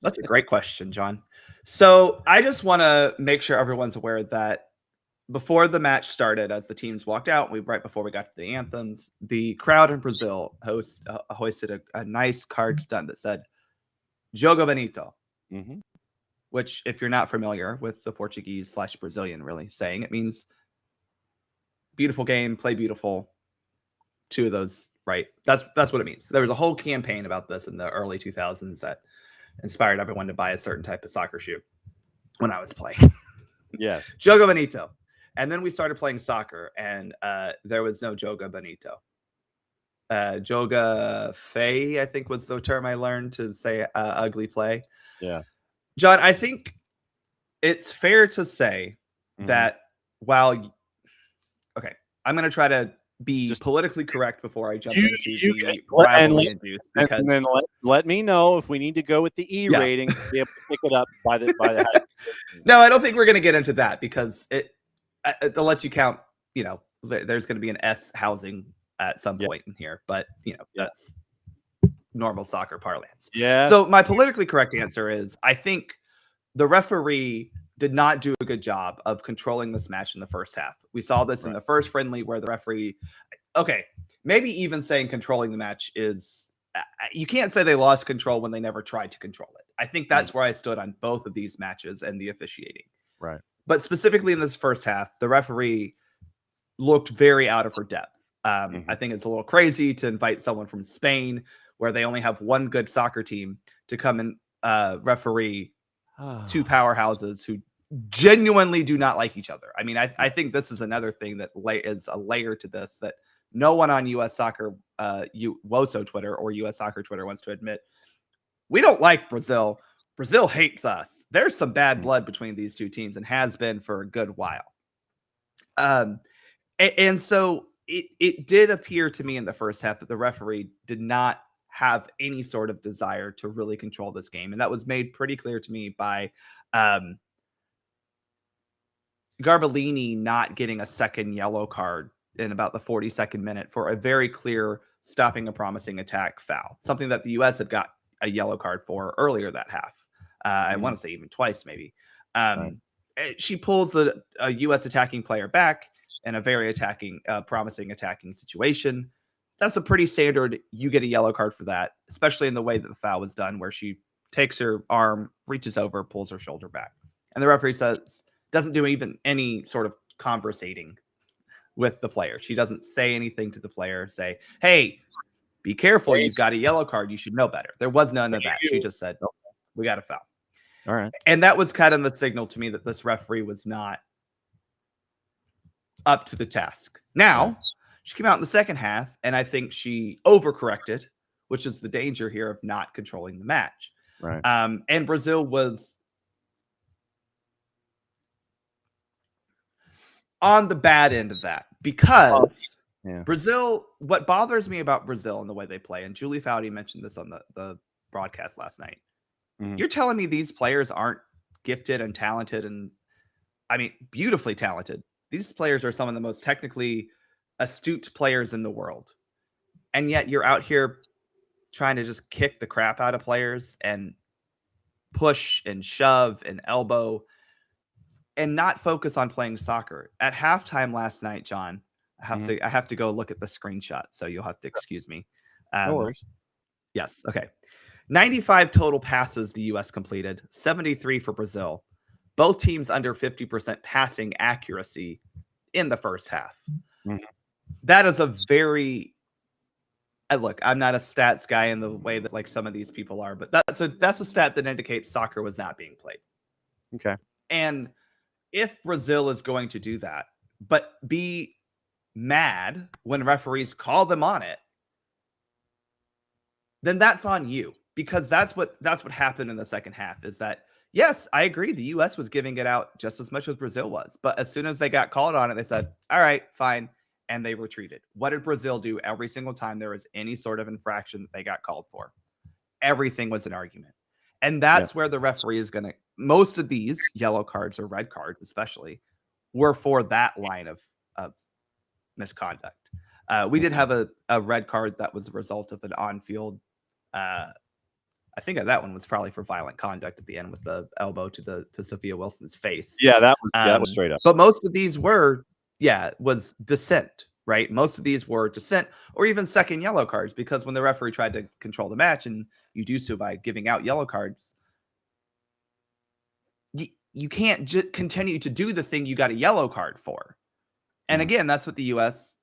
That's a great question, John. So I just want to make sure everyone's aware that before the match started, as the teams walked out, right before we got to the anthems, the crowd in Brazil hoisted a nice card stunt that said "Jogo Bonito," which, if you're not familiar with the Portuguese/Brazilian really saying, it means beautiful game, play beautiful. 2 of those right? That's what it means. There was a whole campaign about this in the early 2000s that inspired everyone to buy a certain type of soccer shoe when I was playing. Yes. Jogo Bonito. And then we started playing soccer, and there was no Joga Bonito. Joga Fei, I think, was the term I learned to say ugly play. Yeah. John, I think it's fair to say that while... Okay, I'm going to try to be politically correct before I jump into the rivalry-induced. And then let me know if we need to go with the E rating to be able to pick it up by the No, I don't think we're going to get into that because it unless you count, there's going to be an S housing at some point in here, but that's normal soccer parlance. Yeah. So my politically correct answer is I think the referee did not do a good job of controlling this match in the first half. We saw this in the first friendly where the referee, maybe even saying controlling the match is, you can't say they lost control when they never tried to control it. I think that's where I stood on both of these matches and the officiating. Right. But specifically in this first half, the referee looked very out of her depth. I think it's a little crazy to invite someone from Spain, where they only have one good soccer team, to come and referee two powerhouses who genuinely do not like each other. I mean, I think this is another thing that is a layer to this that no one on US Soccer, WOSO Twitter or US Soccer Twitter wants to admit. We don't like Brazil. Brazil hates us. There's some bad blood between these two teams and has been for a good while. And so it did appear to me in the first half that the referee did not have any sort of desire to really control this game. And that was made pretty clear to me by Garbellini not getting a second yellow card in about the 42nd minute for a very clear stopping a promising attack foul, something that the U.S. had got a yellow card for earlier that half. I want to say even twice, maybe. She pulls a U.S. attacking player back in a very promising attacking situation. That's a pretty standard, you get a yellow card for that, especially in the way that the foul was done, where she takes her arm, reaches over, pulls her shoulder back. And the referee doesn't do even any sort of conversating with the player. She doesn't say anything to the player, say, hey, be careful, you've got a yellow card, you should know better. There was none of that. She just said, we got a foul. All right. And that was kind of the signal to me that this referee was not up to the task. Now, she came out in the second half, and I think she overcorrected, which is the danger here of not controlling the match. Right. And Brazil was on the bad end of that because Brazil, what bothers me about Brazil and the way they play, and Julie Foudy mentioned this on the broadcast last night. You're telling me these players aren't gifted and talented and, I mean, beautifully talented. These players are some of the most technically astute players in the world. And yet you're out here trying to just kick the crap out of players and push and shove and elbow and not focus on playing soccer. At halftime last night, John, I have to go look at the screenshot, so you'll have to excuse me. No worries. Yes, okay. 95 total passes the U.S. completed, 73 for Brazil. Both teams under 50% passing accuracy in the first half. That is a very... Look, I'm not a stats guy in the way that like some of these people are, but that's a stat that indicates soccer was not being played. Okay. And if Brazil is going to do that, but be mad when referees call them on it, then that's on you, because that's what happened in the second half. Is that, yes, I agree, the U.S. was giving it out just as much as Brazil was, but as soon as they got called on it, they said, all right, fine, and they retreated. What did Brazil do every single time there was any sort of infraction that they got called for? Everything was an argument. And that's where the referee is going to, most of these yellow cards or red cards especially, were for that line of misconduct. We did have a red card that was the result of an on-field, I think that one was probably for violent conduct at the end with the elbow to Sophia Wilson's face. Yeah, that was straight up. But most of these were, was dissent, right? Most of these were dissent or even second yellow cards, because when the referee tried to control the match, and you do so by giving out yellow cards, you can't continue to do the thing you got a yellow card for. And again, that's what the U.S.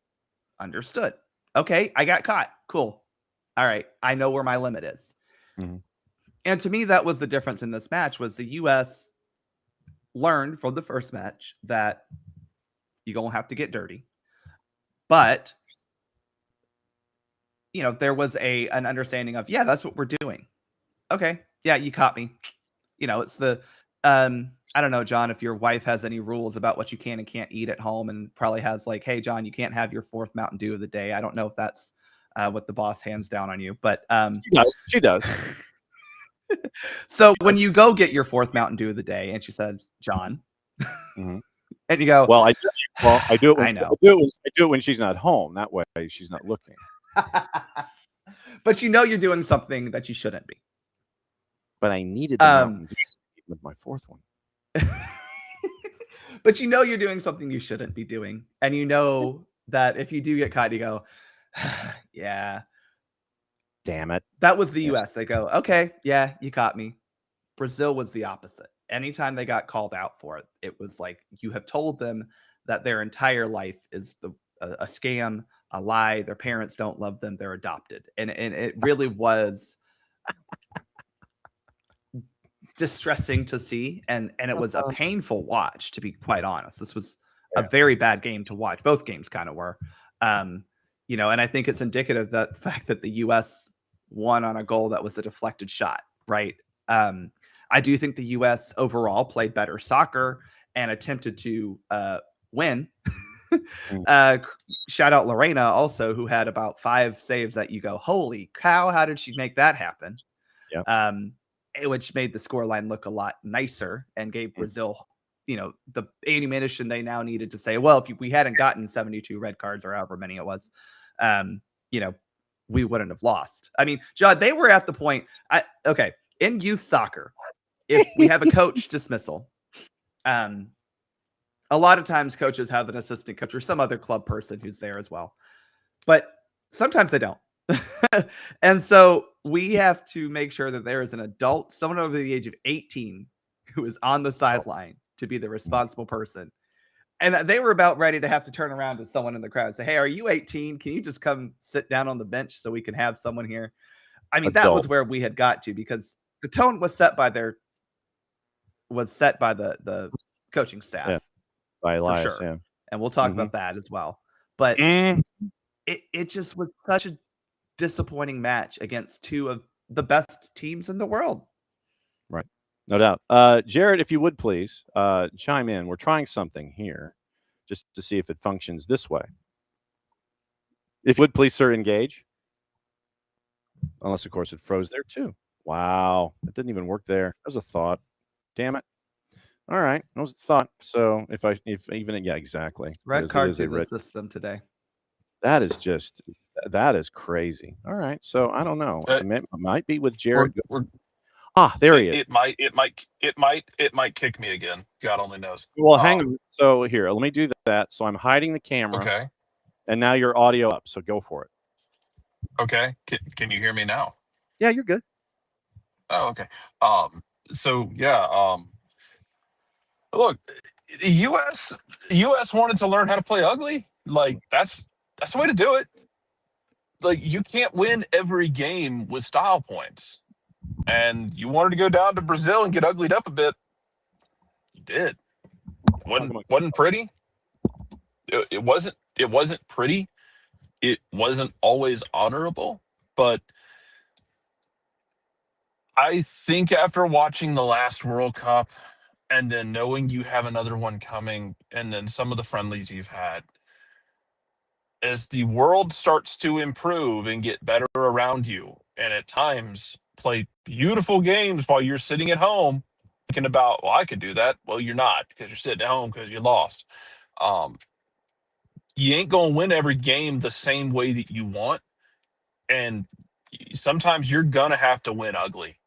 understood. Okay, I got caught. Cool. All right, I know where my limit is. Mhm. And to me, that was the difference in this match. Was the U.S. learned from the first match that you're gonna have to get dirty, but there was an understanding of, yeah, that's what we're doing. Okay, yeah, you caught me. It's the I don't know, John, if your wife has any rules about what you can and can't eat at home, and probably has like, hey, John, you can't have your 4th Mountain Dew of the day. I don't know if that's what the boss hands down on you, but she does. So when you go get your 4th Mountain Dew of the day, and she says, John, Mhm. and you go, Well, I do it. When, I know. I do it when she's not home. That way, she's not looking. But you're doing something that you shouldn't be. But I needed the Mountain Dew with my 4th one. But you're doing something you shouldn't be doing, and that if you do get caught, you go, yeah, damn it. That was the U.S. They go, okay, yeah, you caught me. Brazil was the opposite. Anytime they got called out for it, it was like you have told them that their entire life is a scam, a lie. Their parents don't love them. They're adopted. And it really was distressing to see. And it was a painful watch, to be quite honest. This was a very bad game to watch. Both games kind of were. And I think it's indicative that the fact that the U.S. won on a goal that was a deflected shot, right? I do think the U.S. overall played better soccer and attempted to win. Shout out Lorena also, who had about 5 saves that you go, holy cow, how did she make that happen? Yeah. Which made the scoreline look a lot nicer and gave Brazil, the ammunition they now needed to say, well, if we hadn't gotten 72 red cards or however many it was, we wouldn't have lost. I mean, John, they were at the point, in youth soccer, if we have a coach dismissal, a lot of times coaches have an assistant coach or some other club person who's there as well. But sometimes they don't. And so we have to make sure that there is an adult, someone over the age of 18, who is on the sideline to be the responsible person. And they were about ready to have to turn around to someone in the crowd and say, hey, are you 18? Can you just come sit down on the bench so we can have someone here? I mean, that was where we had got to, because the tone was set by the coaching staff. Yeah. By Elias, for sure. yeah. And we'll talk about that as well. But it just was such a disappointing match against 2 of the best teams in the world. Right. No doubt. Jared, if you would please chime in. We're trying something here just to see if it functions this way. If you would please, sir, engage. Unless, of course, it froze there too. Wow. It didn't even work there. That was a thought. Damn it. All right. That was a thought. So yeah, exactly. Red card through the system today. That is crazy. All right. So I don't know. It might be with Jared. There he is. It might kick me again. God only knows. Well, hang on. So here, let me do that. So I'm hiding the camera. Okay. And now your audio up. So go for it. Okay. Can you hear me now? Yeah, you're good. Oh, okay. So yeah. Look, the U.S. wanted to learn how to play ugly. Like that's the way to do it. Like you can't win every game with style points. And you wanted to go down to Brazil and get uglied up a bit. You did. Wasn't pretty. It wasn't pretty. It wasn't always honorable. But I think after watching the last World Cup and then knowing you have another one coming and then some of the friendlies you've had, as the world starts to improve and get better around you, and at times play beautiful games while you're sitting at home thinking about, well, I could do that. Well, you're not, because you're sitting at home because you lost. You ain't going to win every game the same way that you want. And sometimes you're going to have to win ugly.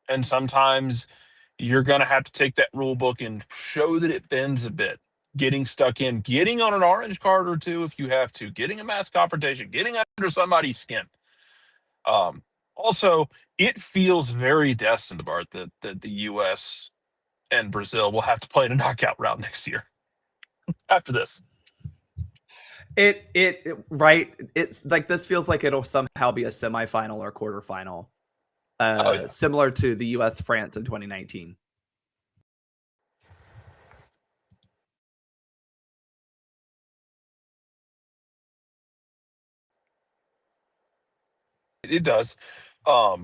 And sometimes you're going to have to take that rule book and show that it bends a bit. Getting stuck in, getting on an orange card or 2 if you have to, getting a mass confrontation, getting under somebody's skin. Also, it feels very destined, Bart, that the U.S. and Brazil will have to play in a knockout round next year after this. Right. It's like this feels like it'll somehow be a semifinal or quarterfinal, similar to the U.S. France in 2019. It does. I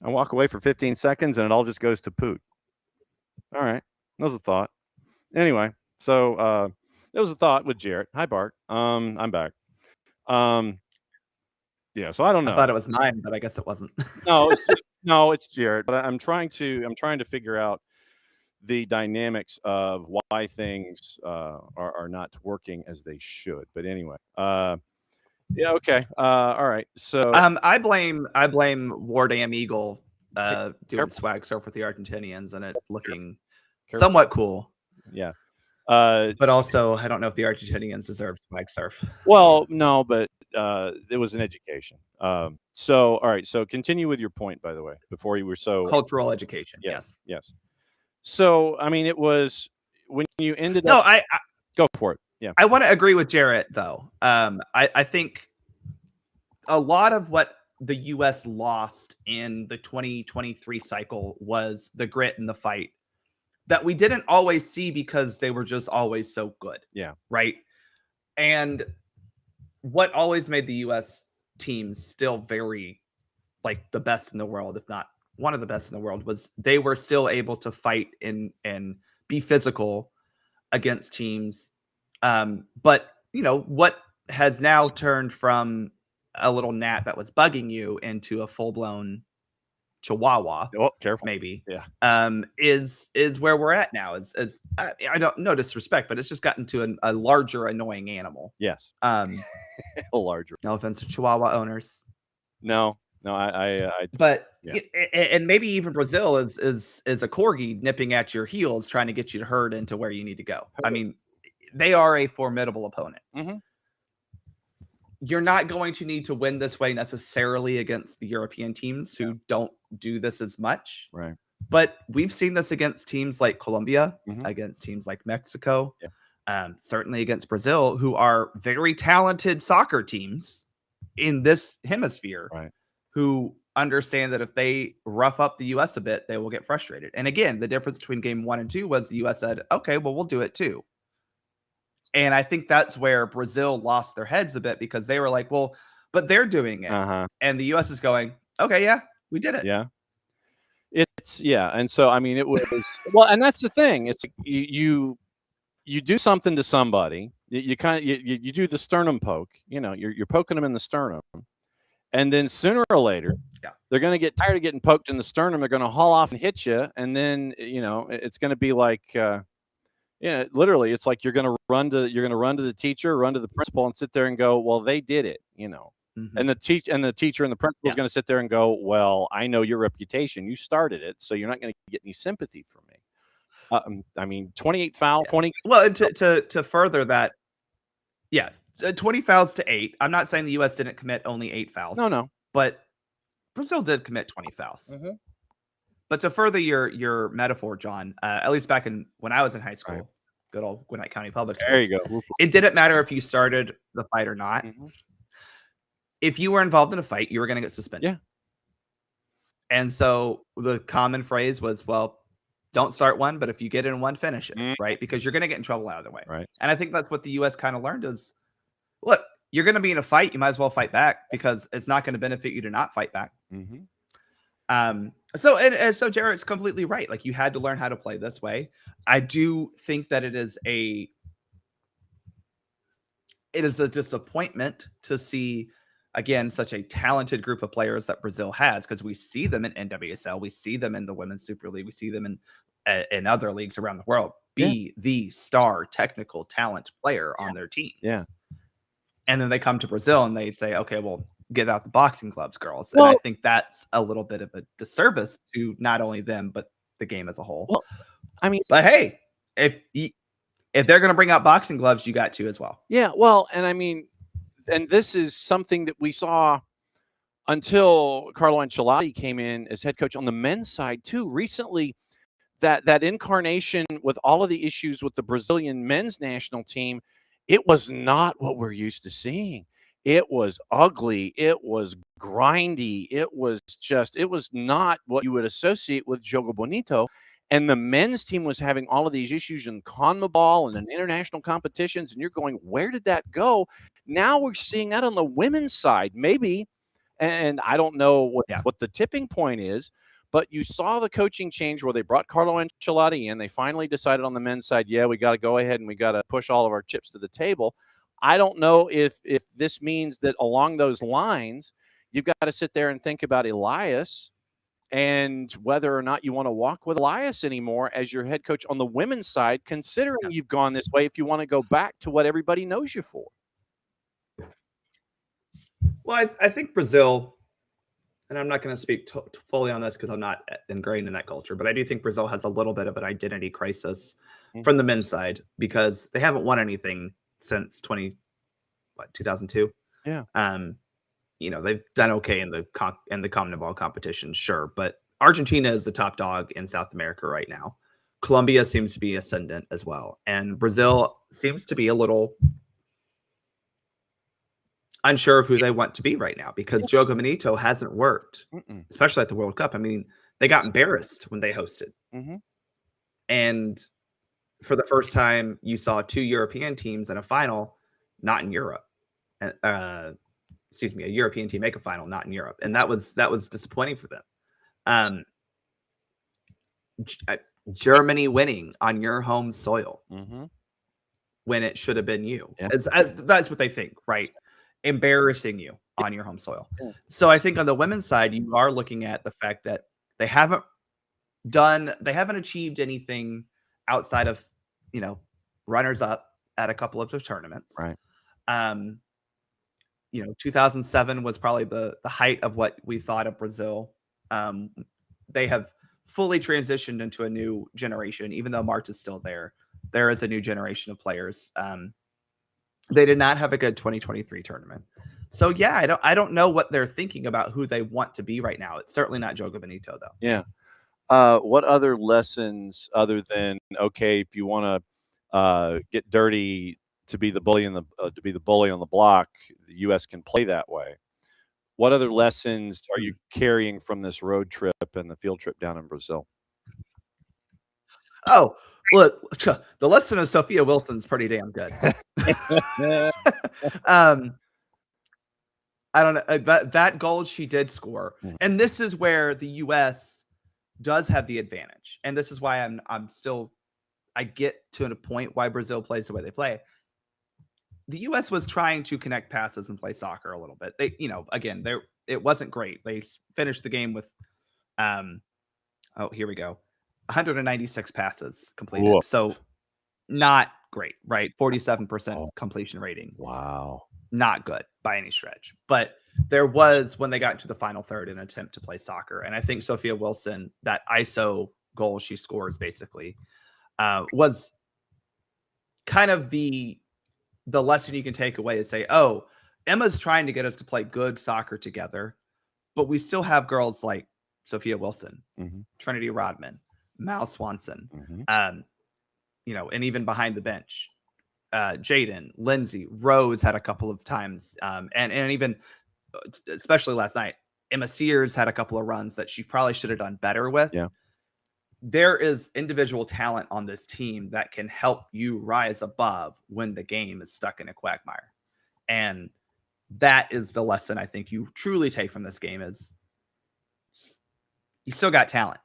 walk away for 15 seconds and it all just goes to poot. All right. That was a thought. Anyway, so it was a thought with Jarrett. Hi, Bart. I'm back. Yeah, so I don't know. I thought it was mine, but I guess it wasn't. No, it's Jarrett. But I'm trying to figure out the dynamics of why things are not working as they should. But anyway, yeah, okay, all right. So I blame War Damn Eagle doing swag surf with the Argentinians and it looking somewhat cool. Yeah. But also, I don't know if the Argentinians deserve swag surf. Well, no, but it was an education. So, all right. So, continue with your point, by the way, before you were so cultural education. Yes. So, I mean, it was when you ended up. No, I go for it. Yeah. I want to agree with Jarrett, though. I think a lot of what the U.S. lost in the 2023 cycle was the grit and the fight that we didn't always see because they were just always so good. Yeah. Right. And what always made the U.S. teams still very like the best in the world, if not one of the best in the world, was they were still able to fight and be physical against teams. But, you know, what has now turned from a little gnat that was bugging you into a full-blown chihuahua, careful, maybe, yeah, is where we're at now. I don't, no disrespect, but it's just gotten to a larger annoying animal. Yes. A larger. No offense to Chihuahua owners. No, I but yeah. And maybe even Brazil is a corgi nipping at your heels, trying to get you to herd into where you need to go. I mean, they are a formidable opponent. Mm-hmm. You're not going to need to win this way necessarily against the European teams who don't do this as much. Right. But we've seen this against teams like Colombia, against teams like Mexico, certainly against Brazil, who are very talented soccer teams in this hemisphere, who understand that if they rough up the U.S. a bit, they will get frustrated. And again, the difference between game 1 and 2 was the U.S. said, okay, well, we'll do it too. And I think that's where Brazil lost their heads a bit because they were like, well, but they're doing it. And the U.S. is going, okay, yeah, we did it. Yeah. And so, I mean, it was, well, and that's the thing. It's like you do something to somebody, you do the sternum poke, you know, you're poking them in the sternum. And then sooner or later, they're going to get tired of getting poked in the sternum. They're going to haul off and hit you. And then, you know, it's going to be like, literally, it's like you're going to run to the teacher, run to the principal, and sit there and go, "Well, they did it," you know. And the teacher and the principal is going to sit there and go, "Well, I know your reputation. You started it, so you're not going to get any sympathy from me." I mean, 28 foul, 20. Well, to further that, 20 fouls to 8. I'm not saying the U.S. didn't commit only 8 fouls. No. But Brazil did commit 20 fouls. But to further your metaphor, John, at least back when I was in high school, good old Gwinnett County Public Schools, there you go. It didn't matter if you started the fight or not. If you were involved in a fight, you were going to get suspended. Yeah. And so the common phrase was, well, don't start one, but if you get in one, finish it, right? Because you're going to get in trouble either way. Right. And I think that's what the U.S. kind of learned is, look, you're going to be in a fight. You might as well fight back because it's not going to benefit you to not fight back. So Jarrett's completely right. Like, you had to learn how to play this way. I do think that it is a disappointment to see, again, such a talented group of players that Brazil has, because we see them in NWSL, we see them in the Women's Super League, we see them in other leagues around the world be the star technical talent player on their teams. Yeah. And then they come to Brazil and they say, okay, well, get out the boxing gloves, girls. Well, and I think that's a little bit of a disservice to not only them, but the game as a whole. Well, I mean, but hey, if they're going to bring out boxing gloves, you got to as well. Yeah, well, and I mean, and this is something that we saw until Carlo Ancelotti came in as head coach on the men's side too. Recently, that incarnation with all of the issues with the Brazilian men's national team, it was not what we're used to seeing. It was ugly. It was grindy. It was not what you would associate with Jogo Bonito. And the men's team was having all of these issues in CONMEBOL and in international competitions. And you're going, where did that go? Now we're seeing that on the women's side, maybe. And I don't know what the tipping point is, but you saw the coaching change where they brought Carlo Ancelotti in. They finally decided on the men's side, yeah, we got to go ahead and we got to push all of our chips to the table. I don't know if this means that along those lines, you've got to sit there and think about Elias and whether or not you want to walk with Elias anymore as your head coach on the women's side, considering you've gone this way, if you want to go back to what everybody knows you for. Well, I think Brazil, and I'm not going to speak fully on this because I'm not ingrained in that culture, but I do think Brazil has a little bit of an identity crisis from the men's side because they haven't won anything since 2002. Yeah. They've done okay in the CONMEBOL competition, sure, but Argentina is the top dog in South America right now. Colombia seems to be ascendant as well, and Brazil seems to be a little unsure of who they want to be right now because Jogo Bonito hasn't worked, especially at the World Cup. I mean, they got embarrassed when they hosted. And for the first time, you saw 2 European teams in a final, not in Europe. A European team make a final, not in Europe. And that was disappointing for them. Germany winning on your home soil when it should have been you. Yeah. That's what they think, right? Embarrassing you on your home soil. So I think on the women's side, you are looking at the fact that they haven't achieved anything outside of, runners up at a couple of those tournaments. Right. 2007 was probably the height of what we thought of Brazil. They have fully transitioned into a new generation, even though March is still there. There is a new generation of players. They did not have a good 2023 tournament. So yeah, I don't know what they're thinking about who they want to be right now. It's certainly not Jogo Bonito though. Yeah. What other lessons other than, okay, if you want to get dirty to be the bully on the block, the U.S. can play that way. What other lessons are you carrying from this road trip and the field trip down in Brazil? Oh, well, the lesson of Sophia Wilson's pretty damn good. I don't know that goal she did score, and this is where the U.S. does have the advantage, and this is why I get to a point why Brazil plays the way they play. The U.S. was trying to connect passes and play soccer a little bit. They, it wasn't great. They finished the game with, here we go, 196 passes completed. Whoa. So not great, right? 47% completion rating. Wow. Not good by any stretch. But there was, when they got into the final third, an attempt to play soccer. And I think Sophia Wilson, that ISO goal she scores basically, was kind of the lesson you can take away is say, oh, Emma's trying to get us to play good soccer together, but we still have girls like Sophia Wilson, Trinity Rodman, Mal Swanson, and even behind the bench, Jaden, Lindsay, Rose had a couple of times, and even especially last night, Emma Sears had a couple of runs that she probably should have done better with. Yeah. There is individual talent on this team that can help you rise above when the game is stuck in a quagmire. And that is the lesson I think you truly take from this game is you still got talent.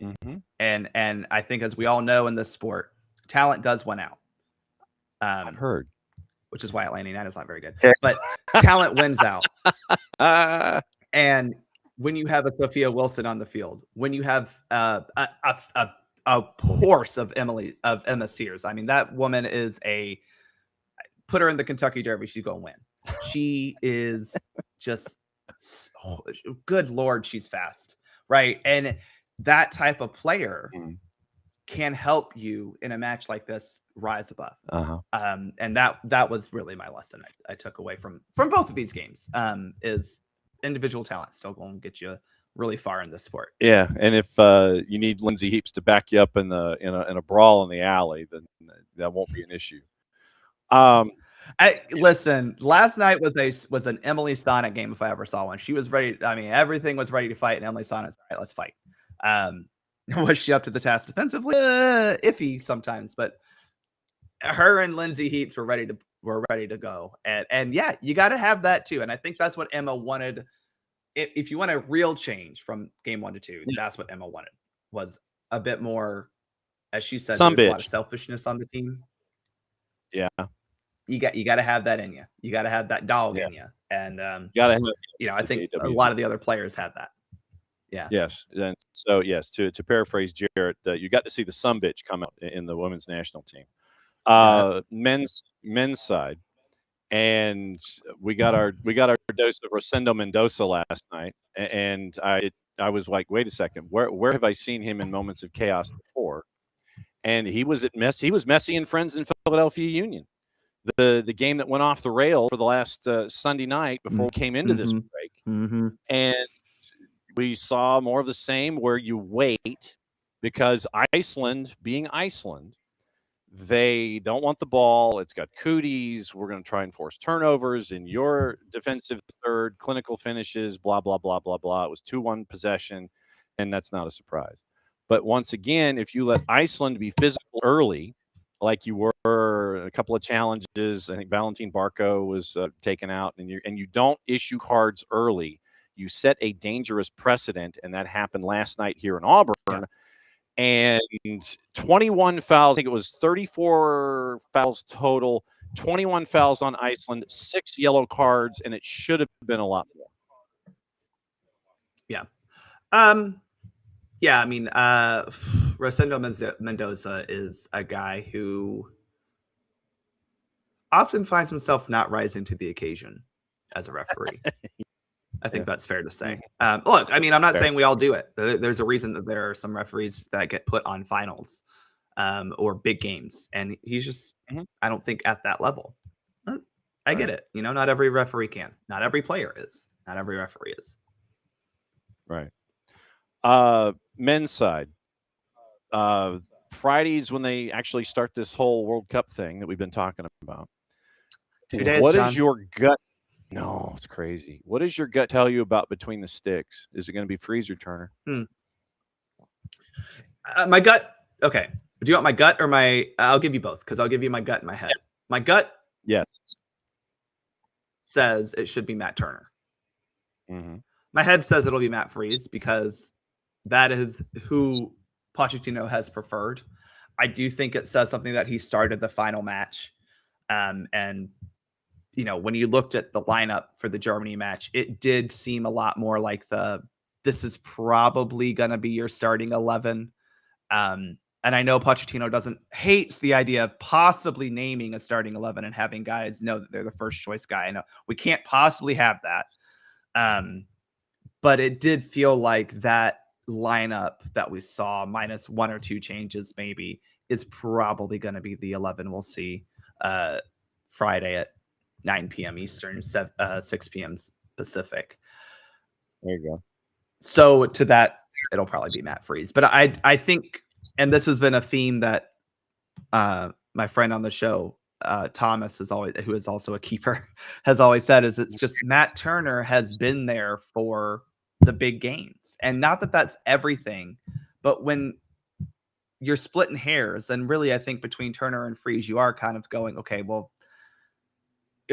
And I think, as we all know in this sport, talent does win out. I've heard. Which is why Atlanta United is not very good. But talent wins out. And when you have a Sophia Wilson on the field, when you have a horse of Emma Sears. I mean, that woman is put her in the Kentucky Derby, she's going to win. She is just, good Lord, she's fast, right? And that type of player can help you in a match like this rise above. Uh-huh. And that was really my lesson I took away from both of these games. Is individual talent still going to get you really far in this sport. Yeah, and if you need Lindsay Heaps to back you up in a brawl in the alley, then that won't be an issue. Listen, last night was an Emily Sonnet game if I ever saw one. She was ready. I mean, everything was ready to fight, and Emily Sonnet's all right, let's fight. Was she up to the task defensively? Iffy sometimes, but her and Lindsay Heaps were ready to go. And yeah, you got to have that too. And I think that's what Emma wanted. If you want a real change from game 1 to 2, that's what Emma wanted, was a bit more, as she said, there's a lot of selfishness on the team. Yeah. You got to have that in you. You got to have that dog in you. And you got to have, I think a lot of the other players had that. Yeah. Yes. And so, yes, to paraphrase Jarrett, you got to see the some bitch come out in the women's national team. Men's side. And we got our dose of Rosendo Mendoza last night. And I was like, wait a second, where have I seen him in moments of chaos before? And he was Messi and Friends in Philadelphia Union. The game that went off the rail for the last Sunday night before we came into this break. And we saw more of the same, where you wait, because Iceland, being Iceland, they don't want the ball. It's got cooties. We're going to try and force turnovers in your defensive third, clinical finishes, blah, blah, blah, blah, blah. It was 2-1 possession, and that's not a surprise. But once again, if you let Iceland be physical early, like you were a couple of challenges, I think Valentin Barco was taken out, and you don't issue cards early, you set a dangerous precedent, and that happened last night here in Auburn. Yeah. And 21 fouls. I think it was 34 fouls total, 21 fouls on Iceland, 6 yellow cards, and it should have been a lot more. Yeah. Yeah, I mean, Rosendo Mendoza is a guy who often finds himself not rising to the occasion as a referee. I think that's fair to say. Look, I mean, I'm not saying we all do it. There's a reason that there are some referees that get put on finals or big games, and he's just, I don't think, at that level. I get it. Not every referee can. Not every player is. Not every referee is. Right. Men's side. Fridays, when they actually start this whole World Cup thing that we've been talking about. 2 days, What John. is your gut? No, it's crazy. What does your gut tell you about between the sticks? Is it going to be Freeze or Turner? My gut. Okay. Do you want my gut or my? I'll give you both, because I'll give you my gut and my head. Yes. My gut. Yes. Says it should be Matt Turner. My head says it'll be Matt Freeze, because that is who Pochettino has preferred. I do think it says something that he started the final match, and when you looked at the lineup for the Germany match, it did seem a lot more like this is probably going to be your starting 11. And I know Pochettino hates the idea of possibly naming a starting 11 and having guys know that they're the first choice guy. I know we can't possibly have that. But it did feel like that lineup that we saw, minus 1 or 2 changes maybe, is probably going to be the 11 we'll see Friday at 9 p.m. Eastern, 6 p.m. Pacific. There you go. So to that, it'll probably be Matt Freeze. But I think, and this has been a theme that my friend on the show, Thomas, who is also a keeper, has always said, is it's just Matt Turner has been there for the big games. And not that that's everything, but when you're splitting hairs, and really I think between Turner and Freeze, you are kind of going, okay, well,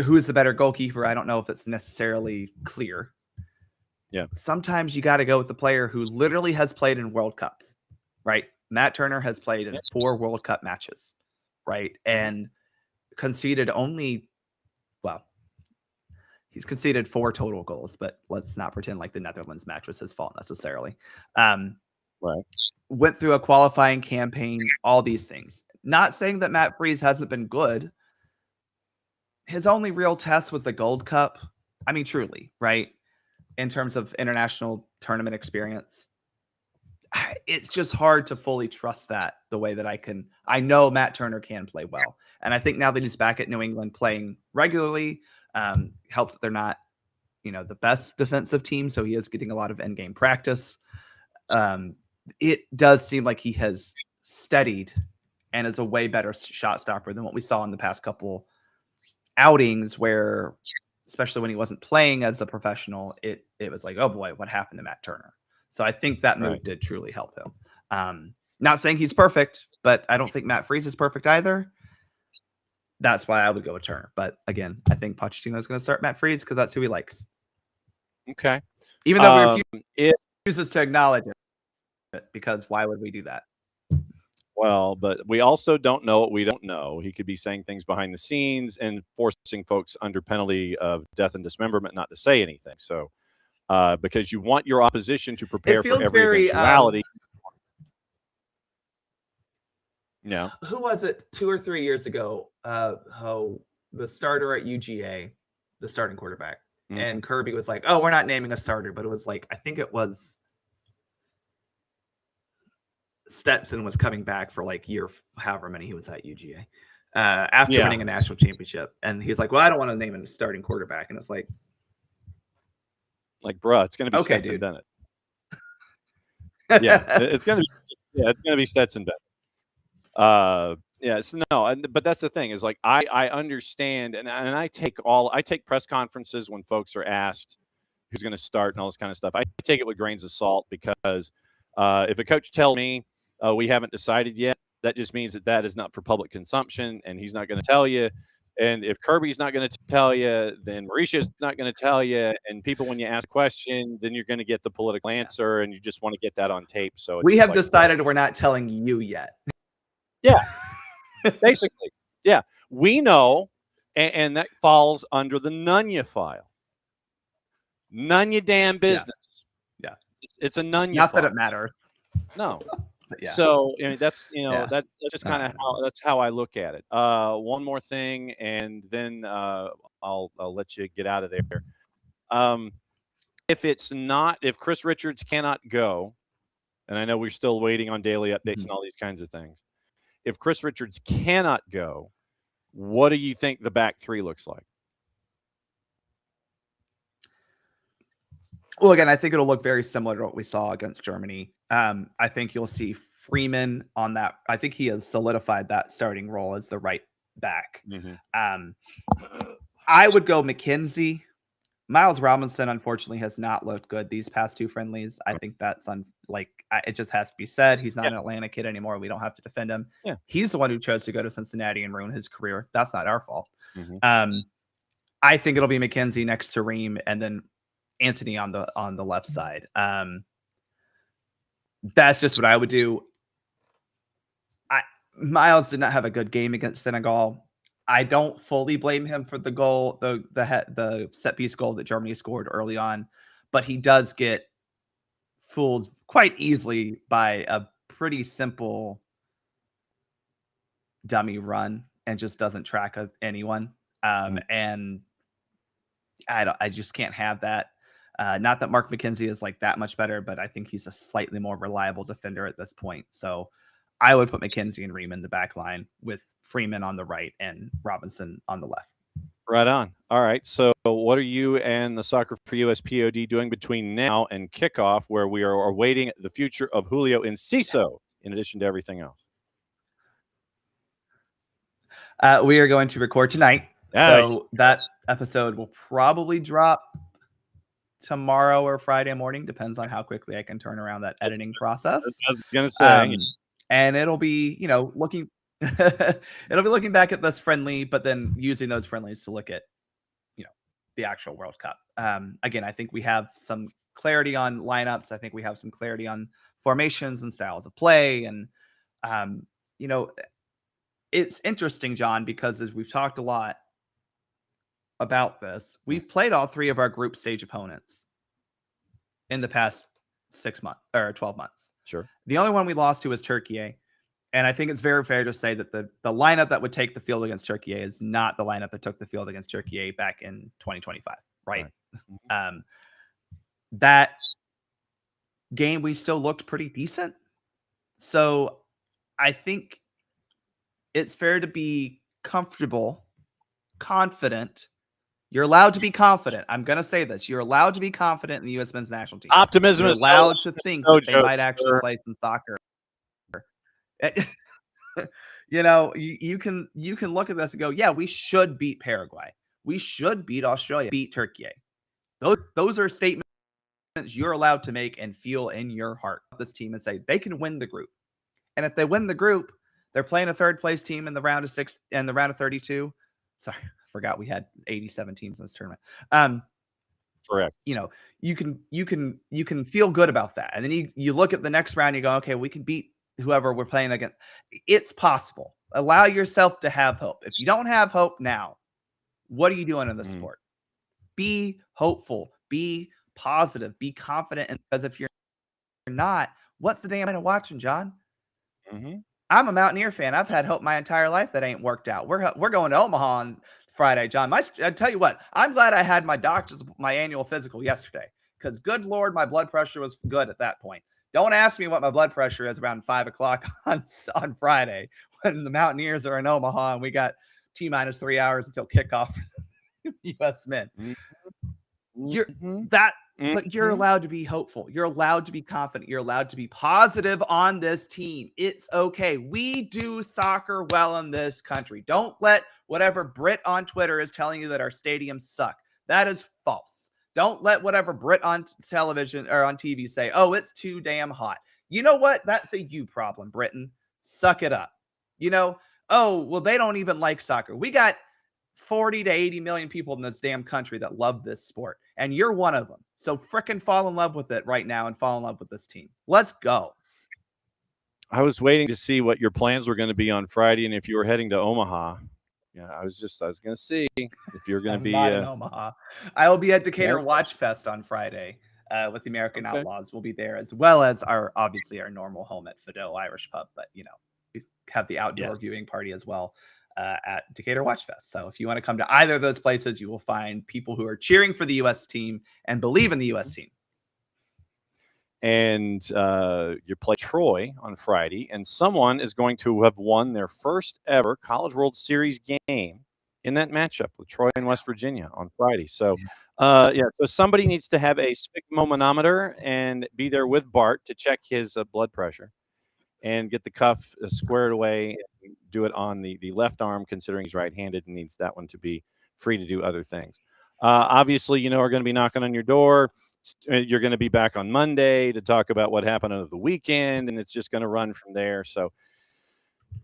who's the better goalkeeper? I don't know if it's necessarily clear. Yeah. Sometimes you got to go with the player who literally has played in World Cups, right? Matt Turner has played in 4 World Cup matches, right? And conceded he's conceded 4 total goals, but let's not pretend like the Netherlands match was his fault necessarily. Right. Went through a qualifying campaign, all these things. Not saying that Matt Freeze hasn't been good. His only real test was the Gold Cup. I mean, truly, right? In terms of international tournament experience. it's just hard to fully trust that the way that I know Matt Turner can play well. And I think now that he's back at New England playing regularly, helps that they're not, the best defensive team. So he is getting a lot of end game practice. It does seem like he has steadied and is a way better shot stopper than what we saw in the past couple outings where, especially when he wasn't playing as a professional, it was like, oh boy, what happened to Matt Turner? So I think that move did truly help him. Not saying he's perfect, but I don't think Matt Freese is perfect either. That's why I would go with Turner. But again, I think Pochettino is going to start Matt Freese because that's who he likes. Okay. Even though he refuses to acknowledge it, because why would we do that? Well, but we also don't know what we don't know. He could be saying things behind the scenes and forcing folks under penalty of death and dismemberment not to say anything. So, because you want your opposition to prepare for every eventuality. Yeah. Who was it 2 or 3 years ago? The starter at UGA, the starting quarterback, and Kirby was like, "Oh, we're not naming a starter," but it was like, I think it was Stetson was coming back for like however many he was at UGA after winning a national championship, and he's like, "Well, I don't want to name him a starting quarterback," and it's like, bruh, it's going to be Stetson Bennett. It's going to be Stetson Bennett. But that's the thing is like I understand and I take press conferences when folks are asked who's going to start and all this kind of stuff. I take it with grains of salt because if a coach tells me we haven't decided yet, that just means that is not for public consumption and he's not going to tell you. And if Kirby's not going to tell you, then Mauricia's not going to tell you. And people, when you ask a question, then you're going to get the political answer and you just want to get that on tape. So we have decided we're not telling you yet. Yeah, basically. Yeah, we know, and that falls under the none ya file. None ya damn business. Yeah. It's a none ya Not file. that it matters. No. Yeah. So that's that's just kind of how I look at it. One more thing, and then I'll let you get out of there. If Chris Richards cannot go, and I know we're still waiting on daily updates and all these kinds of things. If Chris Richards cannot go, what do you think the back three looks like? Well, again, I think it'll look very similar to what we saw against Germany. I think you'll see Freeman on that. I think he has solidified that starting role as the right back. I would go McKenzie. Miles Robinson, unfortunately, has not looked good these past two friendlies. I think that's it just has to be said. He's not an Atlanta kid anymore. We don't have to defend him. Yeah. He's the one who chose to go to Cincinnati and ruin his career. That's not our fault. I think it'll be McKenzie next to Ream and then Anthony on the left side. That's just what I would do. Miles did not have a good game against Senegal. I don't fully blame him for the goal, the set piece goal that Germany scored early on, but he does get fooled quite easily by a pretty simple dummy run and just doesn't track anyone. And I just can't have that. Not that Mark McKenzie is like that much better, but I think he's a slightly more reliable defender at this point. So I would put McKenzie and Ream in the back line with Freeman on the right and Robinson on the left. Right on. All right. So what are you and the Soccer for USPod doing between now and kickoff, where we are awaiting the future of Julio Enciso in addition to everything else? We are going to record tonight. So that episode will probably drop tomorrow or Friday morning. Depends on how quickly I can turn around that editing process. I was going to say. And it'll be, looking back at this friendly, but then using those friendlies to look at, the actual World Cup. Again, I think we have some clarity on lineups. I think we have some clarity on formations and styles of play. And, it's interesting, John, because as we've talked a lot about this, we've played all three of our group stage opponents in the past 6 months or 12 months. Sure. The only one we lost to was Turkey. And I think it's very fair to say that the lineup that would take the field against Turkey is not the lineup that took the field against Turkey back game, we still looked pretty decent. So I think it's fair to be comfortable, confident. You're allowed to be confident. I'm going to say this. You're allowed to be confident in the U.S. men's national team. Optimism You're is allowed to think that they might actually sir. play some soccer. You know, you can look at this and go, yeah, we should beat Paraguay. We should beat Australia, beat Turkey. Those are statements you're allowed to make and feel in your heart. This team and say they can win the group. And if they win the group, they're playing a third place team in the round of 6 and the round of 32. Sorry, I forgot we had 87 teams in this tournament. Correct. You know, you can feel good about that. And then you look at the next round, you go, okay, we can beat whoever we're playing against. It's possible. Allow yourself to have hope. If you don't have hope now, what are you doing in this sport? Be hopeful, be positive, be confident. And because if you're not, what's the damn point of watching, John? I'm a Mountaineer fan. I've had hope my entire life that ain't worked out. We're going to Omaha on Friday, John. I tell you what, I'm glad I had my annual physical yesterday, because good Lord, my blood pressure was good at that point. Don't ask me what my blood pressure is around 5 o'clock on Friday when the Mountaineers are in Omaha and we got T-minus 3 hours until kickoff for USMNT. But you're allowed to be hopeful. You're allowed to be confident. You're allowed to be positive on this team. It's okay. We do soccer well in this country. Don't let whatever Brit on Twitter is telling you that our stadiums suck. That is false. Don't let whatever Brit on television or on TV say, oh, it's too damn hot. You know what? That's a you problem, Britain. Suck it up. You know, oh, well, they don't even like soccer. We got 40 to 80 million people in this damn country that love this sport, and you're one of them. So frickin' fall in love with it right now and fall in love with this team. Let's go. I was waiting to see what your plans were going to be on Friday and if you were heading to Omaha. Yeah, I was going to see if you're going to be not in Omaha. I will be at Decatur Watch Fest on Friday with the American Outlaws. We'll be there, as well as our normal home at Fido Irish Pub, but we have the outdoor viewing party as well at Decatur Watch Fest. So if you want to come to either of those places, you will find people who are cheering for the U.S. team and believe in the U.S. team. And you play Troy on Friday, and someone is going to have won their first ever College World Series game in that matchup with Troy and West Virginia on Friday. So, so somebody needs to have a sphygmomanometer and be there with Bart to check his blood pressure and get the cuff squared away and do it on the left arm, considering he's right-handed and needs that one to be free to do other things. Obviously, are going to be knocking on your door. You're going to be back on Monday to talk about what happened over the weekend, and it's just going to run from there. So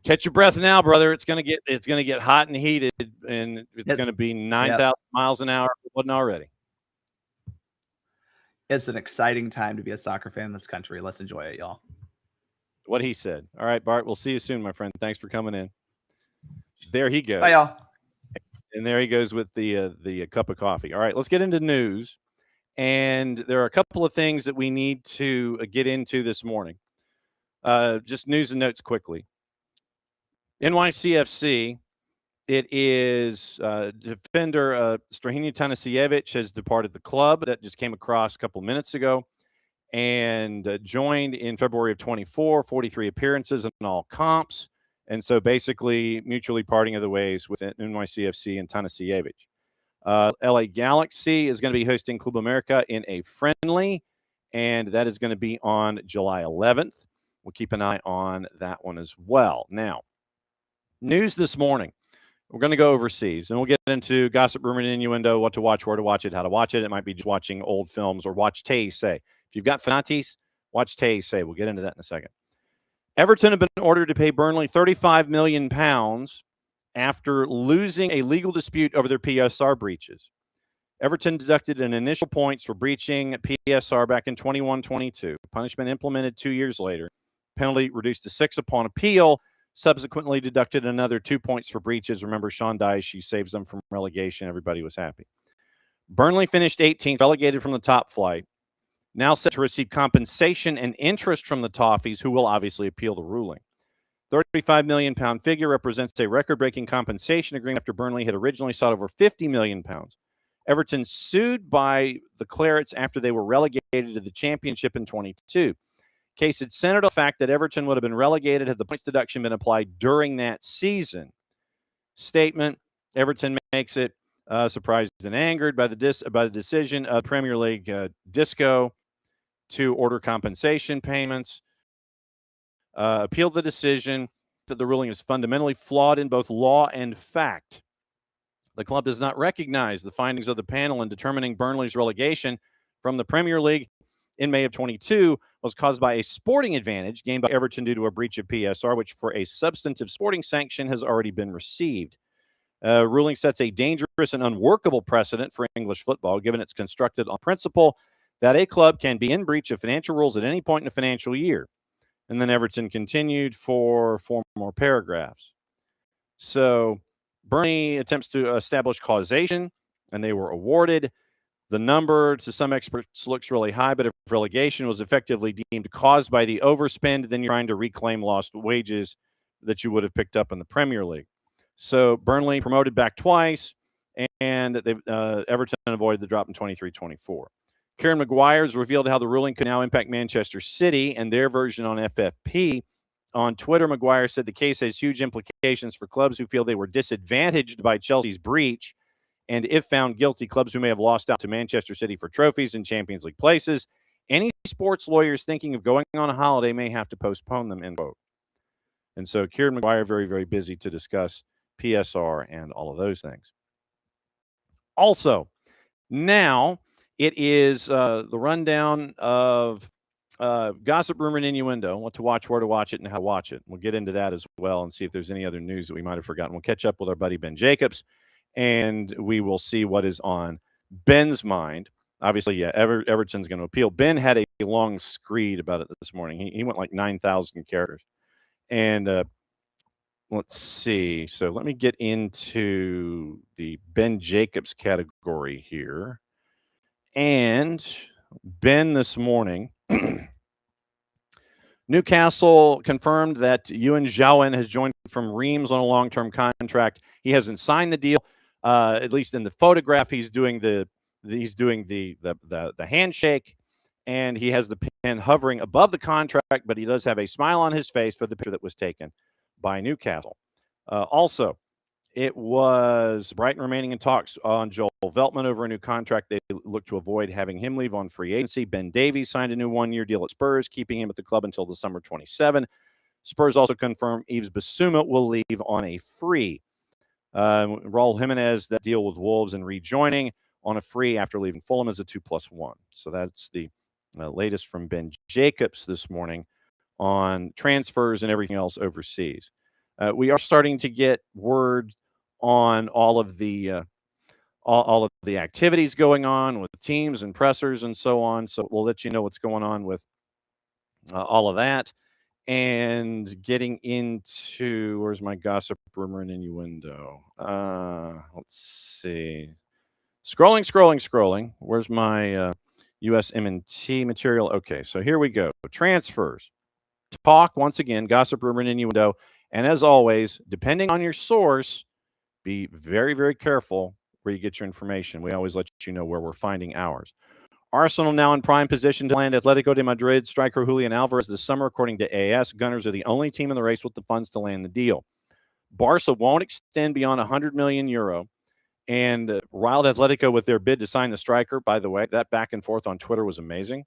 catch your breath now, brother. It's going to get hot and heated, and it's going to be 9,000 miles an hour. It wasn't already. It's an exciting time to be a soccer fan in this country. Let's enjoy it, y'all. What he said. All right, Bart, we'll see you soon, my friend. Thanks for coming in. There he goes. Bye, y'all. And there he goes with the cup of coffee. All right, let's get into news. And there are a couple of things that we need to get into this morning. Just news and notes quickly. NYCFC, it is defender Strahina Tanasiewicz has departed the club. That just came across a couple minutes ago. And joined in February of 24, 43 appearances in all comps. And so basically mutually parting of the ways with NYCFC and Tanasiewicz. LA Galaxy is going to be hosting Club America in a friendly, and that is going to be on July 11th. We'll keep an eye on that one as well. Now, news this morning. We're going to go overseas, and we'll get into gossip, rumor, and innuendo, what to watch, where to watch it, how to watch it. It might be just watching old films or watch Tay Say. If you've got Fanatis, watch Tay Say. We'll get into that in a second. Everton have been ordered to pay Burnley £35 million after losing a legal dispute over their PSR breaches. Everton deducted an initial points for breaching PSR back in 21-22. Punishment implemented 2 years later. Penalty reduced to 6 upon appeal. Subsequently deducted another 2 points for breaches. Remember, Sean Dyche saves them from relegation. Everybody was happy. Burnley finished 18th, relegated from the top flight. Now set to receive compensation and interest from the Toffees, who will obviously appeal the ruling. £35 million figure represents a record-breaking compensation agreement after Burnley had originally sought over £50 million. Everton sued by the Clarets after they were relegated to the Championship in 22. Case had centered on the fact that Everton would have been relegated had the points deduction been applied during that season. Statement, Everton makes it surprised and angered by the decision of Premier League Disco to order compensation payments. Appealed the decision that the ruling is fundamentally flawed in both law and fact. The club does not recognize the findings of the panel in determining Burnley's relegation from the Premier League in May of 22 was caused by a sporting advantage gained by Everton due to a breach of PSR, which for a substantive sporting sanction has already been received. Ruling sets a dangerous and unworkable precedent for English football, given it's constructed on principle that a club can be in breach of financial rules at any point in a financial year. And then Everton continued for 4 more paragraphs. So Burnley attempts to establish causation, and they were awarded. The number, to some experts, looks really high, but if relegation was effectively deemed caused by the overspend, then you're trying to reclaim lost wages that you would have picked up in the Premier League. So Burnley promoted back twice, and Everton avoided the drop in 23-24. Kieran Maguire has revealed how the ruling could now impact Manchester City and their version on FFP. On Twitter, Maguire said the case has huge implications for clubs who feel they were disadvantaged by Chelsea's breach. And if found guilty, clubs who may have lost out to Manchester City for trophies and Champions League places. Any sports lawyers thinking of going on a holiday may have to postpone them, end quote. And so Kieran Maguire, very, very busy to discuss PSR and all of those things. Also, now it is the rundown of gossip, rumor, and innuendo. What to watch, where to watch it, and how to watch it. We'll get into that as well and see if there's any other news that we might have forgotten. We'll catch up with our buddy Ben Jacobs, and we will see what is on Ben's mind. Obviously, yeah, Everton's going to appeal. Ben had a long screed about it this morning. He went like 9,000 characters. And let's see. So let me get into the Ben Jacobs category here. And Ben this morning, Newcastle confirmed that USWNT has joined from Reims on a long-term contract. He hasn't signed the deal, at least in the photograph. He's doing the handshake, and he has the pen hovering above the contract, but he does have a smile on his face for the picture that was taken by Newcastle. Also, it was Brighton remaining in talks on Joel Veltman over a new contract. They look to avoid having him leave on free agency. Ben Davies signed a new 1-year deal at Spurs, keeping him at the club until the summer 27. Spurs also confirmed Yves Bissouma will leave on a free. Raul Jimenez, that deal with Wolves and rejoining on a free after leaving Fulham as a 2+1. So that's the latest from Ben Jacobs this morning on transfers and everything else overseas. We are starting to get word on all of the activities going on with teams and pressers and so on. So we'll let you know what's going on with all of that. And getting into, where's my gossip, rumor, and innuendo? Let's see. Scrolling. Where's my USMNT material? Okay, so here we go. Transfers. Talk, once again, gossip, rumor, and innuendo. And as always, depending on your source, be very, very careful where you get your information. We always let you know where we're finding ours. Arsenal now in prime position to land Atletico de Madrid striker Julian Alvarez this summer, according to AS. Gunners are the only team in the race with the funds to land the deal. Barca won't extend beyond €100 million. And riled Atletico with their bid to sign the striker. By the way, that back and forth on Twitter was amazing.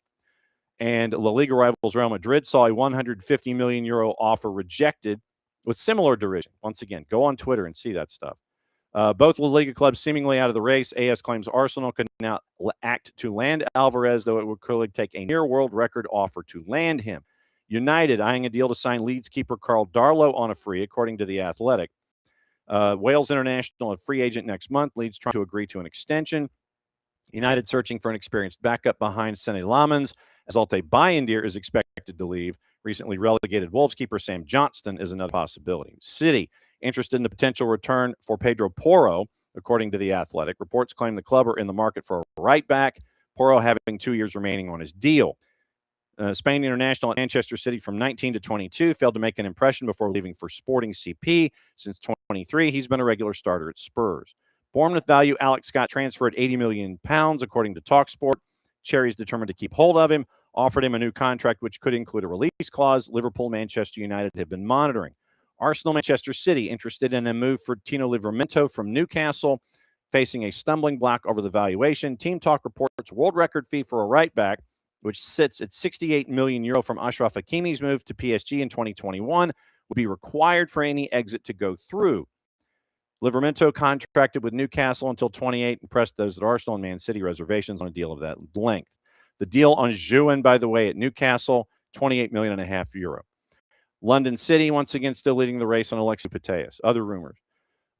And La Liga rivals Real Madrid saw a €150 million offer rejected with similar derision. Once again, go on Twitter and see that stuff. Both La Liga clubs seemingly out of the race. AS claims Arsenal could now act to land Alvarez, though it would clearly take a near world record offer to land him. United eyeing a deal to sign Leeds keeper Carl Darlow on a free, according to The Athletic. Wales International, a free agent next month. Leeds trying to agree to an extension. United searching for an experienced backup behind Sene Lamans, as Alte Bayendier is expected to leave. Recently relegated Wolves keeper Sam Johnston is another possibility. City interested in the potential return for Pedro Porro, according to The Athletic. Reports claim the club are in the market for a right back, Porro having 2 years remaining on his deal. Spain international at Manchester City from 19 to 22 failed to make an impression before leaving for Sporting CP. Since 23, he's been a regular starter at Spurs. Bournemouth value Alex Scott transferred £80 million, according to TalkSport. Cherry's determined to keep hold of him, offered him a new contract, which could include a release clause. Liverpool, Manchester United have been monitoring. Arsenal, Manchester City interested in a move for Tino Livramento from Newcastle, facing a stumbling block over the valuation. Team Talk reports world record fee for a right back, which sits at €68 million from Achraf Hakimi's move to PSG in 2021, will be required for any exit to go through. Livramento contracted with Newcastle until 28 and pressed those at Arsenal and Man City reservations on a deal of that length. The deal on Juan, by the way, at Newcastle, €28.5 million. London City, once again, still leading the race on Alexis Putellas. Other rumors.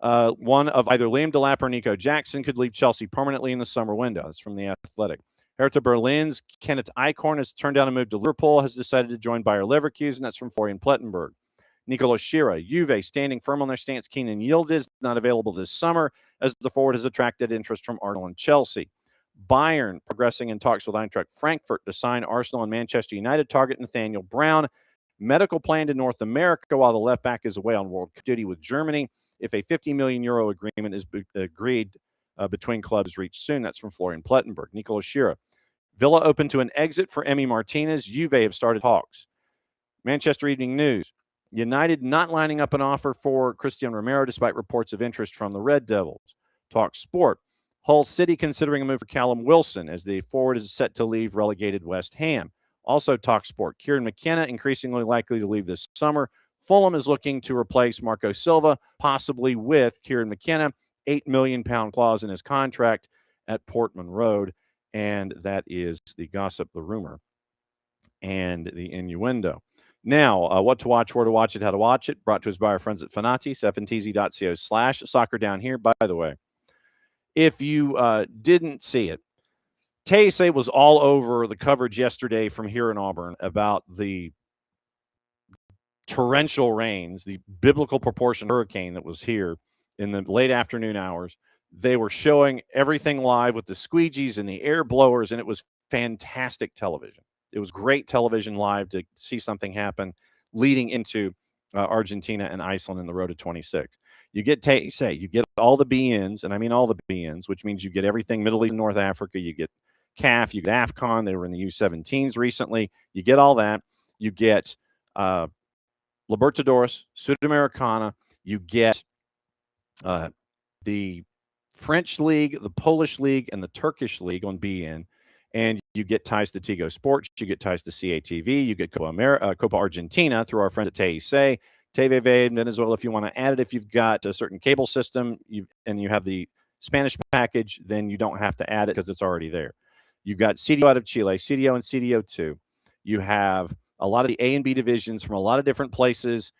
One of either Liam Delap or Nico Jackson could leave Chelsea permanently in the summer window. That's from The Athletic. Hertha Berlin's Kenneth Eichhorn has turned down a move to Liverpool, has decided to join Bayer Leverkusen. That's from Florian Plettenberg. Nicolas Shearer, Juve standing firm on their stance. Keenan Yildiz not available this summer, as the forward has attracted interest from Arsenal and Chelsea. Bayern progressing in talks with Eintracht Frankfurt to sign Arsenal and Manchester United target Nathaniel Brown. Medical plan to North America while the left back is away on World Cup duty with Germany. If a €50 million agreement is agreed between clubs reached soon. That's from Florian Plettenberg. Nicolas Shearer. Villa open to an exit for Emi Martinez. Juve have started talks. Manchester Evening News. United not lining up an offer for Christian Romero despite reports of interest from the Red Devils. Talk Sport. Hull City considering a move for Callum Wilson as the forward is set to leave relegated West Ham. Also Talk Sport. Kieran McKenna increasingly likely to leave this summer. Fulham is looking to replace Marco Silva, possibly with Kieran McKenna. £8 million clause in his contract at Portman Road. And that is the gossip, the rumor, and the innuendo. Now, what to watch, where to watch it, how to watch it, brought to us by our friends at Fanatis, fntz.co/soccer down here. By the way, if you didn't see it, Taysay was all over the coverage yesterday from here in Auburn about the torrential rains, the biblical proportion hurricane that was here in the late afternoon hours. They were showing everything live with the squeegees and the air blowers, and it was fantastic television. It was great television live to see something happen leading into Argentina and Iceland in the road to 26. You get Taysay, you get all the BNs, and I mean all the BNs, which means you get everything Middle East and North Africa. You get CAF, you get AFCON. They were in the U17s recently. You get all that. You get Libertadores, Sudamericana. You get the French League, the Polish League, and the Turkish League on BN. And you get ties to Tigo Sports. You get ties to CATV. You get Copa Argentina through our friends at Taysay. TVV in Venezuela, if you want to add it, if you've got a certain cable system and you have the Spanish package, then you don't have to add it because it's already there. You've got CDO out of Chile, CDO and CDO2. You have a lot of the A and B divisions from a lot of different places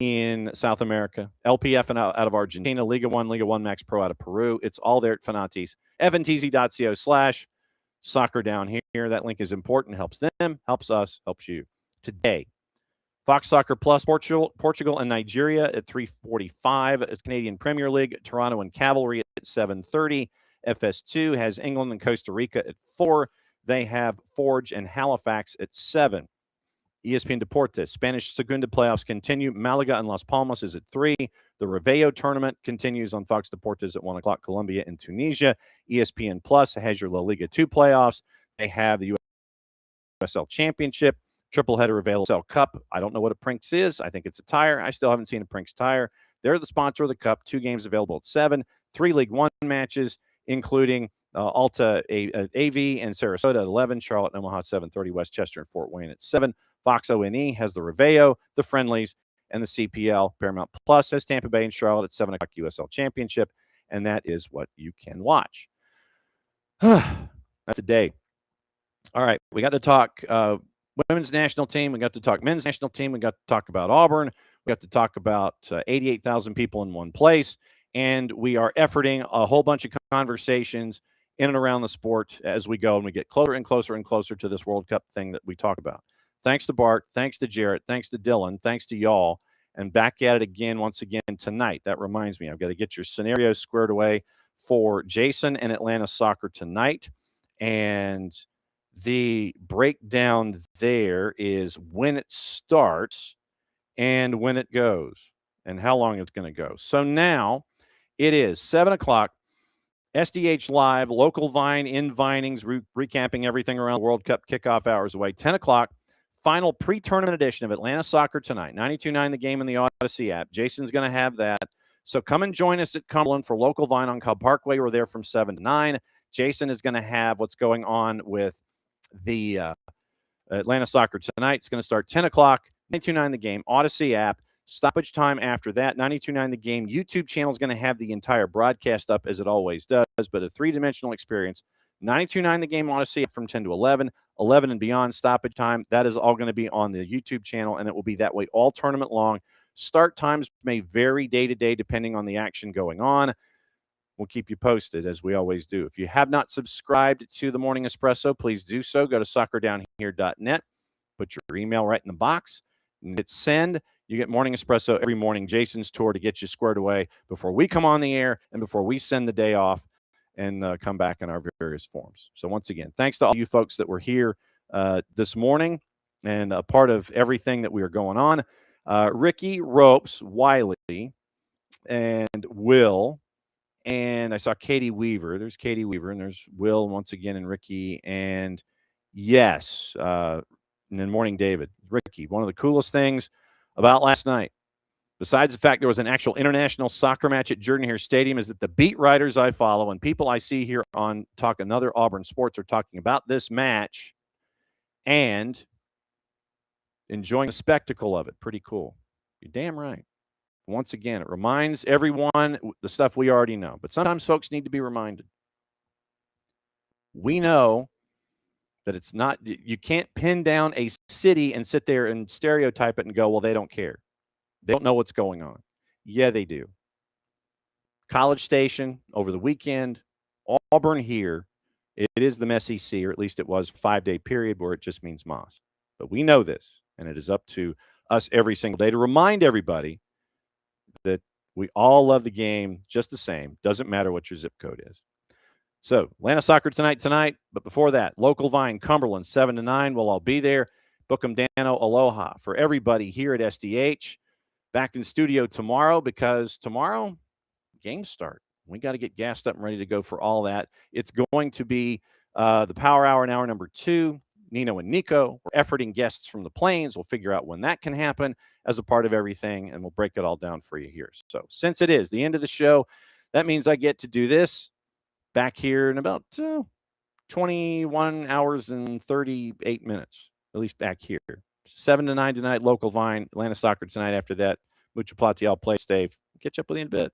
in South America, LPF out of Argentina, Liga 1 Max Pro out of Peru. It's all there at Fanatis. fntz.co/soccer down here. That link is important. Helps them, helps us, helps you. Today, Fox Soccer Plus, Portugal and Nigeria at 3:45. It's Canadian Premier League, Toronto and Cavalry at 7:30. FS2 has England and Costa Rica at 4. They have Forge and Halifax at 7. ESPN Deportes, Spanish Segunda playoffs continue. Malaga and Las Palmas is at 3. The Reveo tournament continues on Fox Deportes at 1 o'clock. Colombia and Tunisia. ESPN Plus has your La Liga 2 playoffs. They have the USL Championship. Triple header available. USL Cup. I don't know what a Prinks is. I think it's a tire. I still haven't seen a Prinks tire. They're the sponsor of the Cup. 2 games available at 7. 3 League 1 matches, including Alta AV and Sarasota at 11. Charlotte and Omaha at 7:30. Westchester and Fort Wayne at 7. Fox ONE has the Reveo, the Friendlies, and the CPL. Paramount Plus has Tampa Bay and Charlotte at 7 o'clock USL Championship, and that is what you can watch. That's a day. All right, we got to talk women's national team. We got to talk men's national team. We got to talk about Auburn. We got to talk about 88,000 people in one place, and we are efforting a whole bunch of conversations in and around the sport as we go, and we get closer and closer and closer to this World Cup thing that we talk about. Thanks to Bart, thanks to Jarrett, thanks to Dylan, thanks to y'all, and back at it again once again tonight. That reminds me, I've got to get your scenarios squared away for Jason and Atlanta Soccer tonight, and the breakdown there is when it starts and when it goes and how long it's going to go. So now it is 7 o'clock. SDH Live, local Vine in Vinings, recapping everything around the World Cup kickoff hours away. 10 o'clock, final pre-tournament edition of Atlanta Soccer Tonight. 92.9 The Game in the Odyssey app. Jason's going to have that. So come and join us at Cumberland for local Vine on Cub Parkway. We're there from 7 to 9. Jason is going to have what's going on with the Atlanta Soccer Tonight. It's going to start 10 o'clock, 92.9 The Game, Odyssey app. Stoppage time after that. 92.9 The Game YouTube channel is going to have the entire broadcast up as it always does, but a three-dimensional experience. 92.9 The Game Odyssey from 10 to 11, 11 and beyond stoppage time. That is all going to be on the YouTube channel, and it will be that way all tournament long. Start times may vary day to day depending on the action going on. We'll keep you posted, as we always do. If you have not subscribed to the Morning Espresso, please do so. Go to soccerdownhere.net. Put your email right in the box. And hit send. You get Morning Espresso every morning. Jason's tour to get you squared away before we come on the air and before we send the day off and come back in our various forms. So once again, thanks to all you folks that were here this morning and a part of everything that we are going on. Ricky, Ropes, Wiley, and Will. And I saw Katie Weaver. There's Katie Weaver, and there's Will once again, and Ricky. And yes, and then Morning David. Ricky, one of the coolest things about last night, besides the fact there was an actual international soccer match at Jordan-Hare Stadium, is that the beat writers I follow and people I see here on Talk Another Auburn Sports are talking about this match and enjoying the spectacle of it. Pretty cool. You're damn right. Once again, it reminds everyone the stuff we already know. But sometimes folks need to be reminded. We know that it's not, you can't pin down a city and sit there and stereotype it and go, well, they don't care. They don't know what's going on. Yeah, they do. College Station over the weekend, Auburn here. It is the SEC, or at least it was 5-day period where it just means Moss. But we know this, and it is up to us every single day to remind everybody that we all love the game just the same. Doesn't matter what your zip code is. So, Atlanta Soccer tonight. But before that, local Vine, Cumberland, 7 to 9. We'll all be there. Book'em Dano, aloha. For everybody here at SDH, back in the studio tomorrow, because tomorrow, games start. We got to get gassed up and ready to go for all that. It's going to be the Power Hour in hour number 2. Nino and Nico. We're efforting guests from the Plains. We'll figure out when that can happen as a part of everything, and we'll break it all down for you here. So since it is the end of the show, that means I get to do this back here in about 21 hours and 38 minutes, at least back here. 7 to 9 tonight, local Vine, Atlanta Soccer tonight. After that, mucho plati, I'll play, Stave. Catch up with you in a bit.